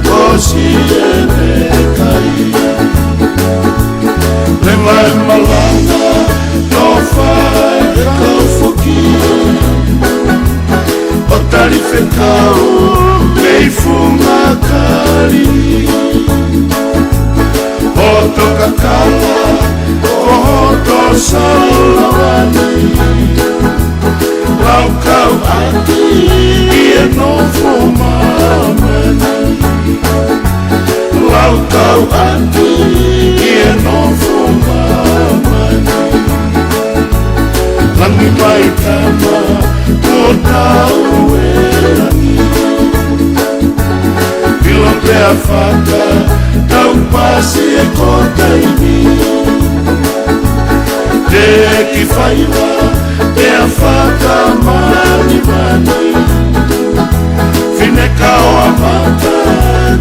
o si e nekai. Le mai malanga, no whai kau whoki. O tari whekau, mei funga kari. O toka kala, o hoto saulawani. Lau kau ati, ia no fumamani. Lau kau ati, ia no fumamani. Langi mai tama, o tau e langi. Pilon pe a whata, tau pasi e kota i mi. Te ki whaila, pe a whata mani mani. Whineka o a mata,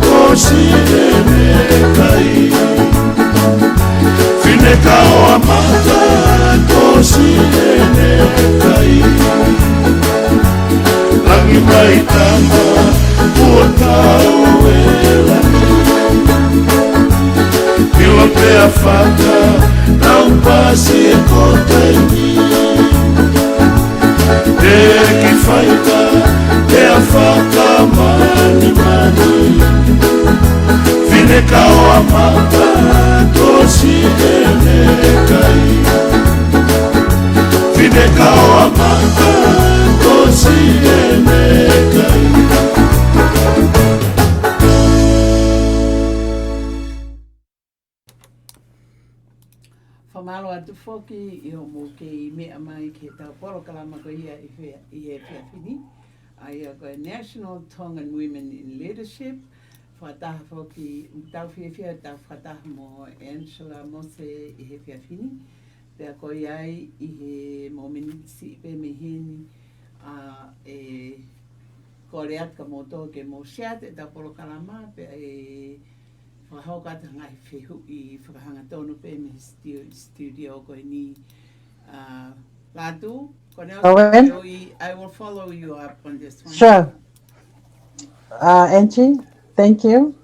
ko si e me kai. Fineka o amata tosi enekai Langi maitama puakau elani Mila pea fata tau pasi e kotaini E ki faita e a fata mani mani Fineka o amata tosi enekai Fineka o amata tosi enekai
Whamalo atu whoki I o mō ke mea mai ke tau poro kalama ko ia I he whiawhini. Ai a koe National Tongan Women in Leadership. Whataha whoki tau whiawhia tau whataha mo Angela Mose I he whiawhini. Pea ko iai I he mō minitsi pe mehini e kore aka mō tō ke mō siat e tau poro kalama pe e whakahaukata ngai whehu I whakahanga tonu pe me studio koe ni Latu.
Owen?
I will follow you up on this one.
Sure. Angie, thank you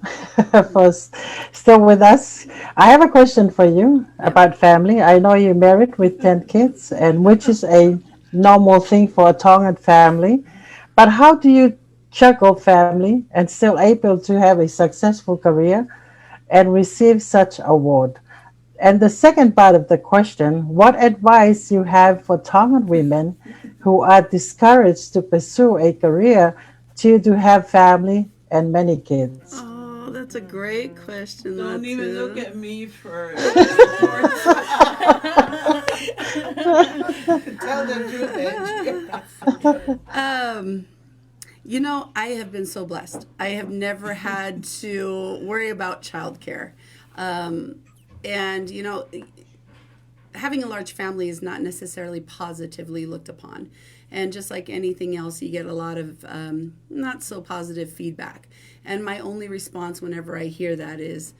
for still with us. I have a question for you about family. I know you're married with 10 kids, and which is a normal thing for a Tongan family. But how do you juggle family and still able to have a successful career and receive such award? And the second part of the question, what advice you have for Tongan women who are discouraged to pursue a career due to have family and many kids?
Oh, that's a great question.
Don't even look at me for tell the truth, Angie.
You know, I have been so blessed. I have never had to worry about childcare. And, you know, having a large family is not necessarily positively looked upon. And just like anything else, you get a lot of not so positive feedback. And my only response whenever I hear that is,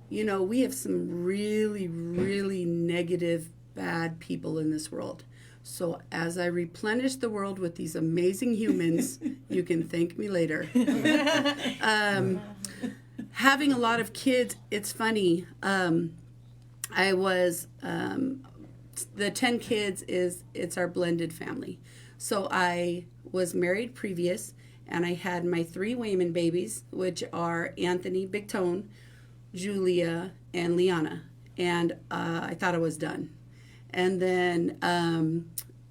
you know, we have some really, really negative, bad people in this world. So as I replenish the world with these amazing humans, you can thank me later. Having a lot of kids, it's funny. I was, the 10 kids it's our blended family. So I was married previous, and I had my 3 Wayman babies, which are Anthony, Big Tone, Julia, and Liana. And I thought I was done. And then,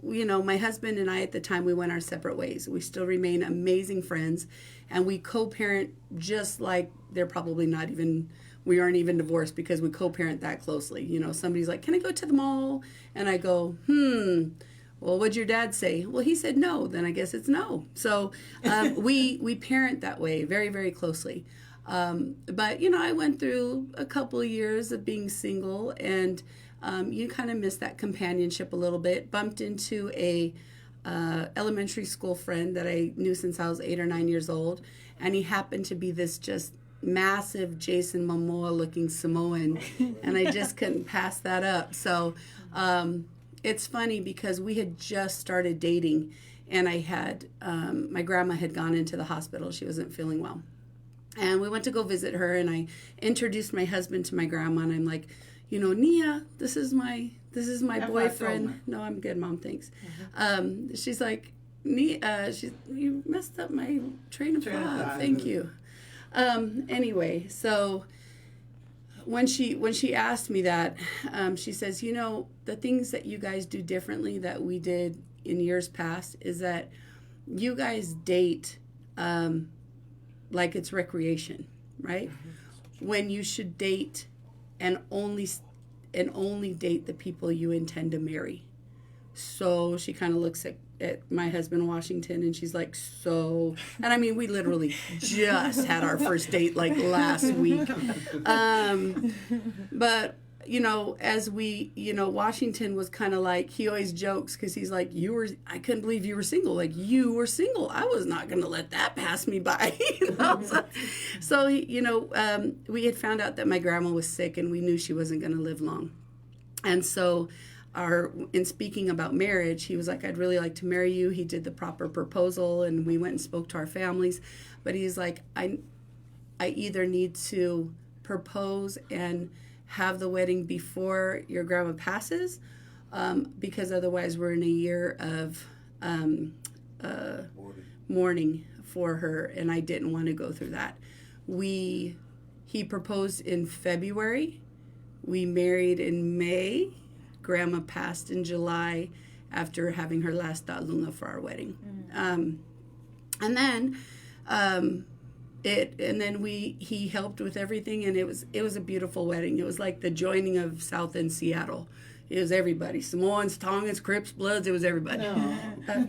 you know, my husband and I at the time, we went our separate ways. We still remain amazing friends, and we co-parent just like they're probably not even, we aren't even divorced because we co-parent that closely. You know, somebody's like, can I go to the mall? And I go, well, what'd your dad say? Well, he said no. Then I guess it's no. So we parent that way very, very closely. But, you know, I went through a couple of years of being single, and you kind of miss that companionship a little bit. Bumped into a elementary school friend that I knew since I was 8 or 9 years old, and he happened to be this just massive Jason Momoa looking Samoan, and I just couldn't pass that up. So it's funny because we had just started dating, and I had my grandma had gone into the hospital. She wasn't feeling well, and we went to go visit her, and I introduced my husband to my grandma, and I'm like, you know, Nia, this is my boyfriend. No, I'm good, Mom, thanks. She's like, Nia, you messed up my train of thought. Thank you. Anyway, so when she asked me that, she says, you know, the things that you guys do differently that we did in years past is that you guys date like it's recreation, right? When you should date and only date the people you intend to marry. So she kind of looks at my husband Washington, and she's like, so, and I mean, we literally just had our first date like last week. But you know, as we, you know, Washington was kind of like, he always jokes because he's like, I couldn't believe you were single. Like, you were single. I was not going to let that pass me by. You know? So, you know, we had found out that my grandma was sick and we knew she wasn't going to live long. And so in speaking about marriage, he was like, I'd really like to marry you. He did the proper proposal and we went and spoke to our families. But he's like, I either need to propose and have the wedding before your grandma passes, because otherwise we're in a year of mourning for her, and I didn't want to go through that. He proposed in February. We married in May. Grandma passed in July after having her last ta'aluna for our wedding. And then he helped with everything, and it was a beautiful wedding. It was like the joining of South End Seattle. It was everybody, Samoans, Tongans, Crips, Bloods. It was everybody.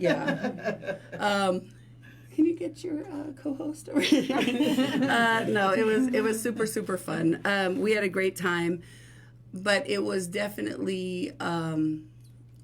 Yeah. Can you get your co-host over here? No, it was super, super fun. We had a great time, but it was definitely an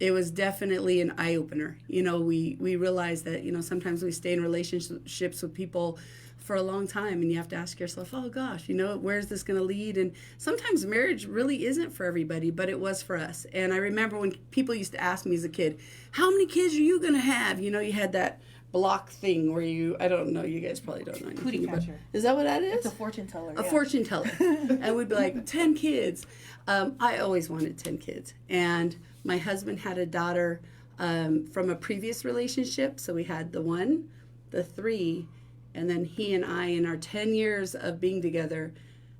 eye opener. You know, we realized that, you know, sometimes we stay in relationships with people for a long time and you have to ask yourself, oh gosh, you know, where's this going to lead? And sometimes marriage really isn't for everybody, but it was for us. And I remember when people used to ask me as a kid, how many kids are you going to have? You know, you had that block thing where I don't know, you guys probably don't know anything
Cootie
about.
catcher.
Is that what that is?
It's a fortune teller.
A fortune teller. And we'd be like, 10 kids. I always wanted 10 kids. And my husband had a daughter from a previous relationship. So we had the 1, the 3, and then he and I, in our 10 years of being together,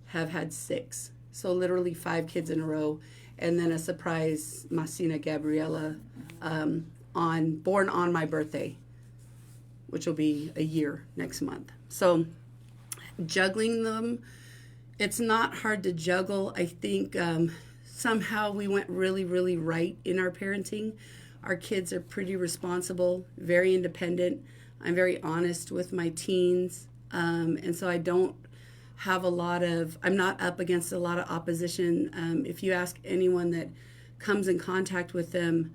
have had 6. So literally 5 kids in a row. And then a surprise Masina Gabriella born on my birthday, which will be a year next month. So juggling them, it's not hard to juggle. I think somehow we went really, really right in our parenting. Our kids are pretty responsible, very independent. I'm very honest with my teens. And so I don't have I'm not up against a lot of opposition. If you ask anyone that comes in contact with them,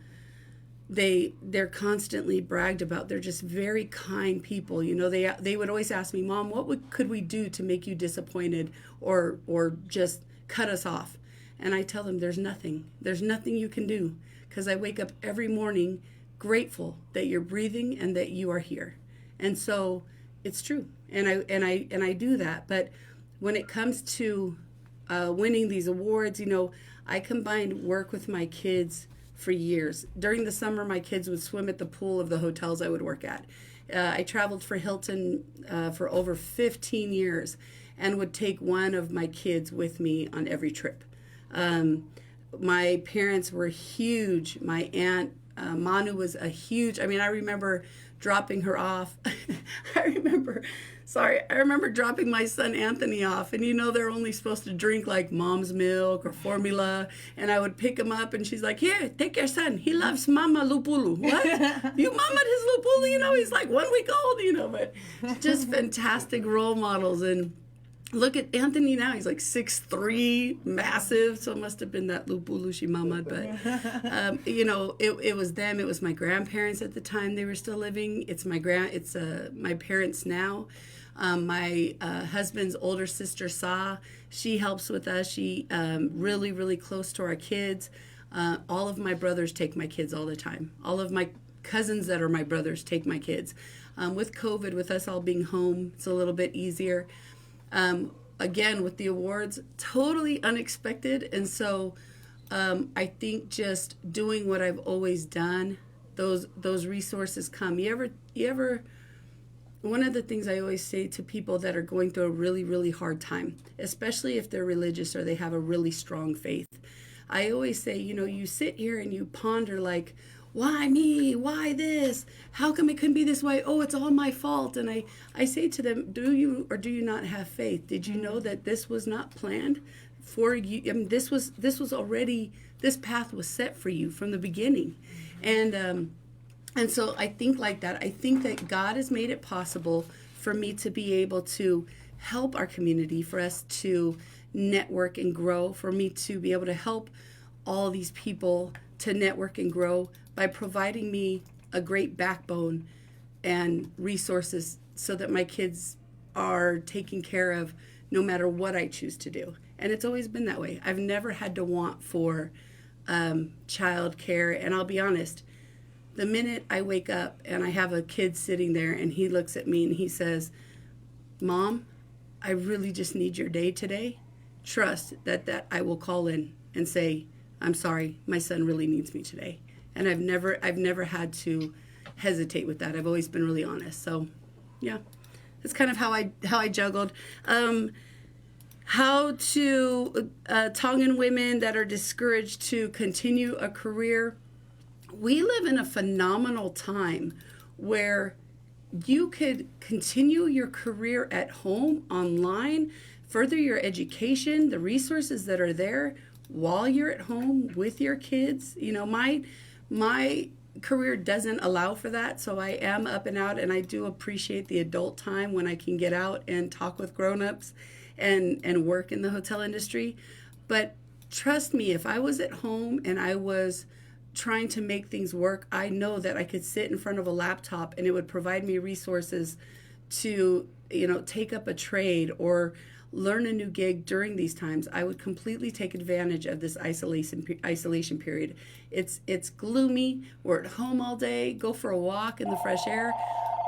they're constantly bragged about. They're just very kind people. You know, they would always ask me, Mom, could we do to make you disappointed or just cut us off? And I tell them there's nothing you can do, because I wake up every morning grateful that you're breathing and that you are here. And so it's true. And I do that. But when it comes to winning these awards, you know, I combined work with my kids for years. During the summer, my kids would swim at the pool of the hotels I would work at. I traveled for Hilton for over 15 years and would take one of my kids with me on every trip. My parents were huge. My aunt Manu was I remember dropping her off. I remember dropping my son Anthony off, and you know they're only supposed to drink like mom's milk or formula, and I would pick him up and she's like, here, take your son, he loves mama lupulu. What? You mamaed his lupulu? You know, he's like 1 week old, you know. But just fantastic role models. And look at Anthony now, he's like 6'3", massive, so it must have been that lupulu she mamaed. But you know, it was them. It was my grandparents at the time they were still living. It's my parents now. My husband's older sister, Sa, she helps with us. She really, really close to our kids. All of my brothers take my kids all the time. All of my cousins that are my brothers take my kids. With COVID, with us all being home, it's a little bit easier. Again, with the awards, totally unexpected. And so I think just doing what I've always done, those resources come. You ever one of the things I always say to people that are going through a really, really hard time, especially if they're religious or they have a really strong faith, I always say, you know, you sit here and you ponder like, why me? Why this? How come it couldn't be this way? Oh, it's all my fault. And I say to them, do you or do you not have faith? Did you know that this was not planned for you? I mean, this was already, this path was set for you from the beginning. And so I think like that. I think that God has made it possible for me to be able to help our community, for us to network and grow, for me to be able to help all these people to network and grow by providing me a great backbone and resources so that my kids are taken care of no matter what I choose to do. And it's always been that way. I've never had to want for child care. And I'll be honest, the minute I wake up and I have a kid sitting there and he looks at me and he says, Mom, I really just need your day today, trust that I will call in and say, I'm sorry, my son really needs me today. And I've never had to hesitate with that. I've always been really honest. So yeah, that's kind of how I juggled. How to Tongan women that are discouraged to continue a career. We live in a phenomenal time where you could continue your career at home, online, further your education, the resources that are there while you're at home with your kids. You know, my career doesn't allow for that, so I am up and out, and I do appreciate the adult time when I can get out and talk with grown-ups and work in the hotel industry. But trust me, if I was at home and I was trying to make things work, I know that I could sit in front of a laptop and it would provide me resources to, you know, take up a trade or learn a new gig during these times. I would completely take advantage of this isolation period. It's gloomy. We're at home all day. Go for a walk in the fresh air.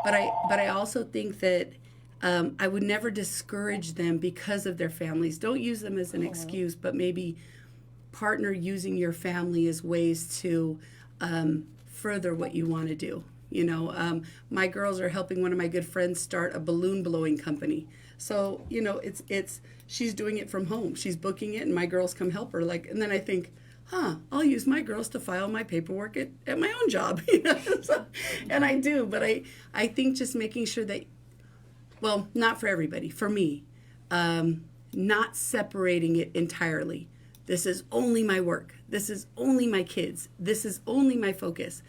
But I also think that I would never discourage them because of their families. Don't use them as an excuse, but maybe partner using your family as ways to further what you want to do. You know, my girls are helping one of my good friends start a balloon blowing company. So, you know, it's she's doing it from home. She's booking it and my girls come help her. And then I think, I'll use my girls to file my paperwork at my own job. You know? And I do, but I think just making sure that, well, not for everybody, for me, not separating it entirely. This is only my work. This is only my kids. This is only my focus.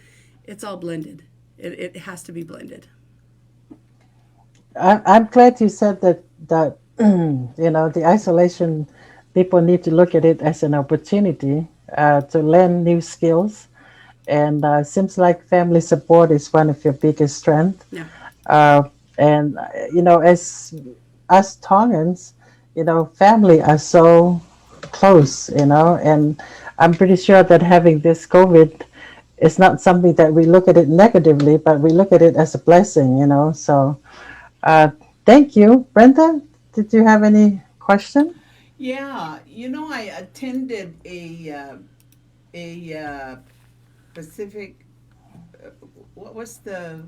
It's all blended. It has to be blended.
I'm glad you said that you know, the isolation, people need to look at it as an opportunity to learn new skills. And seems like family support is one of your biggest strengths.
Yeah.
And, you know, as us Tongans, you know, family are so close, you know, and I'm pretty sure that having this COVID is not something that we look at it negatively, but we look at it as a blessing, you know. So thank you. Brenda, did you have any question?
Yeah, you know, I attended a Pacific, what was the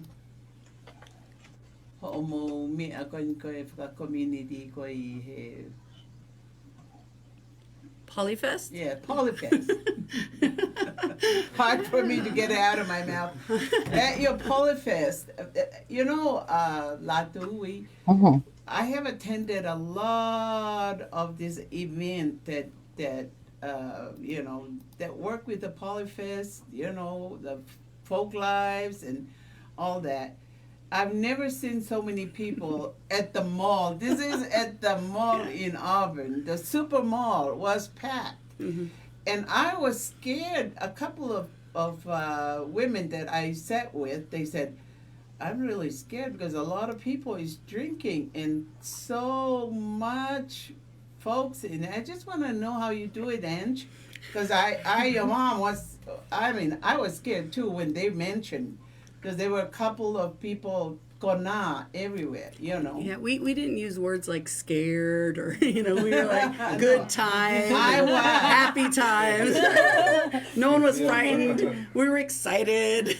community
Polyfest?
Yeah, Polyfest. Hard for me to get it out of my mouth. At your Polyfest, you know, Latui, I have attended a lot of this event that you know, that work with the Polyfest, you know, the folk lives and all that. I've never seen so many people at the mall. This is at the mall in Auburn. The super mall was packed.
Mm-hmm.
And I was scared. A couple of women that I sat with, they said, I'm really scared because a lot of people is drinking and so much folks. And I just want to know how you do it, Ange. Because your mom was, I was scared too when they mentioned, because there were a couple of people kona everywhere, you know.
Yeah, we didn't use words like scared or, you know, we were like good times, happy times. No one was frightened. We were excited.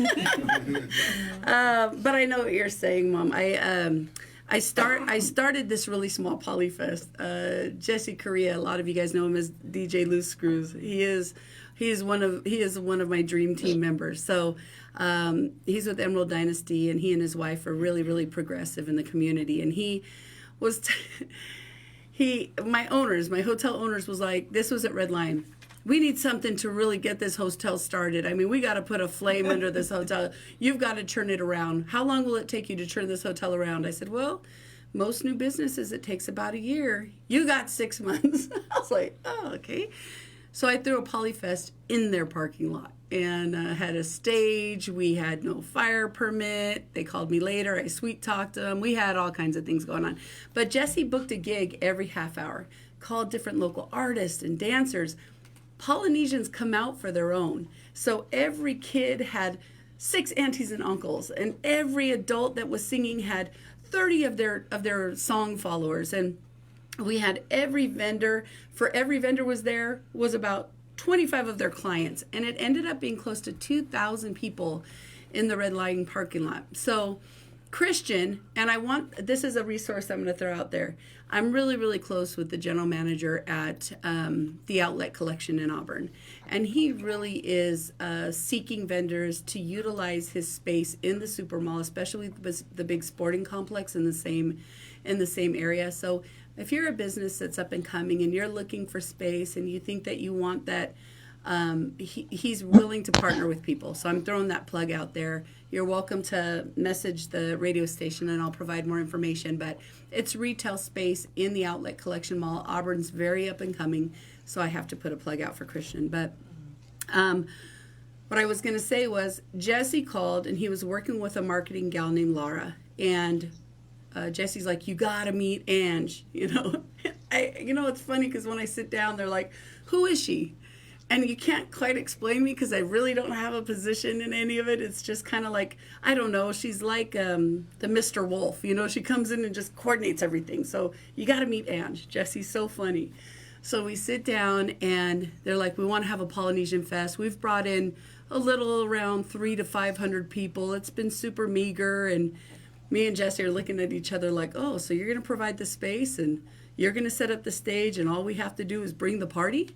But I know what you're saying, Mom. I started this really small Polyfest. Jesse Correa, a lot of you guys know him as DJ Loose Screws. He is one of my dream team members. So he's with Emerald Dynasty, and he and his wife are really, really progressive in the community. And he was, my hotel owners was like, this was at Red Lion. We need something to really get this hotel started. I mean, we got to put a flame under this hotel. You've got to turn it around. How long will it take you to turn this hotel around? I said, well, Most new businesses, it takes about a year. You got 6 months. I was like, oh, okay. So I threw a Polyfest in their parking lot and had a stage. We had no fire permit. They called me later. I sweet talked them. We had all kinds of things going on. But Jesse booked a gig every half hour, called different local artists and dancers. Polynesians come out for their own. So every kid had 6 aunties and uncles, and every adult that was singing had 30 of their song followers. And we had every vendor, for every vendor was there, was about 25 of their clients. And it ended up being close to 2,000 people in the Red Lion parking lot. So Christian, and this is a resource I'm going to throw out there. I'm really, really close with the general manager at the Outlet Collection in Auburn. And he really is seeking vendors to utilize his space in the super mall, especially the big sporting complex in the same area. So if you're a business that's up and coming and you're looking for space and you think that you want that, he's willing to partner with people. So I'm throwing that plug out there. You're welcome to message the radio station and I'll provide more information. But it's retail space in the Outlet Collection Mall. Auburn's very up and coming, so I have to put a plug out for Christian. But what I was going to say was Jesse called and he was working with a marketing gal named Laura. And Jesse's like, you got to meet Ange. It's funny because when I sit down, they're like, who is she? And you can't quite explain me because I really don't have a position in any of it. It's just kind of like, I don't know. She's like the Mr. Wolf. She comes in and just coordinates everything. So you got to meet Ange. Jesse's so funny. So we sit down and they're like, we want to have a Polynesian Fest. We've brought in a little around 300 to 500 people. It's been super meager. And me and Jesse are looking at each other like, oh, so you're going to provide the space and you're going to set up the stage and all we have to do is bring the party?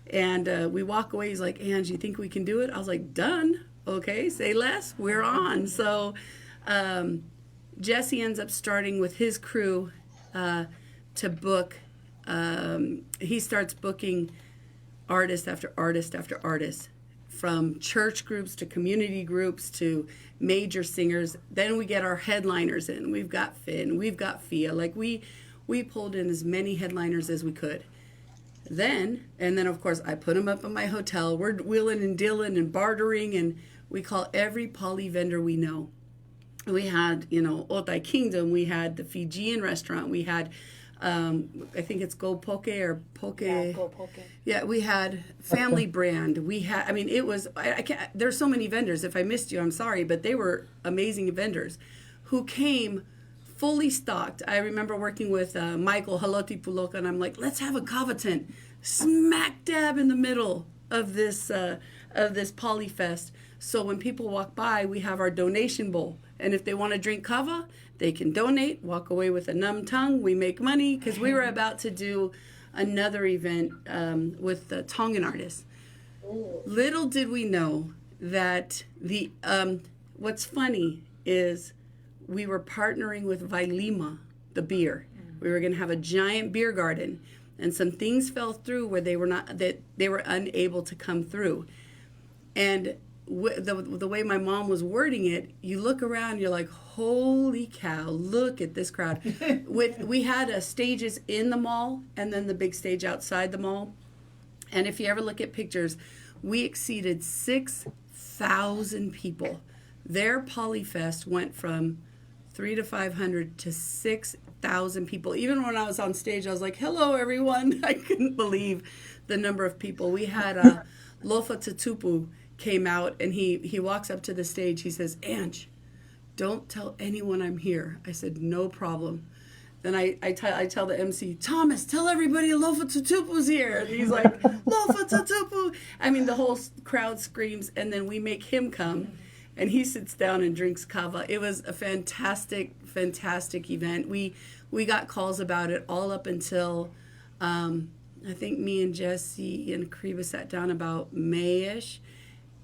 And we walk away. He's like, Ange, you think we can do it? I was like, done. Okay, say less. We're on. So Jesse ends up starting with his crew to book. He starts booking artist after artist after artist, from church groups to community groups to major singers. Then we get our headliners in. We've got Finn. We've got Fia. Like we pulled in as many headliners as we could. And then of course I put them up in my hotel. We're wheeling and dealing and bartering, and we call every poly vendor we know. We had, Otai Kingdom. We had the Fijian restaurant. We had, I think it's Go Poke or Poke.
Yeah, Go Poke.
Yeah, we had Family Brand. We had, it was, I can't, there's so many vendors. If I missed you, I'm sorry, but they were amazing vendors who came fully stocked. I remember working with Michael Haloti Puloka, and I'm like, let's have a kava tent smack dab in the middle of this Polyfest. So when people walk by, we have our donation bowl. And if they want to drink kava, they can donate, walk away with a numb tongue. We make money because we were about to do another event with the Tongan artists. Little did we know that what's funny is we were partnering with Vailima, the beer. We were going to have a giant beer garden, and some things fell through where they were unable to come through. And the way my mom was wording it, you look around, you're like, holy cow, look at this crowd. We had stages in the mall and then the big stage outside the mall. And if you ever look at pictures, we exceeded 6,000 people. Their Polyfest went from 300 to 500 to 6,000 people. Even when I was on stage, I was like, hello, everyone. I couldn't believe the number of people. We had Lofa Tatupu came out, and he walks up to the stage. He says, Ange, don't tell anyone I'm here. I said, no problem. Then I tell the MC, Thomas, tell everybody Lofa Tatupu's here. And he's like, Lofa Tatupu. The whole crowd screams, and then we make him come. And he sits down and drinks kava. It was a fantastic, fantastic event. We got calls about it all up until, I think me and Jesse and Kariba sat down about May-ish.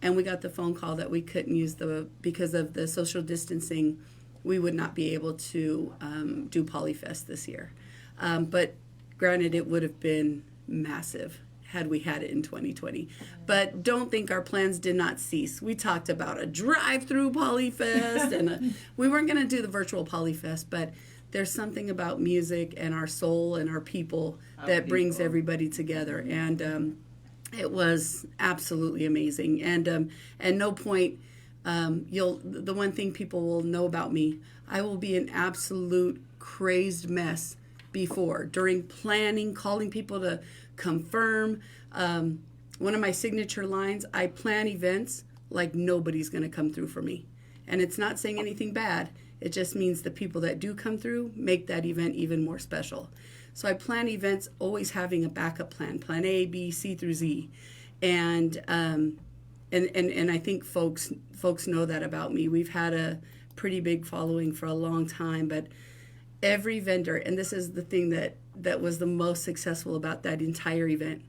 And we got the phone call that we couldn't use because of the social distancing, we would not be able to do Polyfest this year. But granted, it would have been massive had we had it in 2020. But don't think our plans did not cease. We talked about a drive-through Polyfest, and we weren't going to do the virtual Polyfest, but there's something about music and our soul and our people that brings everybody together. And it was absolutely amazing. And at no point, the one thing people will know about me, I will be an absolute crazed mess during planning, calling people to confirm. One of my signature lines, I plan events like nobody's going to come through for me. And it's not saying anything bad. It just means the people that do come through make that event even more special. So I plan events always having a backup plan A, B, C through Z. And I think folks know that about me. We've had a pretty big following for a long time, but every vendor, and this is the thing that was the most successful about that entire event,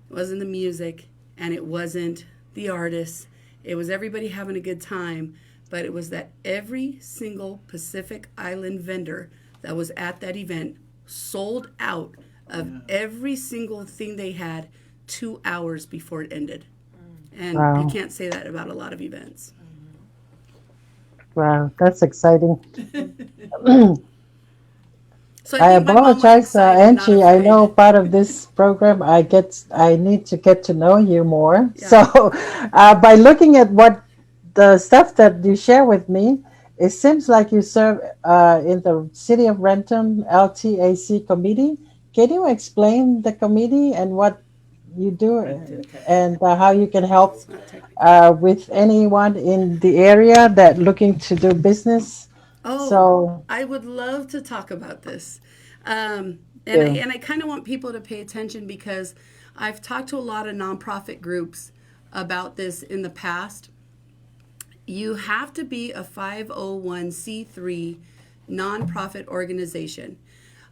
it wasn't the music and it wasn't the artists. It was everybody having a good time, but it was that every single Pacific Island vendor that was at that event sold out of every single thing they had 2 hours before it ended. And you can't say that about a lot of events.
Wow, that's exciting.
So
I apologize, Angie. I know part of this program, I need to get to know you more. Yeah. So, by looking at what the stuff that you share with me, it seems like you serve in the City of Renton LTAC committee. Can you explain the committee and what you do and how you can help with anyone in the area that looking to do business?
So I would love to talk about this. And I kind of want people to pay attention because I've talked to a lot of nonprofit groups about this in the past. You have to be a 501c3 nonprofit organization.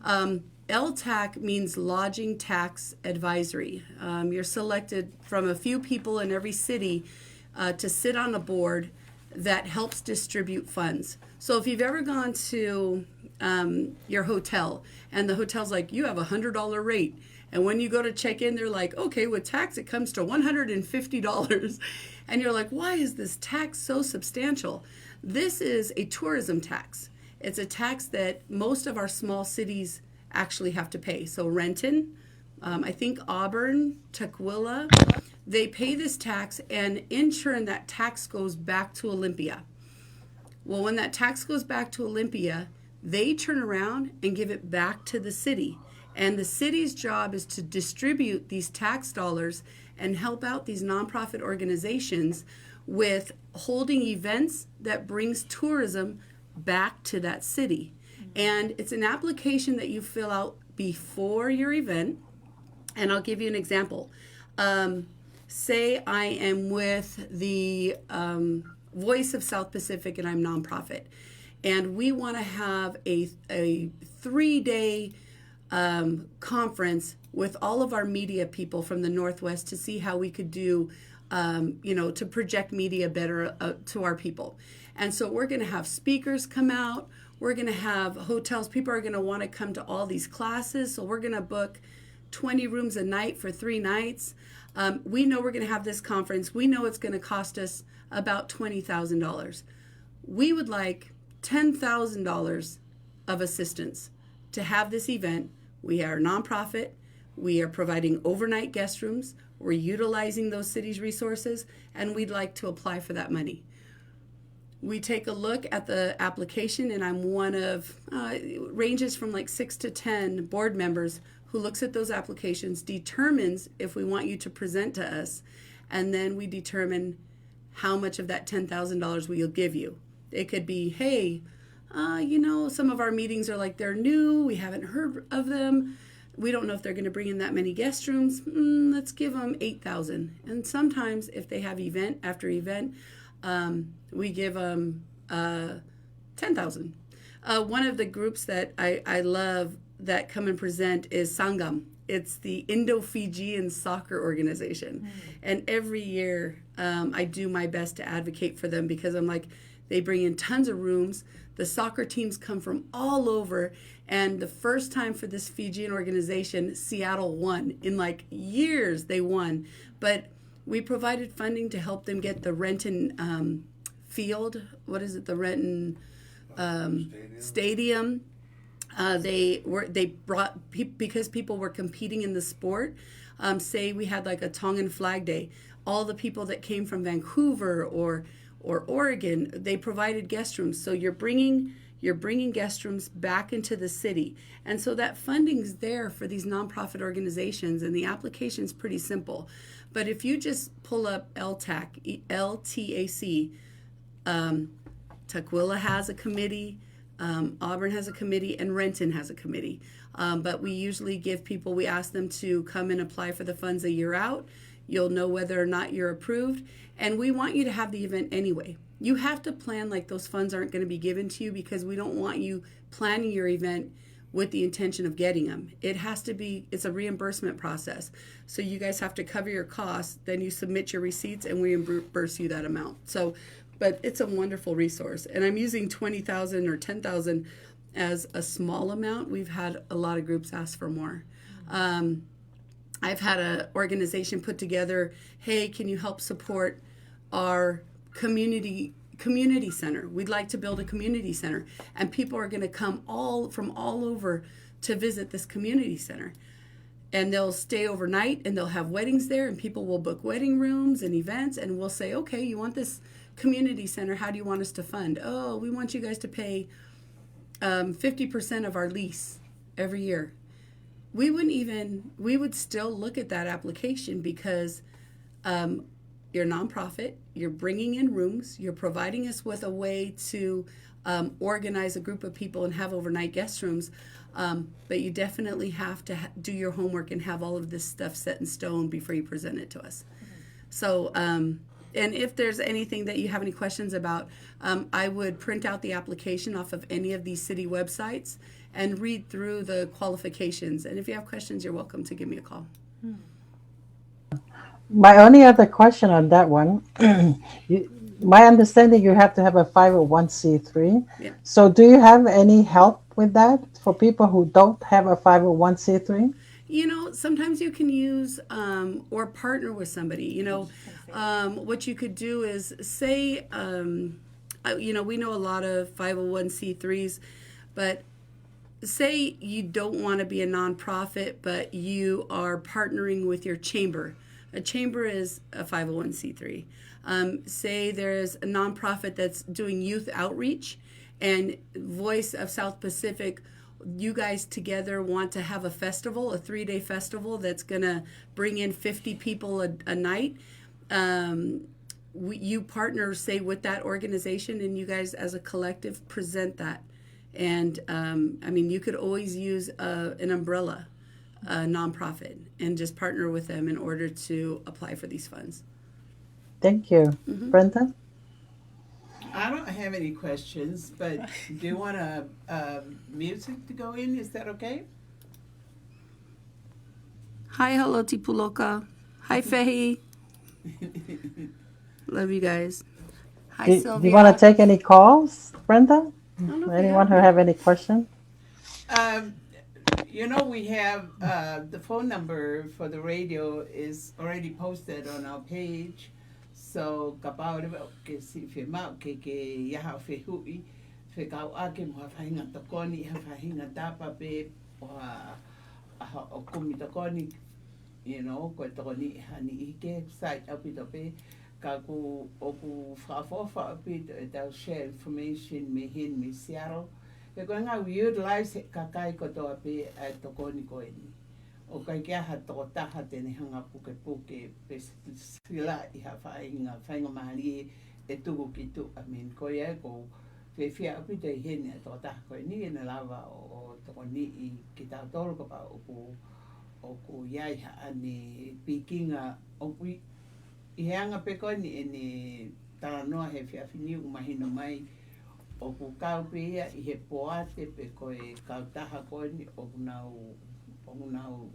LTAC means Lodging Tax Advisory. You're selected from a few people in every city to sit on a board that helps distribute funds. So if you've ever gone to your hotel and the hotel's like, you have $100 rate. And when you go to check in, they're like, okay, with tax, it comes to $150. And you're like, why is this tax so substantial? This is a tourism tax. It's a tax that most of our small cities actually have to pay. So Renton, I think Auburn, Tukwila, they pay this tax, and in turn, that tax goes back to Olympia. Well, when that tax goes back to Olympia, they turn around and give it back to the city. And the city's job is to distribute these tax dollars and help out these nonprofit organizations with holding events that brings tourism back to that city. And it's an application that you fill out before your event. And I'll give you an example. Say I am with the Voice of South Pacific and I'm nonprofit. And we want to have a 3-day conference with all of our media people from the Northwest to see how we could do, to project media better to our people. And so we're going to have speakers come out. We're going to have hotels. People are going to want to come to all these classes. So we're going to book 20 rooms a night for 3 nights. We know we're going to have this conference. We know it's going to cost us about $20,000. We would like $10,000 of assistance to have this event. We are a nonprofit. We are providing overnight guest rooms. We're utilizing those cities' resources, and we'd like to apply for that money. We take a look at the application, and I'm one of, ranges from like 6 to 10 board members who looks at those applications, determines if we want you to present to us, and then we determine how much of that $10,000 we'll give you. It could be, hey, some of our meetings are like they're new, we haven't heard of them, we don't know if they're going to bring in that many guest rooms, let's give them $8,000. And sometimes if they have event after event, we give them $10,000. One of the groups that I love that come and present is Sangam. It's the Indo-Fijian soccer organization. And every year I do my best to advocate for them because I'm like, they bring in tons of rooms. The soccer teams come from all over. And the first time for this Fijian organization, Seattle won. In like years, they won. But we provided funding to help them get the Renton field. What is it? The Renton Stadium. They brought because people were competing in the sport. Say we had like a Tongan Flag Day, all the people that came from Vancouver or Oregon, they provided guest rooms. So you're bringing guest rooms back into the city, and so that funding's there for these nonprofit organizations, and the application's pretty simple. But if you just pull up LTAC, Tukwila has a committee. Auburn has a committee, and Renton has a committee. But we usually we ask them to come and apply for the funds a year out. You'll know whether or not you're approved. And we want you to have the event anyway. You have to plan like those funds aren't going to be given to you, because we don't want you planning your event with the intention of getting them. It's a reimbursement process. So you guys have to cover your costs, then you submit your receipts and we reimburse you that amount. But it's a wonderful resource. And I'm using $20,000 or $10,000 as a small amount. We've had a lot of groups ask for more. I've had an organization put together, hey, can you help support our community center? We'd like to build a community center. And people are going to come from all over to visit this community center. And they'll stay overnight, and they'll have weddings there, and people will book wedding rooms and events, and we'll say, okay, you want this community center, how do you want us to fund? Oh, we want you guys to pay 50% of our lease every year. We would still look at that application, because you're a nonprofit, you're bringing in rooms, you're providing us with a way to organize a group of people and have overnight guest rooms, but you definitely have to do your homework and have all of this stuff set in stone before you present it to us. So, and if there's anything that you have any questions about, I would print out the application off of any of these city websites and read through the qualifications. And if you have questions, you're welcome to give me a call.
My only other question on that one, my understanding, you have to have a 501c3.
Yeah.
So do you have any help with that for people who don't have a 501c3?
Sometimes you can use or partner with somebody. What you could do is say, we know a lot of 501c3s, but say you don't want to be a nonprofit, but you are partnering with your chamber. A chamber is a 501c3. Say there's a nonprofit that's doing youth outreach, and Voice of South Pacific, you guys together want to have a festival, a 3-day festival that's going to bring in 50 people a night. You partner, say, with that organization, and you guys as a collective present that. And you could always use an umbrella nonprofit and just partner with them in order to apply for these funds.
Thank you.
Mm-hmm.
Brenda?
I don't have any questions, but do you want music to go in? Is that okay?
Hi, hello, Tipuloka. Hi, Fehi. Love you guys. Hi, Sylvia.
Do you want to take any calls, Brenda? Anyone who have any questions?
We have the phone number for the radio is already posted on our page. So kapau ke si fe mau ke yaha fe hui fe kau ake mo fahinga tokoni fahinga tapa pe o kumi tokoni ko tokoni hani ike site apito pe ka ku oku fa apito eta share information me hin me Seattle e ko nga we utilize ka kai ko to pe tokoni ko ni o kai kia ha to taha tene hanga puke pe sila I ha whainga mahali e tuku ki tu ko ia ko whiwhia api te hene to taha koe ni e na lava o toko ni I ki tau tolo ko pa o ku iai ha ane pikinga o kui I heanga pe koe ni e ne taranoa he whiawhini umahino mai o ku kau pe ia I he poate pe koe kau taha koe ni o nau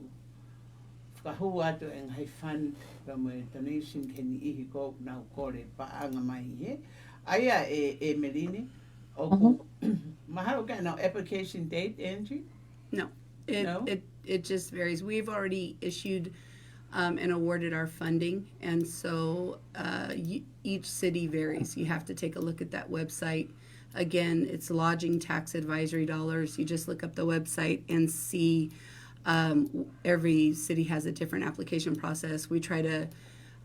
whakahu atu e ngai fund pa mo donation ke ni ihi ko nau kore paanga mai he. Aia Emeline, o ku mahalo ka no application date, Angie?
No. It just varies. We've already issued and awarded our funding. And so each city varies. You have to take a look at that website. Again, it's lodging tax advisory dollars. You just look up the website and see every city has a different application process. We try to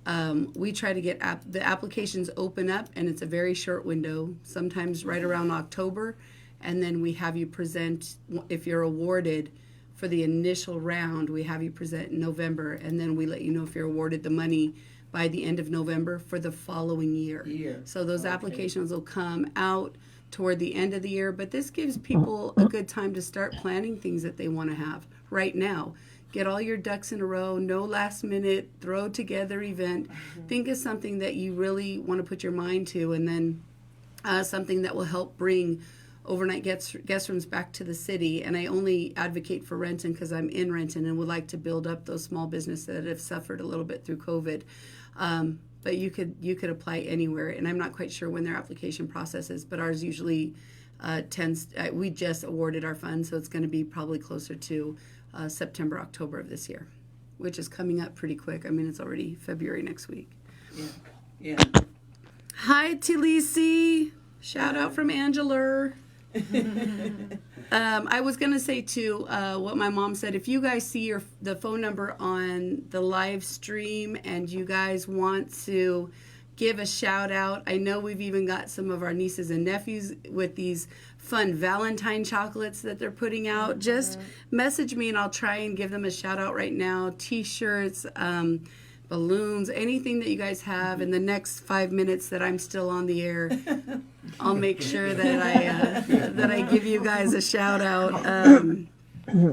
get the applications open up, and it's a very short window, sometimes right around October, and then we have you present, if you're awarded for the initial round, we have you present in November, and then we let you know if you're awarded the money by the end of November for the following year. So those applications will come out toward the end of the year, but this gives people a good time to start planning things that they want to have right now. Get all your ducks in a row, no last minute, throw together event. Think of something that you really want to put your mind to, and then something that will help bring overnight guest rooms back to the city. And I only advocate for Renton because I'm in Renton and would like to build up those small businesses that have suffered a little bit through COVID. But you could apply anywhere, and I'm not quite sure when their application process is, but ours usually we just awarded our funds, so it's going to be probably closer to September, October of this year, which is coming up pretty quick. I mean, it's already February next week.
Yeah.
Hi, Tilisi. Shout out from Angela. I was going to say, too, what my mom said. If you guys see the phone number on the live stream and you guys want to give a shout out, I know we've even got some of our nieces and nephews with these fun Valentine chocolates that they're putting out. Just message me and I'll try and give them a shout out right now. T-shirts, balloons, anything that you guys have. In the next 5 minutes that I'm still on the air, I'll make sure that I give you guys a shout out.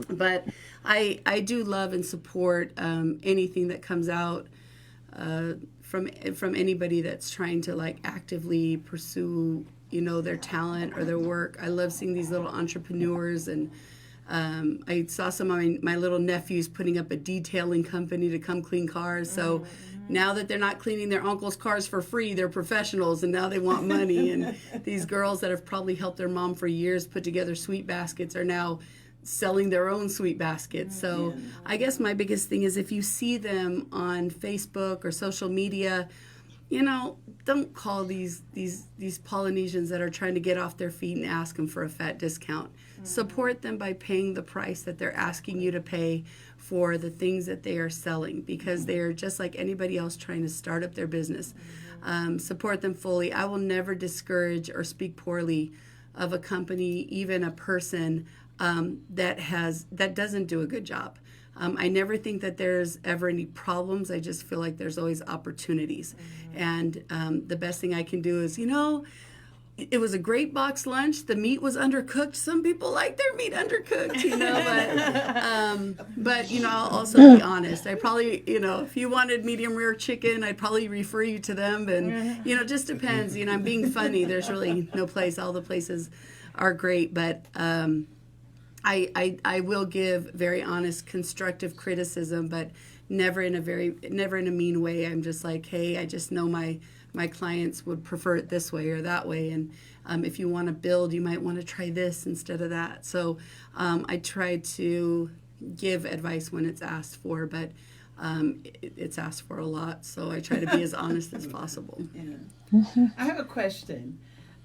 But I do love and support anything that comes out from anybody that's trying to like actively pursue their talent or their work. I love seeing these little entrepreneurs, and I saw some of my little nephews putting up a detailing company to come clean cars. So now that they're not cleaning their uncle's cars for free, they're professionals, and now they want money. And these girls that have probably helped their mom for years put together sweet baskets are now selling their own sweet baskets. So I guess my biggest thing is if you see them on Facebook or social media, don't call these Polynesians that are trying to get off their feet and ask them for a fat discount. Support them by paying the price that they're asking you to pay for the things that they are selling, because they're just like anybody else trying to start up their business. Support them fully. I will never discourage or speak poorly of a company, even a person that doesn't do a good job. I never think that there's ever any problems. I just feel like there's always opportunities. And the best thing I can do is, it was a great box lunch. The meat was undercooked. Some people like their meat undercooked, but I'll also be honest. I probably, if you wanted medium rare chicken, I'd probably refer you to them. And, it just depends. I'm being funny. There's really no place. All the places are great, but I will give very honest, constructive criticism, but never in a mean way. I'm just like, hey, I just know my clients would prefer it this way or that way, and if you want to build, you might want to try this instead of that. So I try to give advice when it's asked for, but it's asked for a lot, so I try to be as honest as possible.
I have a question.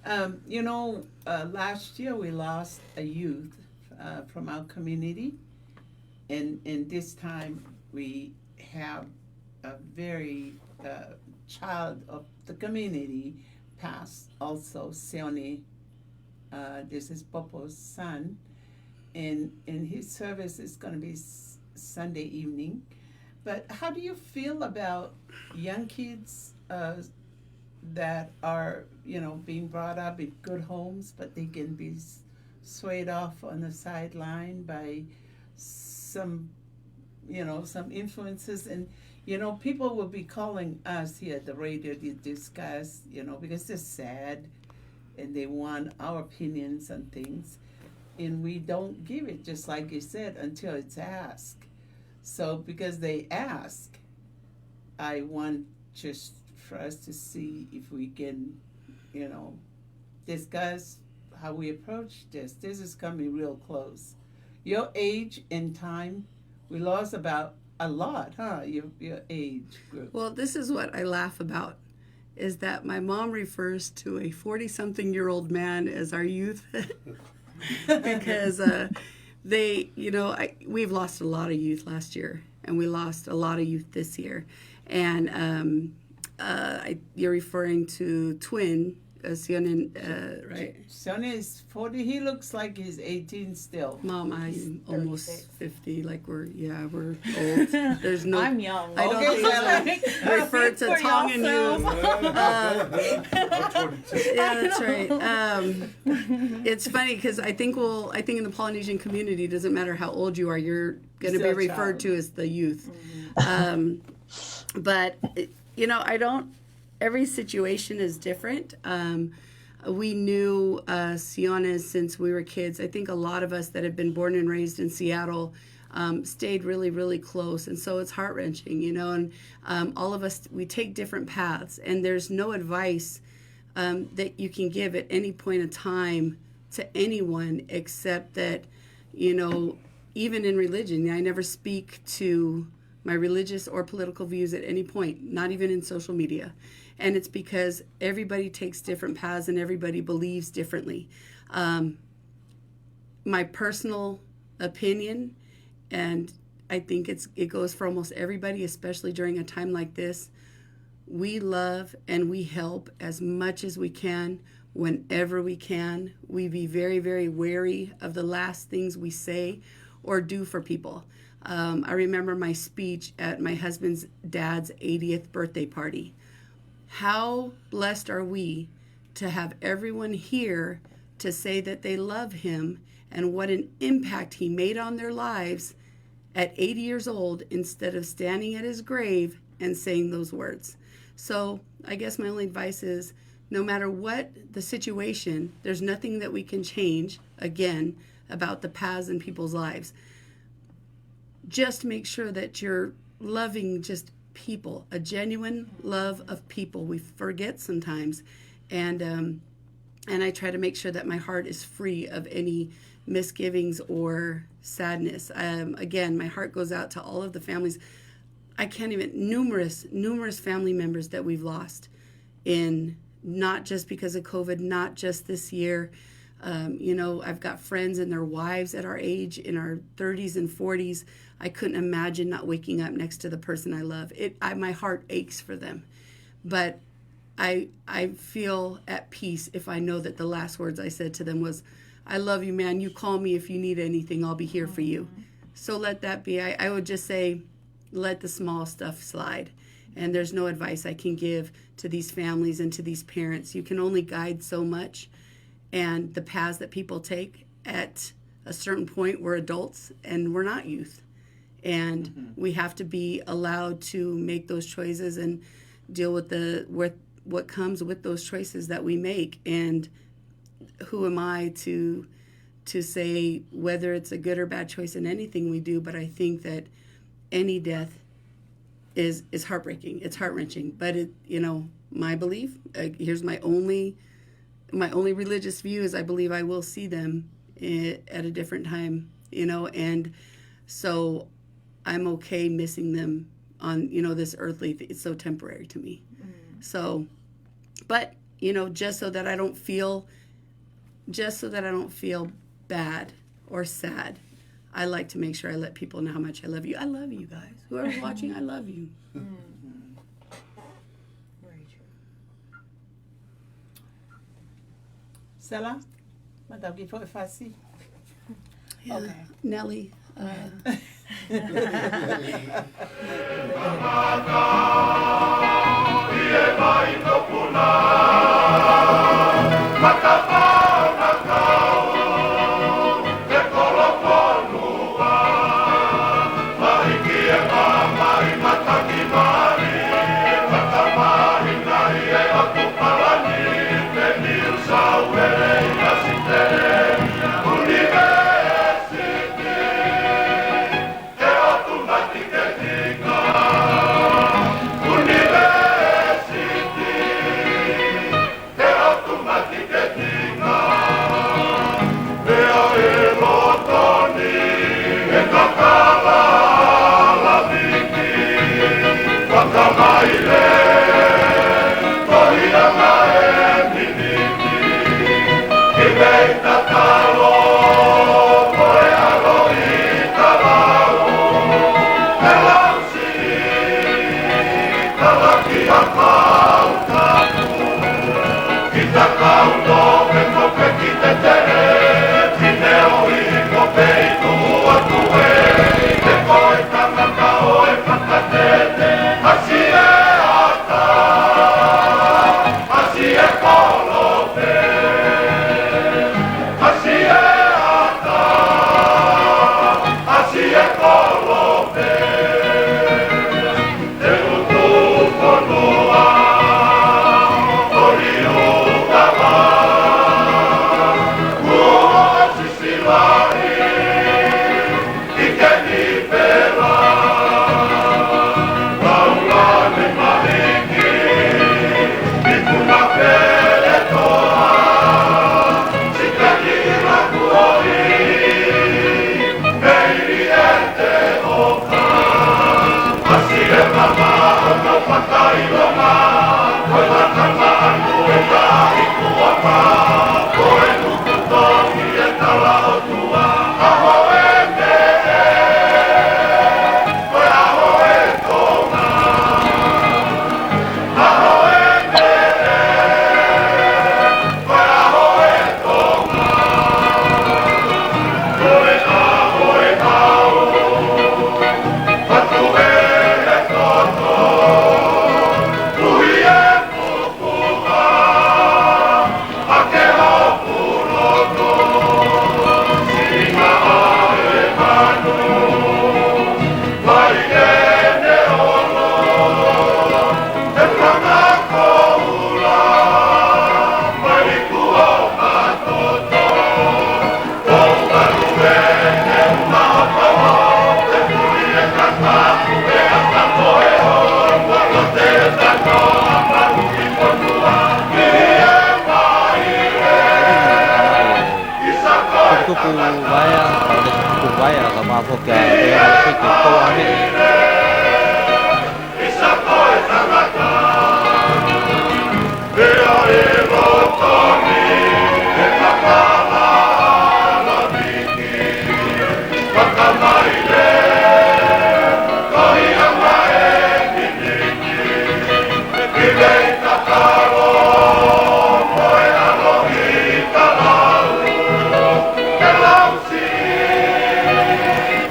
Last year we lost a youth from our community, and this time we have a very child of the community passed also. Sione, this is Popo's son, and his service is going to be Sunday evening. But how do you feel about young kids that are being brought up in good homes, but they can be swayed off on the sideline by some influences? And people will be calling us here at the radio to discuss, because they're sad and they want our opinions on things, and we don't give it, just like you said, until it's asked. So because they ask, I want just for us to see if we can, discuss how we approach this. This is coming real close. Your age and time, we lost about a lot, huh? Your age group.
Well, this is what I laugh about, is that my mom refers to a 40-something-year-old man as our youth because they, we've lost a lot of youth last year, and we lost a lot of youth this year. And you're referring to twin, Sionin, right?
Sionin is 40. He looks like he's 18 still.
Mom, I'm almost 50. Like we're old. There's no.
I'm young.
I don't think I refer to Tongan youth.
I'm 22.
Yeah, that's right. It's funny because I think in the Polynesian community, it doesn't matter how old you are, you're going to be referred to as the youth. But I don't. Every situation is different. We knew Siona since we were kids. I think a lot of us that have been born and raised in Seattle stayed really, really close. And so it's heart-wrenching, and all of us, we take different paths. And there's no advice that you can give at any point in time to anyone except that, even in religion, I never speak to my religious or political views at any point, not even in social media. And it's because everybody takes different paths and everybody believes differently. My personal opinion, and I think it goes for almost everybody, especially during a time like this, we love and we help as much as we can, whenever we can. We be very, very wary of the last things we say or do for people. I remember my speech at my husband's dad's 80th birthday party. How blessed are we to have everyone here to say that they love him and what an impact he made on their lives at 80 years old instead of standing at his grave and saying those words. So I guess my only advice is no matter what the situation, there's nothing that we can change, again, about the paths in people's lives. Just make sure that you're loving just people, a genuine love of people. We forget sometimes, and I try to make sure that my heart is free of any misgivings or sadness. Again, my heart goes out to all of the families. I can't even, numerous family members that we've lost in, not just because of COVID, not just this year. I've got friends and their wives at our age, in our 30s and 40s. I couldn't imagine not waking up next to the person I love. My heart aches for them. But I feel at peace if I know that the last words I said to them was, I love you, man. You call me if you need anything. I'll be here for you. So let that be. I would just say, let the small stuff slide. And there's no advice I can give to these families and to these parents. You can only guide so much. And the paths that people take at a certain point, we're adults and we're not youth. And we have to be allowed to make those choices and deal with what comes with those choices that we make. And who am I to say whether it's a good or bad choice in anything we do? But I think that any death is heartbreaking. It's heart-wrenching. But my belief, here's my only religious view, is I believe I will see them at a different time, and so I'm okay missing them on, this earthly, it's so temporary to me. So, but, just so that I don't feel bad or sad, I like to make sure I let people know how much I love you. I love you guys. Whoever's watching, I love you.
Stella? Madame, il faut effacer.
Yeah.
Okay.
Nelly.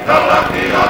Kalaki a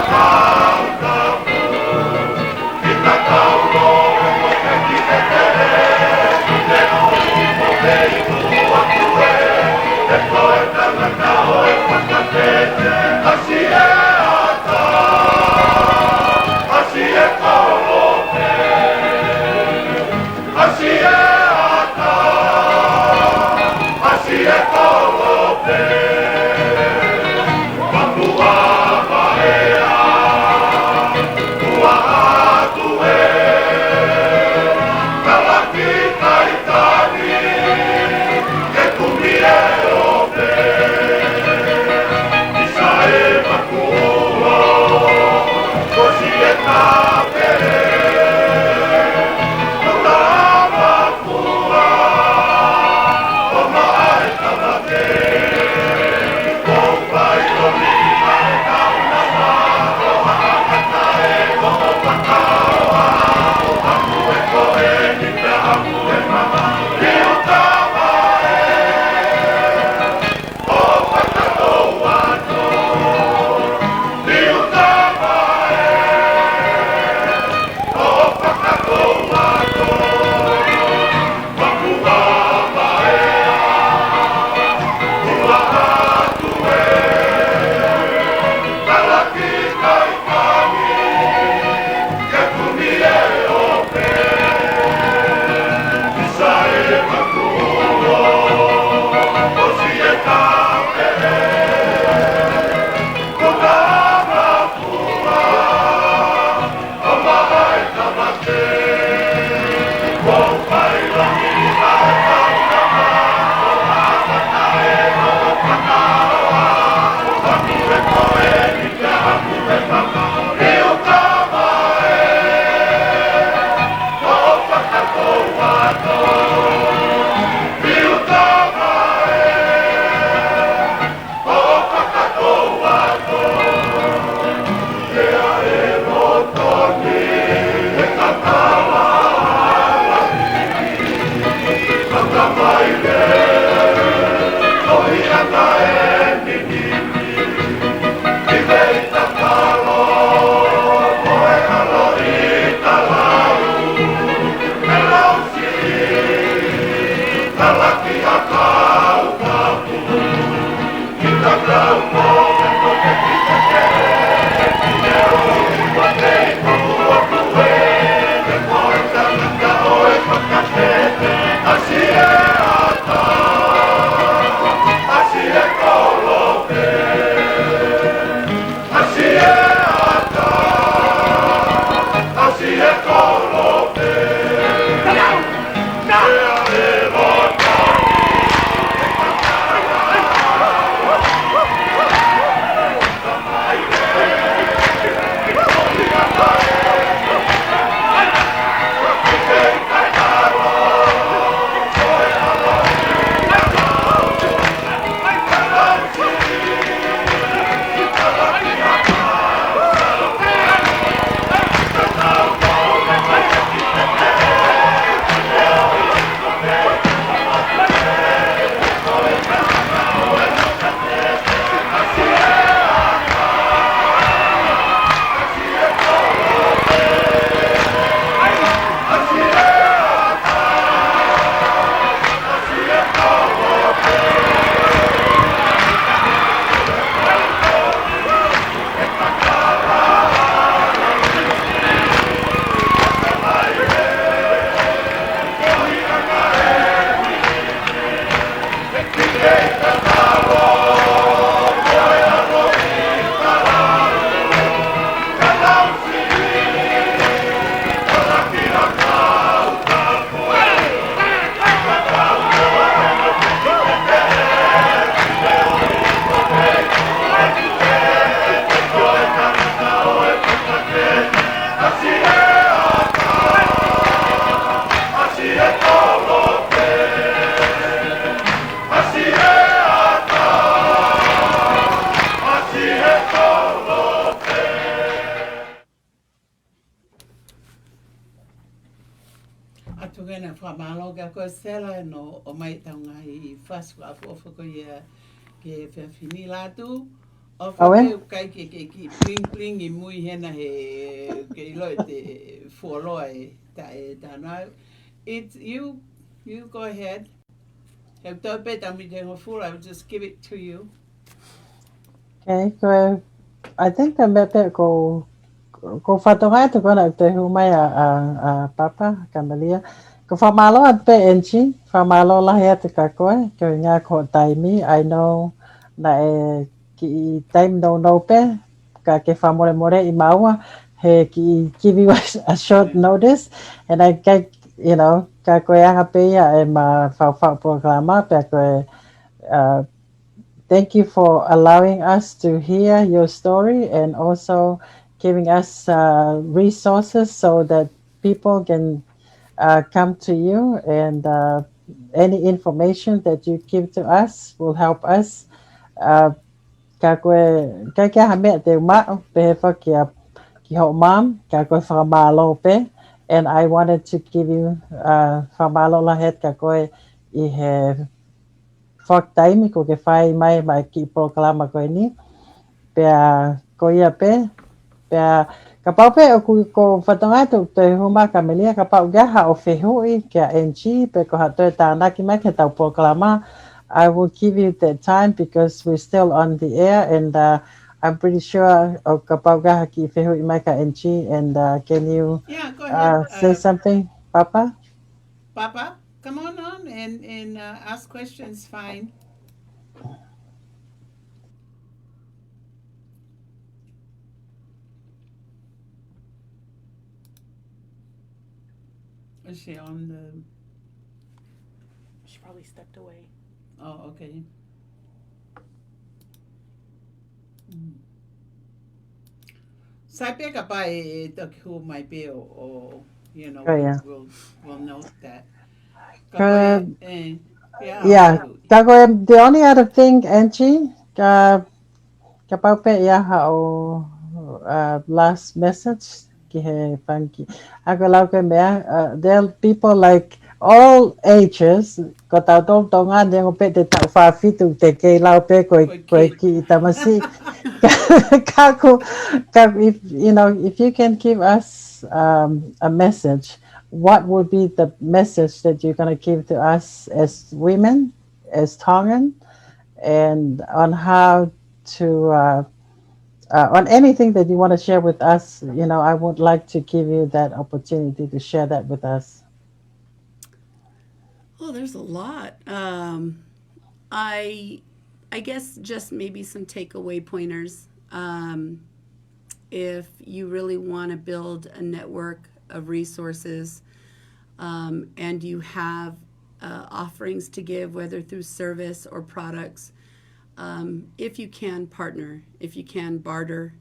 na whamalo ka koe sela no o mai taunga I whasku a fuofa ko ia ke whiawhini lātu. O whame kai ke pling pling I mui hena he ke ilo te fuoloa ta tānau. It's you go ahead. He tau pe tami te ngofura, I will just give it to you.
Okay, koe, I think the mepe ko whatonga te kona te humai a papa, Kamelia. Ko whamalo at pe enchi, whamalo lahi ate ka koe, ko ngā ko taimi, I know na ki time no pe, ka ke whamore more I maua, he ki give you a short notice, and I ka, ka koe anga pe ia ma whau programa, pe koe, thank you for allowing us to hear your story and also giving us resources so that people can come to you and any information that you give to us will help us. Ka koe, ka kia hame te umao, pe ki ho mam, ka koe whakamalo pe, and I wanted to give you whakamalo la het ka koe I he whaktaimi ko ke whai mai ki proklama koe ni. Pea ko ia pe, pea ka pau pe o ko whatonga tu te huma Kamelia, ka pau gaha o whehui kia NG, pe ko hatoe tānaki mai ke tau proklama. I will give you that time because we're still on the air and I'm pretty sure o ka pau gaha ki whehui mai ka NG and can you
Go ahead.
say something, Papa?
Papa, come on and ask questions, fine. Is she on the...
She probably stepped away.
Oh, okay. Sai pe ka pai toki hu mai pe o we'll note that. Ka koe,
yeah. Ka koe, the only other thing, Angie, ka pau pe ia o last message ki he panki. Ako lau ke mea, there are people like all ages, ko tau tō tonga nengo pe te tau whawhitu te kei lau pe koe ki tamasi. If you can give us a message, what would be the message that you're going to give to us as women, as Tongan, and on how to, on anything that you want to share with us? I would like to give you that opportunity to share that with us.
Oh, there's a lot. I guess just maybe some takeaway pointers. If you really want to build a network of resources and you have offerings to give, whether through service or products, if you can partner, if you can barter,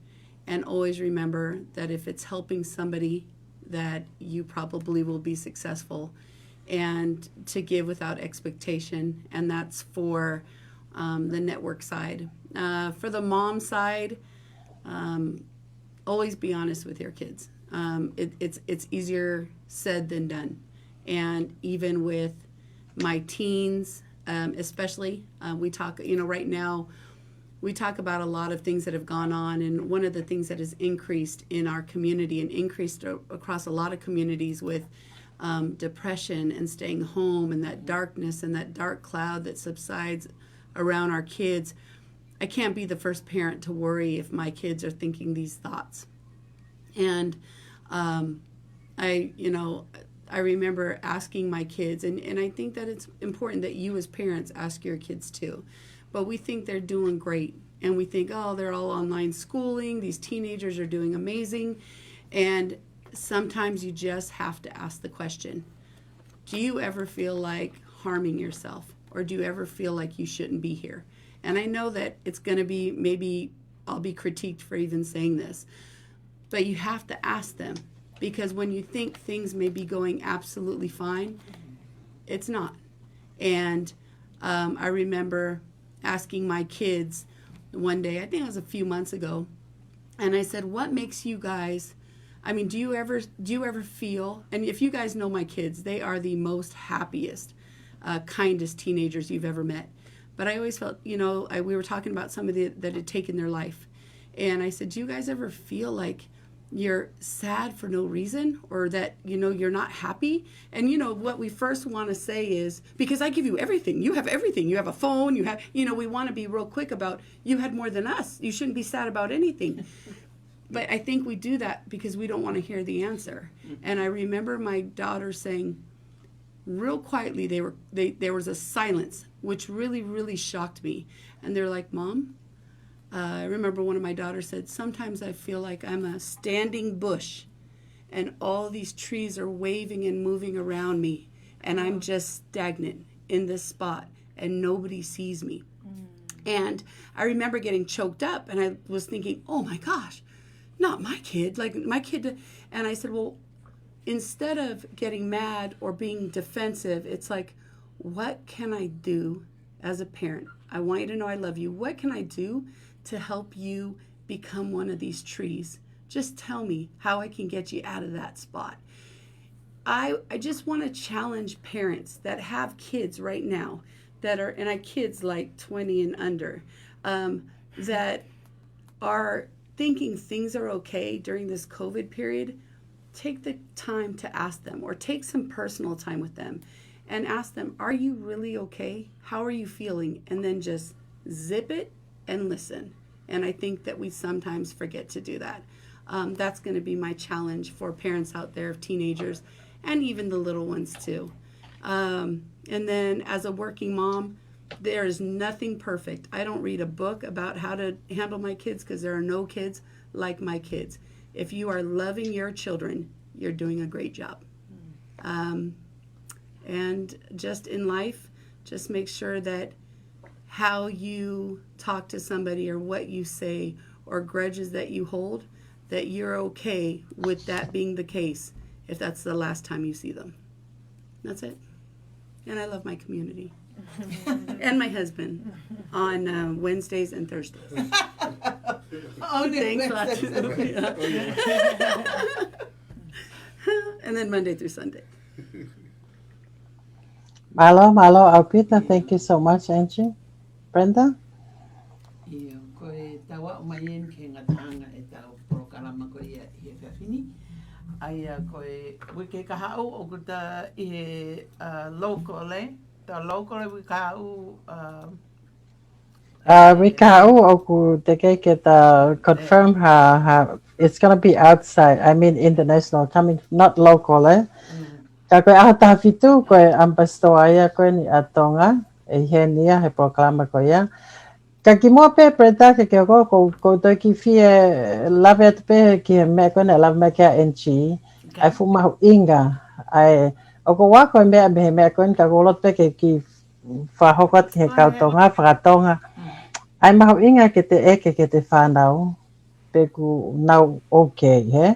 and always remember that if it's helping somebody, that you probably will be successful, and to give without expectation, and that's for the network side. For the mom side, always be honest with your kids. It's easier said than done, and even with my teens, especially, we talk. Right now, we talk about a lot of things that have gone on, and one of the things that has increased in our community and increased across a lot of communities with depression and staying home and that darkness and that dark cloud that subsides around our kids. I can't be the first parent to worry if my kids are thinking these thoughts. And I remember asking my kids, and I think that it's important that you as parents ask your kids too. But we think they're doing great, and we think, oh, they're all online schooling, these teenagers are doing amazing. And sometimes you just have to ask the question, do you ever feel like harming yourself? Or do you ever feel like you shouldn't be here? And I know that it's going to be, maybe I'll be critiqued for even saying this, but you have to ask them, because when you think things may be going absolutely fine, it's not. And I remember asking my kids one day, I think it was a few months ago, and I said, what makes you guys, I mean, do you ever feel, and if you guys know my kids, they are the most happiest, kindest teenagers you've ever met. But I always felt, we were talking about somebody that had taken their life. And I said, do you guys ever feel like you're sad for no reason, or that, you're not happy? And, what we first want to say is, because I give you everything. You have everything. You have a phone. You have, we want to be real quick about, you had more than us. You shouldn't be sad about anything. But I think we do that because we don't want to hear the answer. And I remember my daughter saying, real quietly, there was a silence, which really, really shocked me. And they're like, Mom, I remember one of my daughters said, sometimes I feel like I'm a standing bush and all these trees are waving and moving around me, and I'm just stagnant in this spot and nobody sees me. And I remember getting choked up, and I was thinking, oh my gosh, not my kid, like my kid. And I said, well, instead of getting mad or being defensive, it's like, what can I do as a parent? I want you to know I love you. What can I do to help you become one of these trees? Just tell me how I can get you out of that spot. I just want to challenge parents that have kids right now that are, and I kids like 20 and under, that are thinking things are okay during this COVID period. Take the time to ask them, or take some personal time with them and ask them, are you really okay? How are you feeling? And then just zip it and listen. And I think that we sometimes forget to do that. That's going to be my challenge for parents out there of teenagers, and even the little ones too. And then as a working mom, there is nothing perfect. I don't read a book about how to handle my kids, because there are no kids like my kids. If you are loving your children, you're doing a great job. And just in life, just make sure that how you talk to somebody, or what you say, or grudges that you hold, that you're okay with that being the case if that's the last time you see them. That's it. And I love my community. And my husband on Wednesdays and Thursdays. Thanks a lot. And then Monday through Sunday.
Malo, Alpita, thank you so much, Angie. Brenda?
Ia, koe tawa o mai en ke ngatanga e tau porokalama ko ia i he whiawhini. Aia koe wike ka hau o kuta i he local e. Ta local e wika hau
Rikau oku te keike ta confirm it's gonna be outside. I mean international, coming not local Ka koe aha taha fitu koe ambastoa ia koe ni a Tonga e he nia he proklama ko ia. Ka ki mua pe Brenda ke ke ko toi ki fie lave at pe ki he me koe ne lave me kia NG. Ai fu mahu inga. Ai o ko wa koe mea me he mea koe ka kolot pe ke ki whahokot ki he kautonga, whakatonga. Ai mahu inga ke te eke ke te whanau pe ku nau okay he.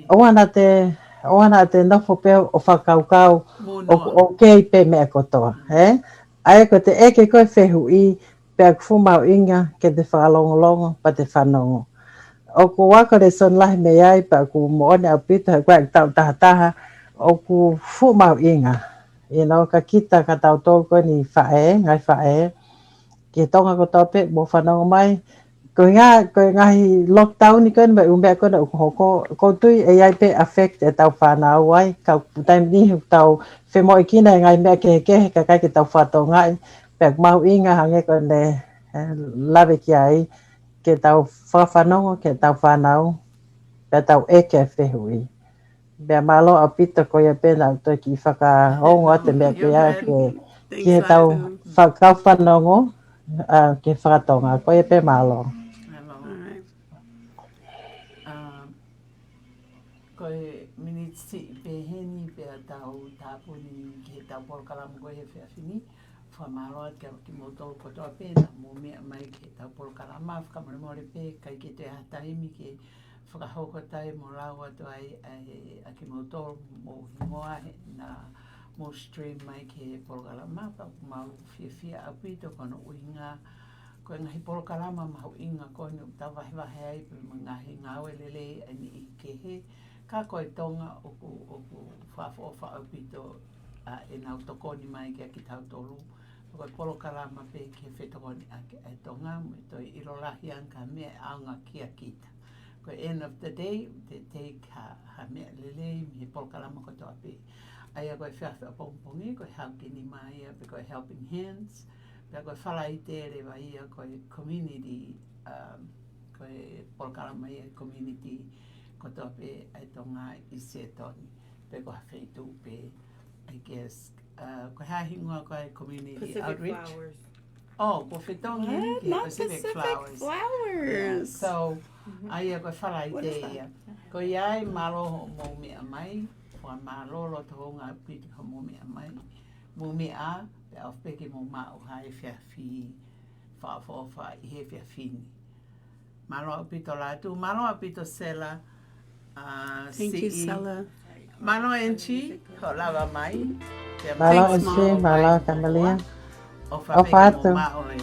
Oana te nofo pe o whakaukau o okay pe mea kotoa he. Ai ko te eke koe whehu i pe ku mahu inga ke te whakalongolongo pa te whanongo. O ku waka re son lahi me ai pa ku moone au pita he kwa tau taha o ku fu mahu inga. Ka kita ka tau tō koe ni ngai whae. Ke tonga ko tope mo whanau mai ko ngahi lockdown ni koe umea koe na ko tui e ai pe affect e tau whanau ai ka time ni tau whemo ikina e ngai mea ke ka kai ke tau whato ngai pe mahu inga hange koe ne lave ki ai ke tau whanongo ke tau whanau pe tau eke whehui mea malo a pita ko ia pena to ki whaka hongo te mea koe ia ki he tau whakau whanongo ke whakatonga, koe pe malo.
Koe minitsi pe heni pe tau tāpuni ki he tau porokalama koe he whiawhini. Whamaloa ki motoro kotoa pe na mo mea mai ki he tau porokalama. Whakamoremore pe kai ke te hataimi ke whakahokotai mo lau atu ai a ki motoro mo hingoa na mo stream mai ki he porokalama. Pa mau whiawhia apito kono uinga koe ngahi porokalama mahu inga koe ni tau wahi ai pe ngahi ngāwe lele ani i ke he Ka koe tonga o ku whawhawha pito e nau tokoni mai kia ki tau tolu. Koe polo kalama pe ke whetokoni a tonga mo toi irolahi an ka mea aunga kia kita. Koe end of the day, te take ha mea lele, mi he polo kalama ko toa pe. Aia koe whiawhia pongpongi, koe haukini mai ia, pe koe helping hands. Pe koe whala i te rewa ia koe community, koe polo kalama ia community ko toa pe ai tonga i se toni. Pe koe hawhitu pe, I guess, koe hahingua koe community
Pacific
outreach.
Flowers.
Oh, ko Fitongi,
Not Pacific Flowers.
Yeah. So, aia koe whala i te ia. Ko iai malo mo mea mai, wa malolo tohonga piti ko mo mea mai. Mo mea, pe au peke mo mao hai whiawhi, whaafawha i he whiawhini. Malo au pito latu, malo au pito Sela,
Thank you, Sela.
Malo Enchi, ho lava mai.
Malo
Thanks,
Enchi,
Mom.
malo Kamelia.
O
O
whapeke mo
whātu.
mao e